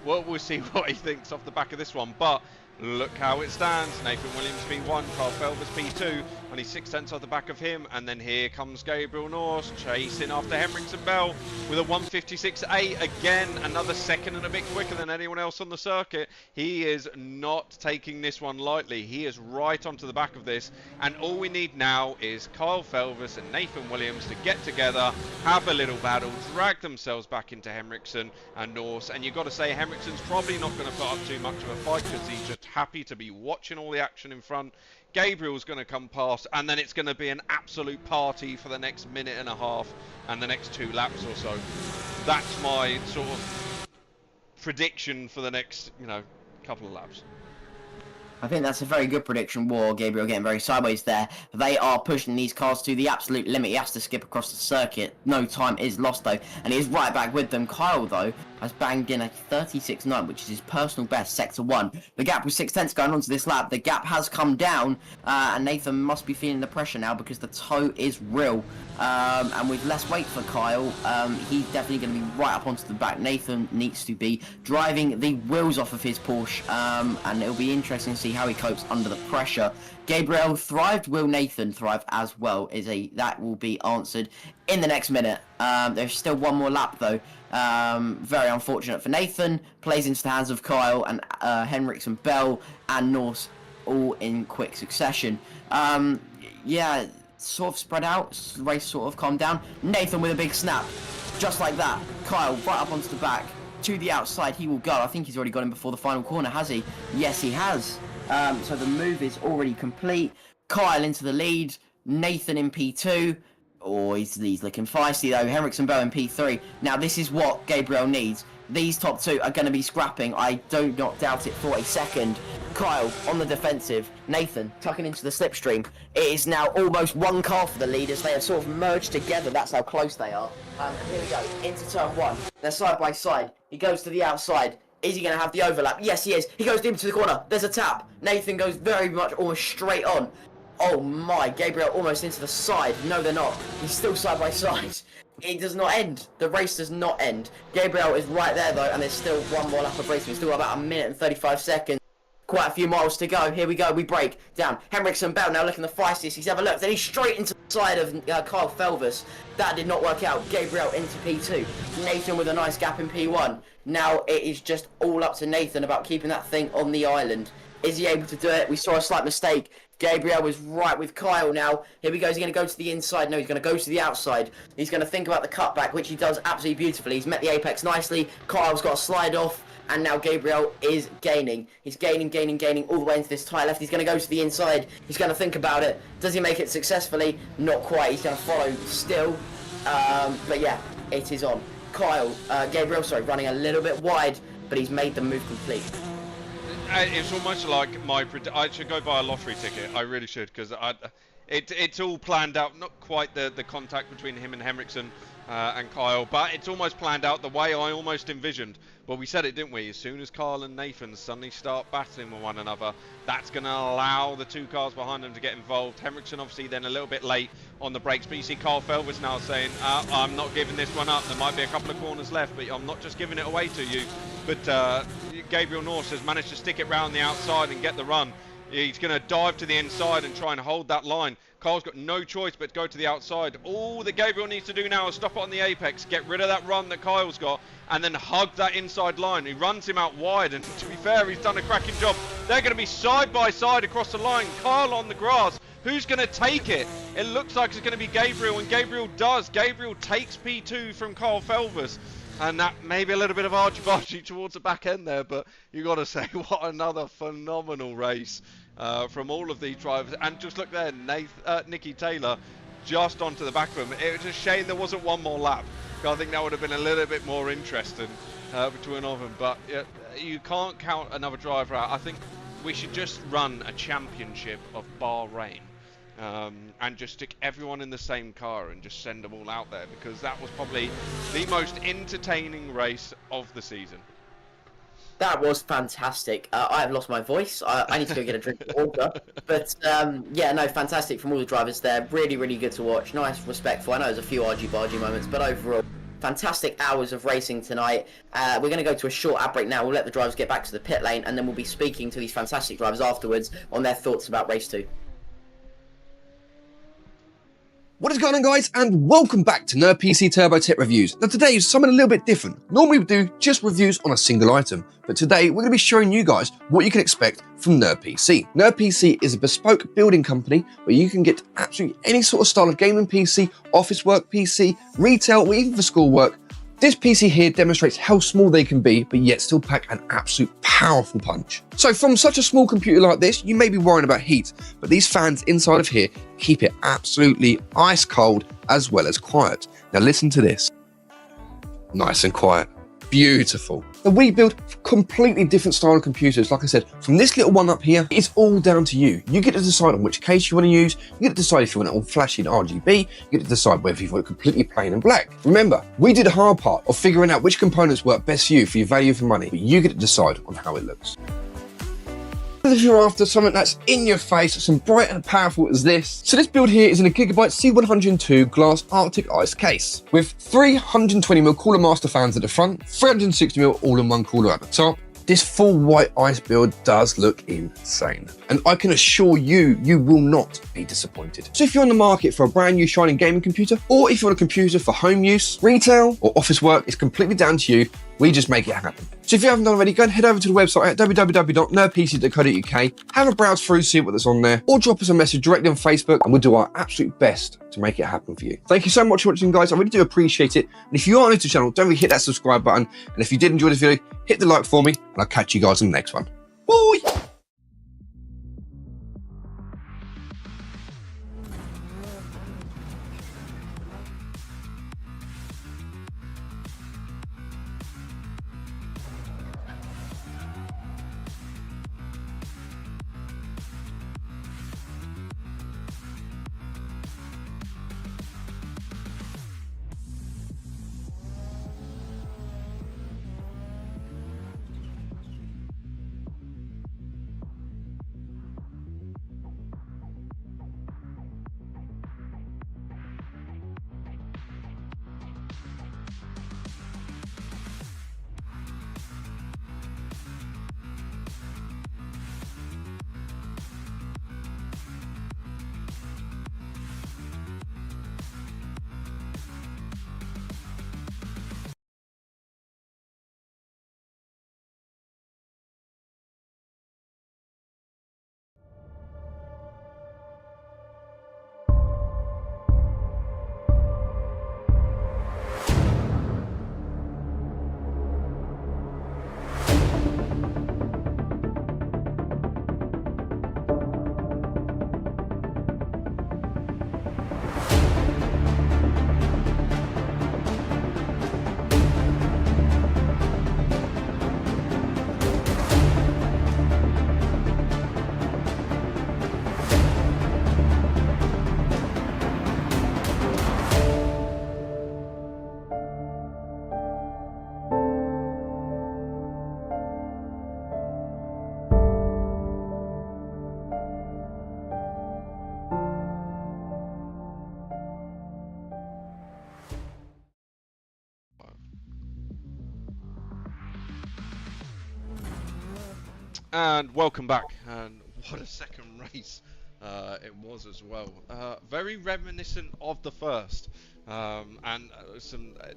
we'll see what he thinks off the back of this one. But look how it stands. Nathan Williams P1, Carl Phelps P2, only 6 tenths off the back of him, and then here comes Gabriel Norse chasing after Henriksen Bell with a 156.8. Again, another second and a bit quicker than anyone else on the circuit. He is not taking this one lightly. He is right onto the back of this, and all we need now is Kyle Phelps and Nathan Williams to get together, have a little battle, drag themselves back into Henriksen and Norse. And you've got to say, Henriksen's probably not going to put up too much of a fight, because he's just happy to be watching all the action in front. Gabriel's going to come past, and then it's going to be an absolute party for the next minute and a half and the next 2 laps or so. That's my sort of prediction for the next, couple of laps. I think that's a very good prediction. Gabriel getting very sideways there. They are pushing these cars to the absolute limit. He has to skip across the circuit. No time is lost, though, and he's right back with them. Kyle, though, has banged in a 36.9, which is his personal best, sector 1. The gap was 6/10 going on to this lap. The gap has come down, and Nathan must be feeling the pressure now because the tow is real. And with less weight for Kyle, he's definitely going to be right up onto the back. Nathan needs to be driving the wheels off of his Porsche, and it'll be interesting to see how he copes under the pressure. Gabriel thrived. Will Nathan thrive as well? That will be answered in the next minute. There's still one more lap though. Very unfortunate for Nathan. Plays into the hands of Kyle and Henriksen, Bell and Norse all in quick succession. Yeah, sort of spread out. Race sort of calmed down. Nathan with a big snap, just like that. Kyle right up onto the back. To the outside he will go. I think he's already got him before the final corner, has he? Yes, he has. So the move is already complete. Kyle into the lead. Nathan in P2. Oh, he's looking feisty though. Henriksen, Bell in P3. Now this is what Gabriel needs. These top two are going to be scrapping. I do not doubt it for a second. Kyle on the defensive. Nathan tucking into the slipstream. It is now almost one car for the leaders. They have sort of merged together. That's how close they are. Here we go. Into turn 1. They're side by side. He goes to the outside. Is he going to have the overlap? Yes, he is. He goes into the corner. There's a tap. Nathan goes very much almost straight on. Oh my, Gabriel almost into the side. No, they're not. He's still side by side. It does not end. The race does not end. Gabriel is right there though, and there's still one more lap of racing. We've still got about 1 minute and 35 seconds. Quite a few miles to go. Here we go. We break down. Henriksen, Bell now looking the feistiest. He's have a look. Then he's straight into the side of Kyle Felvers. That did not work out. Gabriel into P2. Nathan with a nice gap in P1. Now it is just all up to Nathan about keeping that thing on the island. Is he able to do it? We saw a slight mistake. Gabriel was right with Kyle now. Here we go. Is he going to go to the inside? No, he's going to go to the outside. He's going to think about the cutback, which he does absolutely beautifully. He's met the apex nicely. Kyle's got a slide off. And now Gabriel is gaining. He's gaining all the way into this tyre left. He's going to go to the inside. He's going to think about it. Does he make it successfully? Not quite. He's going to follow still. But yeah, it is on. Gabriel, running a little bit wide, but he's made the move complete. It's almost like I should go buy a lottery ticket. I really should, because it's all planned out. Not quite the contact between him and Henriksen and Kyle, but it's almost planned out the way I almost envisioned. Well, we said it, didn't we? As soon as Kyle and Nathan suddenly start battling with one another, that's going to allow the two cars behind them to get involved. Henriksen obviously then a little bit late on the brakes, but you see Kyle Felvers now saying, I'm not giving this one up. There might be a couple of corners left, but I'm not just giving it away to you. But Gabriel Norse has managed to stick it round the outside and get the run. He's going to dive to the inside and try and hold that line. Kyle's got no choice but to go to the outside. All that Gabriel needs to do now is stop it on the apex, get rid of that run that Kyle's got, and then hug that inside line. He runs him out wide, and to be fair, he's done a cracking job. They're going to be side by side across the line. Kyle on the grass. Who's going to take it? It looks like it's going to be Gabriel, and Gabriel does. Gabriel takes P2 from Kyle Felvers. And that may be a little bit of argy-bargy towards the back end there, but you got to say, what another phenomenal race from all of these drivers. And just look there, Nicky Taylor just onto the back of him. It was a shame there wasn't one more lap. I think that would have been a little bit more interesting between all of them. But yeah, you can't count another driver out. I think we should just run a championship of Bahrain. And just stick everyone in the same car and just send them all out there, because that was probably the most entertaining race of the season. That was fantastic. I have lost my voice. I need to go get a drink of water. But yeah, no, fantastic from all the drivers there. Really, really good to watch. Nice, respectful. I know there's a few argy-bargy moments, but overall, fantastic hours of racing tonight. We're going to go to a short ad break now. We'll let the drivers get back to the pit lane, and then we'll be speaking to these fantastic drivers afterwards on their thoughts about race 2. What is going on, guys, and welcome back to Nerd PC Turbo Tip Reviews. Now today is something a little bit different. Normally we do just reviews on a single item, but today we're going to be showing you guys what you can expect from Nerd PC. Nerd PC is a bespoke building company where you can get absolutely any sort of style of gaming PC, office work PC, retail, or even for school work. This PC here demonstrates how small they can be, but yet still pack an absolute powerful punch. So from such a small computer like this, you may be worrying about heat, but these fans inside of here keep it absolutely ice cold as well as quiet. Now listen to this. Nice and quiet. Beautiful. Now, we build completely different style of computers. Like I said, from this little one up here, it's all down to you. You get to decide on which case you want to use. You get to decide if you want it all flashy and RGB. You get to decide whether you want it completely plain and black. Remember, we did the hard part of figuring out which components work best for you for your value for money, but you get to decide on how it looks. If you're after something that's in your face, some bright and powerful as this. So this build here is in a Gigabyte C102 glass Arctic Ice case with 320mm Cooler Master fans at the front, 360mm all-in-one cooler at the top. This full white ice build does look insane, and I can assure you, you will not be disappointed. So if you're on the market for a brand new shining gaming computer, or if you want a computer for home use, retail, or office work, it's completely down to you. We just make it happen. So if you haven't done already, go and head over to the website at www.nerdpc.co.uk, have a browse through, see what's on there, or drop us a message directly on Facebook, and we'll do our absolute best to make it happen for you. Thank you so much for watching, guys. I really do appreciate it. And if you are new to the channel, don't forget to hit that subscribe button. And if you did enjoy this video, hit the like for me, and I'll catch you guys in the next one. Bye! And welcome back, and what a second race it was as well. Very reminiscent of the first, and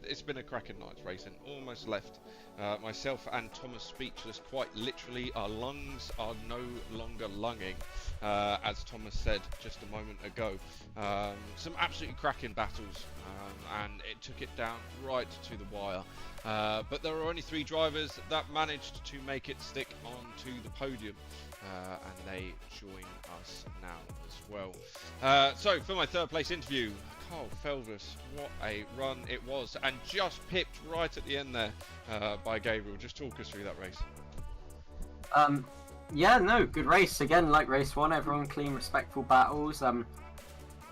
it's been a cracking night's racing. Almost left myself and Thomas speechless, quite literally. Our lungs are no longer lunging, as Thomas said just a moment ago. Some absolutely cracking battles, and it took it down right to the wire. But there were only 3 drivers that managed to make it stick onto the podium, and they join us now as well. So for my 3rd place interview, Carl Felvis, what a run it was, and just pipped right at the end there by Gabriel. Just talk us through that race. Yeah, no, good race. Again, like race 1, everyone clean, respectful battles.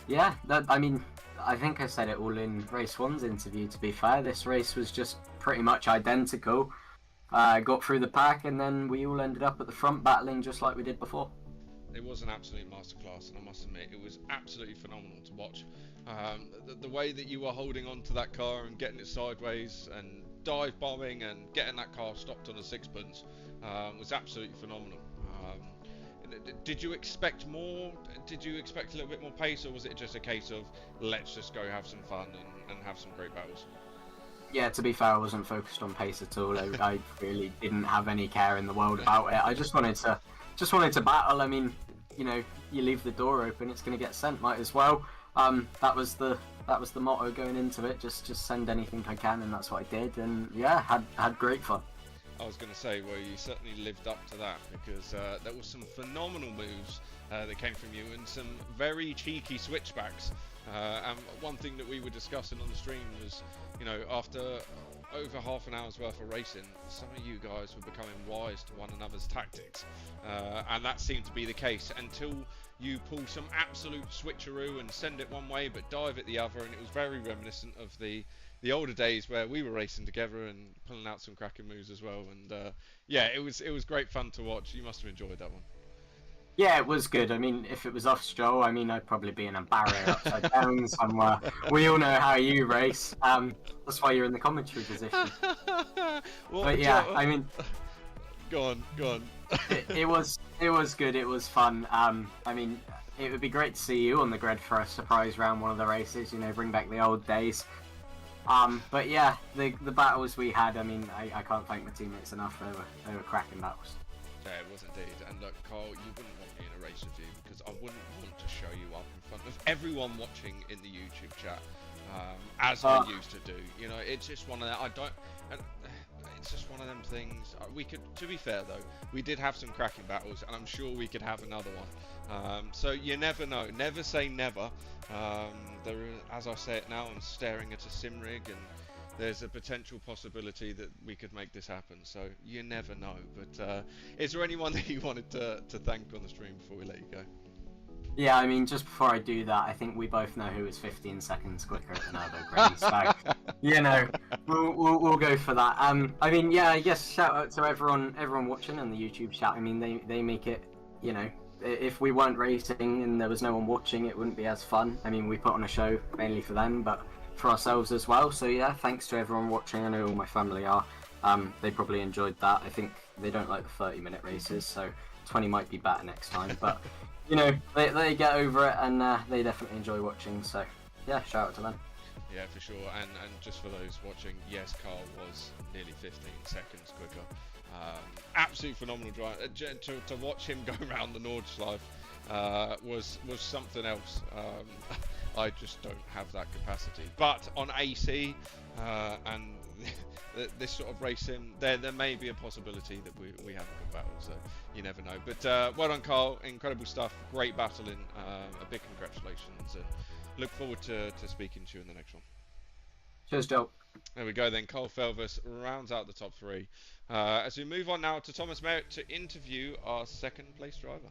Yeah, I mean, I think I said it all in race 1's interview, to be fair. This race was just pretty much identical. Got through the pack, and then we all ended up at the front battling just like we did before. It was an absolute masterclass, and I must admit, it was absolutely phenomenal to watch. The way that you were holding on to that car and getting it sideways and dive bombing and getting that car stopped on a sixpence was absolutely phenomenal. Did you expect more? Did you expect a little bit more pace, or was it just a case of let's just go have some fun and have some great battles? Yeah, to be fair, I wasn't focused on pace at all. I really didn't have any care in the world about it. I just wanted to battle. I mean, you know, you leave the door open, it's going to get sent. Might as well. That was the motto going into it. Just send anything I can, and that's what I did. And yeah, had great fun. I was going to say, well, you certainly lived up to that, because there was some phenomenal moves that came from you, and some very cheeky switchbacks. And one thing that we were discussing on the stream was, you know, after over half an hour's worth of racing, some of you guys were becoming wise to one another's tactics, and that seemed to be the case until you pull some absolute switcheroo and send it one way but dive at the other, and it was very reminiscent of the older days where we were racing together and pulling out some cracking moves as well. And yeah, it was great fun to watch. You must have enjoyed that one. Yeah, it was good. I mean, if it was us, Joel, I mean, I'd probably be in a barrier upside down somewhere. We all know how you race. That's why you're in the commentary position. But yeah, I mean, go on. it was good. It was fun. I mean, it would be great to see you on the grid for a surprise round, one of the races. You know, bring back the old days. But yeah, the battles we had. I mean, I can't thank my teammates enough. They were cracking battles. Yeah, it was indeed. And look, Carl, you wouldn't want me in a race with you because I wouldn't want to show you up in front of everyone watching in the YouTube chat, as I used to do. You know, it's just one of that. It's just one of them things. We could, to be fair though, we did have some cracking battles, and I'm sure we could have another one. So you never know. Never say never. As I say it now, I'm staring at a sim rig, and there's a potential possibility that we could make this happen. So you never know. But is there anyone that you wanted to thank on the stream before we let you go? Yeah, I mean, just before I do that, I think we both know who is 15 seconds quicker at the Nürburgring. So, you know, we'll go for that. I mean, yeah, I guess shout out to everyone watching in the YouTube chat. I mean, they make it, you know, if we weren't racing and there was no one watching, it wouldn't be as fun. I mean, we put on a show mainly for them, but for ourselves as well. So yeah, thanks to everyone watching. I know all my family are. They probably enjoyed that. I think they don't like the 30-minute races, so 20 might be better next time. But you know, they get over it, and they definitely enjoy watching. So yeah, shout out to them. Yeah, for sure. And just for those watching, yes, Carl was nearly 15 seconds quicker. Absolute phenomenal drive. To watch him go around the Nordschleife was something else. I just don't have that capacity. But on AC and this sort of racing, there may be a possibility that we have a good battle. So you never know. But well done, Carl. Incredible stuff. Great battling. A big congratulations. And look forward to speaking to you in the next one. Cheers, Joe. There we go then. Cole Felvis rounds out the top three. As we move on now to Thomas Merritt to interview our second place driver.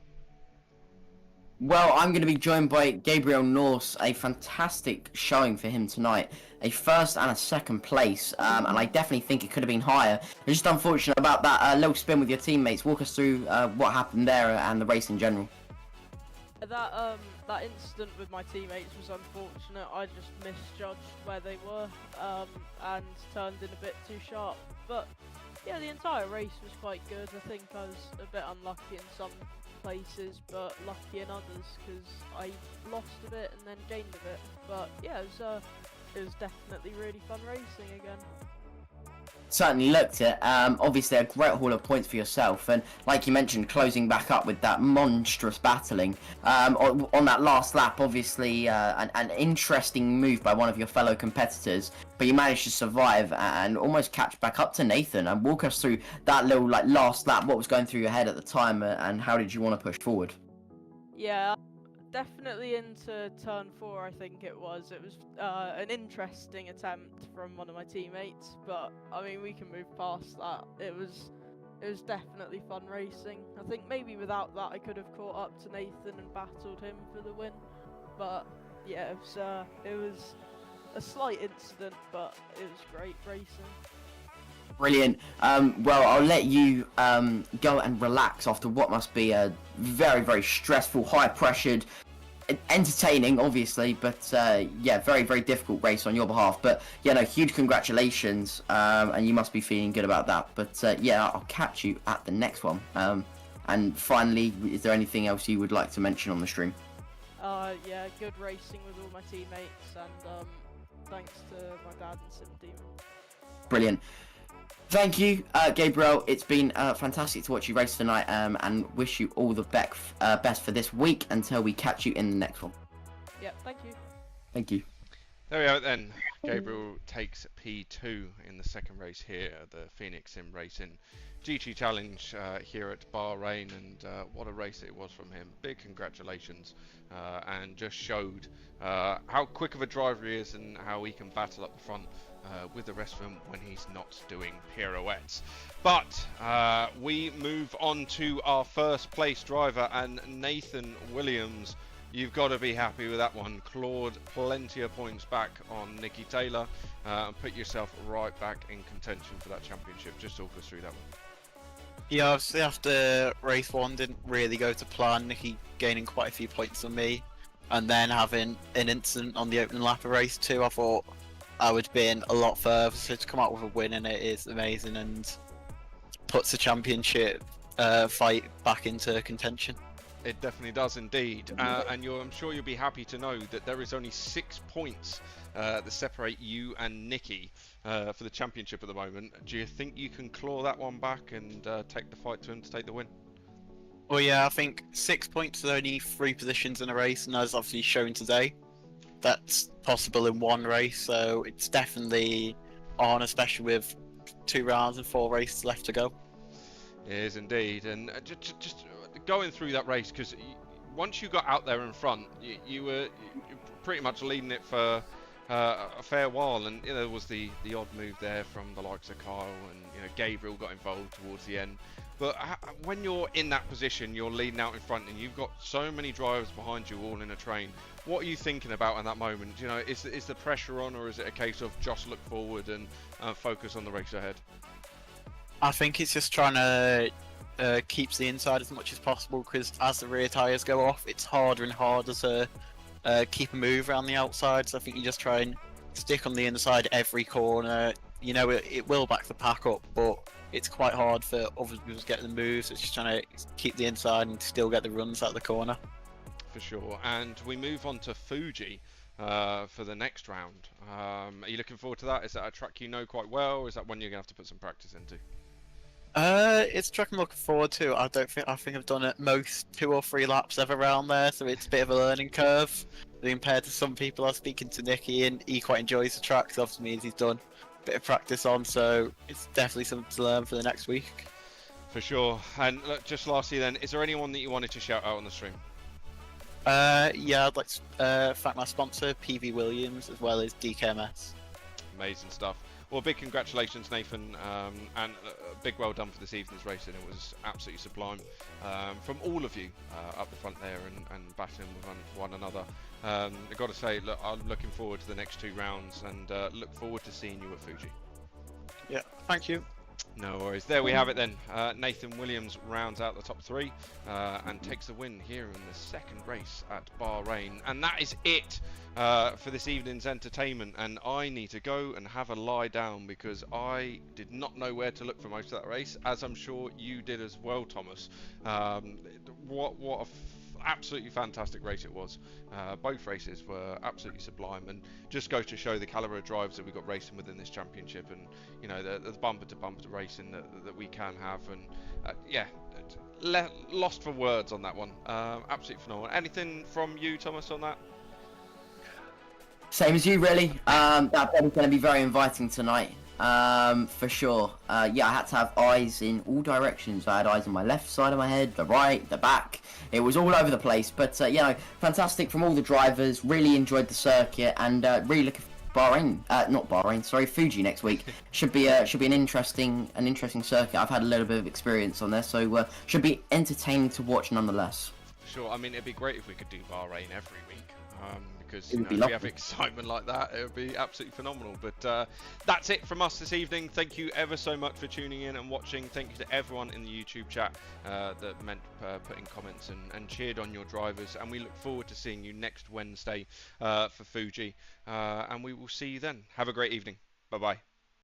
Well, I'm going to be joined by Gabriel Norse, a fantastic showing for him tonight. A first and a second place, and I definitely think it could have been higher. It's just unfortunate about that little spin with your teammates. Walk us through what happened there and the race in general. That incident with my teammates was unfortunate. I just misjudged where they were and turned in a bit too sharp. But yeah, the entire race was quite good. I think I was a bit unlucky in some places, but lucky in others because I lost a bit and then gained a bit. But yeah, it was definitely really fun racing again. Certainly looked it. Obviously a great haul of points for yourself, and like you mentioned, closing back up with that monstrous battling on that last lap. Obviously an interesting move by one of your fellow competitors, but you managed to survive and almost catch back up to Nathan. And walk us through that little last lap. What was going through your head at the time, and how did you want to push forward? Yeah, definitely into turn 4, I think it was. It was an interesting attempt from one of my teammates, but I mean, we can move past that. It was definitely fun racing. I think maybe without that I could have caught up to Nathan and battled him for the win. But yeah, it was a slight incident, but it was great racing. Brilliant. Well, I'll let you go and relax after what must be a very, very stressful, high-pressured, entertaining, obviously, but yeah, very, very difficult race on your behalf. But yeah, no, huge congratulations, and you must be feeling good about that. But yeah, I'll catch you at the next one. And finally, is there anything else you would like to mention on the stream? Yeah, good racing with all my teammates, and thanks to my dad and sim team. Brilliant. Thank you, Gabriel. It's been fantastic to watch you race tonight, and wish you all the best for this week until we catch you in the next one. Yeah, thank you. Thank you. There we are then. Gabriel takes P2 in the second race here at the Phoenix Sim Racing GT Challenge here at Bahrain, and what a race it was from him. Big congratulations, and just showed how quick of a driver he is and how he can battle up the front with the rest of them when he's not doing pirouettes. But we move on to our first place driver, and Nathan Williams. You've got to be happy with that one. Clawed plenty of points back on Nicky Taylor and put yourself right back in contention for that championship. Just talk us through that one. Yeah, obviously after race 1 didn't really go to plan, Nicky gaining quite a few points on me, and then having an incident on the opening lap of race 2, I thought I would have been a lot further, so to come out with a win in it is amazing and puts the championship fight back into contention. It definitely does indeed, and I'm sure you'll be happy to know that there is only 6 points that separate you and Nicky for the championship at the moment. Do you think you can claw that one back and take the fight to him to take the win? Well, yeah, I think 6 points is only 3 positions in a race, and as obviously shown today, that's possible in one race, so it's definitely on, especially with 2 rounds and 4 races left to go. It is indeed, and just going through that race, because once you got out there in front, you were pretty much leading it for a fair while, and there was the odd move there from the likes of Kyle, and Gabriel got involved towards the end. But when you're in that position, you're leading out in front, and you've got so many drivers behind you all in a train. What are you thinking about in that moment? Is the pressure on, or is it a case of just look forward and focus on the race ahead? I think it's just trying to keep the inside as much as possible, because as the rear tyres go off, it's harder and harder to keep a move around the outside. So I think you just try and stick on the inside every corner. It will back the pack up, but it's quite hard for other people to get the moves. It's just trying to keep the inside and still get the runs out of the corner. For sure. And we move on to Fuji for the next round. Are you looking forward to that? Is that a track you know quite well, or is that one you're going to have to put some practice into? It's a track I'm looking forward to. I think I've done at most 2 or 3 laps ever around there, so it's a bit of a learning curve compared to some people. I was speaking to Nicky, and he quite enjoys the track, so obviously means he's done a bit of practice on, so it's definitely something to learn for the next week. For sure. And look, just lastly then, is there anyone that you wanted to shout out on the stream? Yeah, I'd like to thank my sponsor, PV Williams, as well as DKMS. Amazing stuff. Well, big congratulations, Nathan, and a big well done for this evening's racing. It was absolutely sublime from all of you up the front there and battling with one another. I've got to say, look, I'm looking forward to the next 2 rounds, and look forward to seeing you at Fuji. Yeah, thank you. No worries. There we have it then. Nathan Williams rounds out the top 3 and takes the win here in the second race at Bahrain. And that is it for this evening's entertainment. And I need to go and have a lie down, because I did not know where to look for most of that race, as I'm sure you did as well, Thomas. What a absolutely fantastic race it was. Both races were absolutely sublime, and just goes to show the caliber of drives that we've got racing within this championship, and the bumper to bumper racing that we can have. And yeah, lost for words on that one. Absolutely phenomenal. Anything from you, Thomas, on that? Same as you, really. That bed is going to be very inviting tonight, for sure. Yeah, I had to have eyes in all directions. I had eyes on my left side of my head, the right, the back. It was all over the place. But fantastic from all the drivers. Really enjoyed the circuit, and really looking for Fuji next week. Should be an interesting circuit. I've had a little bit of experience on there, so should be entertaining to watch nonetheless. Sure. I mean, it'd be great if we could do Bahrain every week. Because It would be if we lovely. have excitement like that, it would be absolutely phenomenal. But that's it from us this evening. Thank you ever so much for tuning in and watching. Thank you to everyone in the YouTube chat that put in comments and cheered on your drivers. And we look forward to seeing you next Wednesday for Fuji. And we will see you then. Have a great evening. Bye-bye.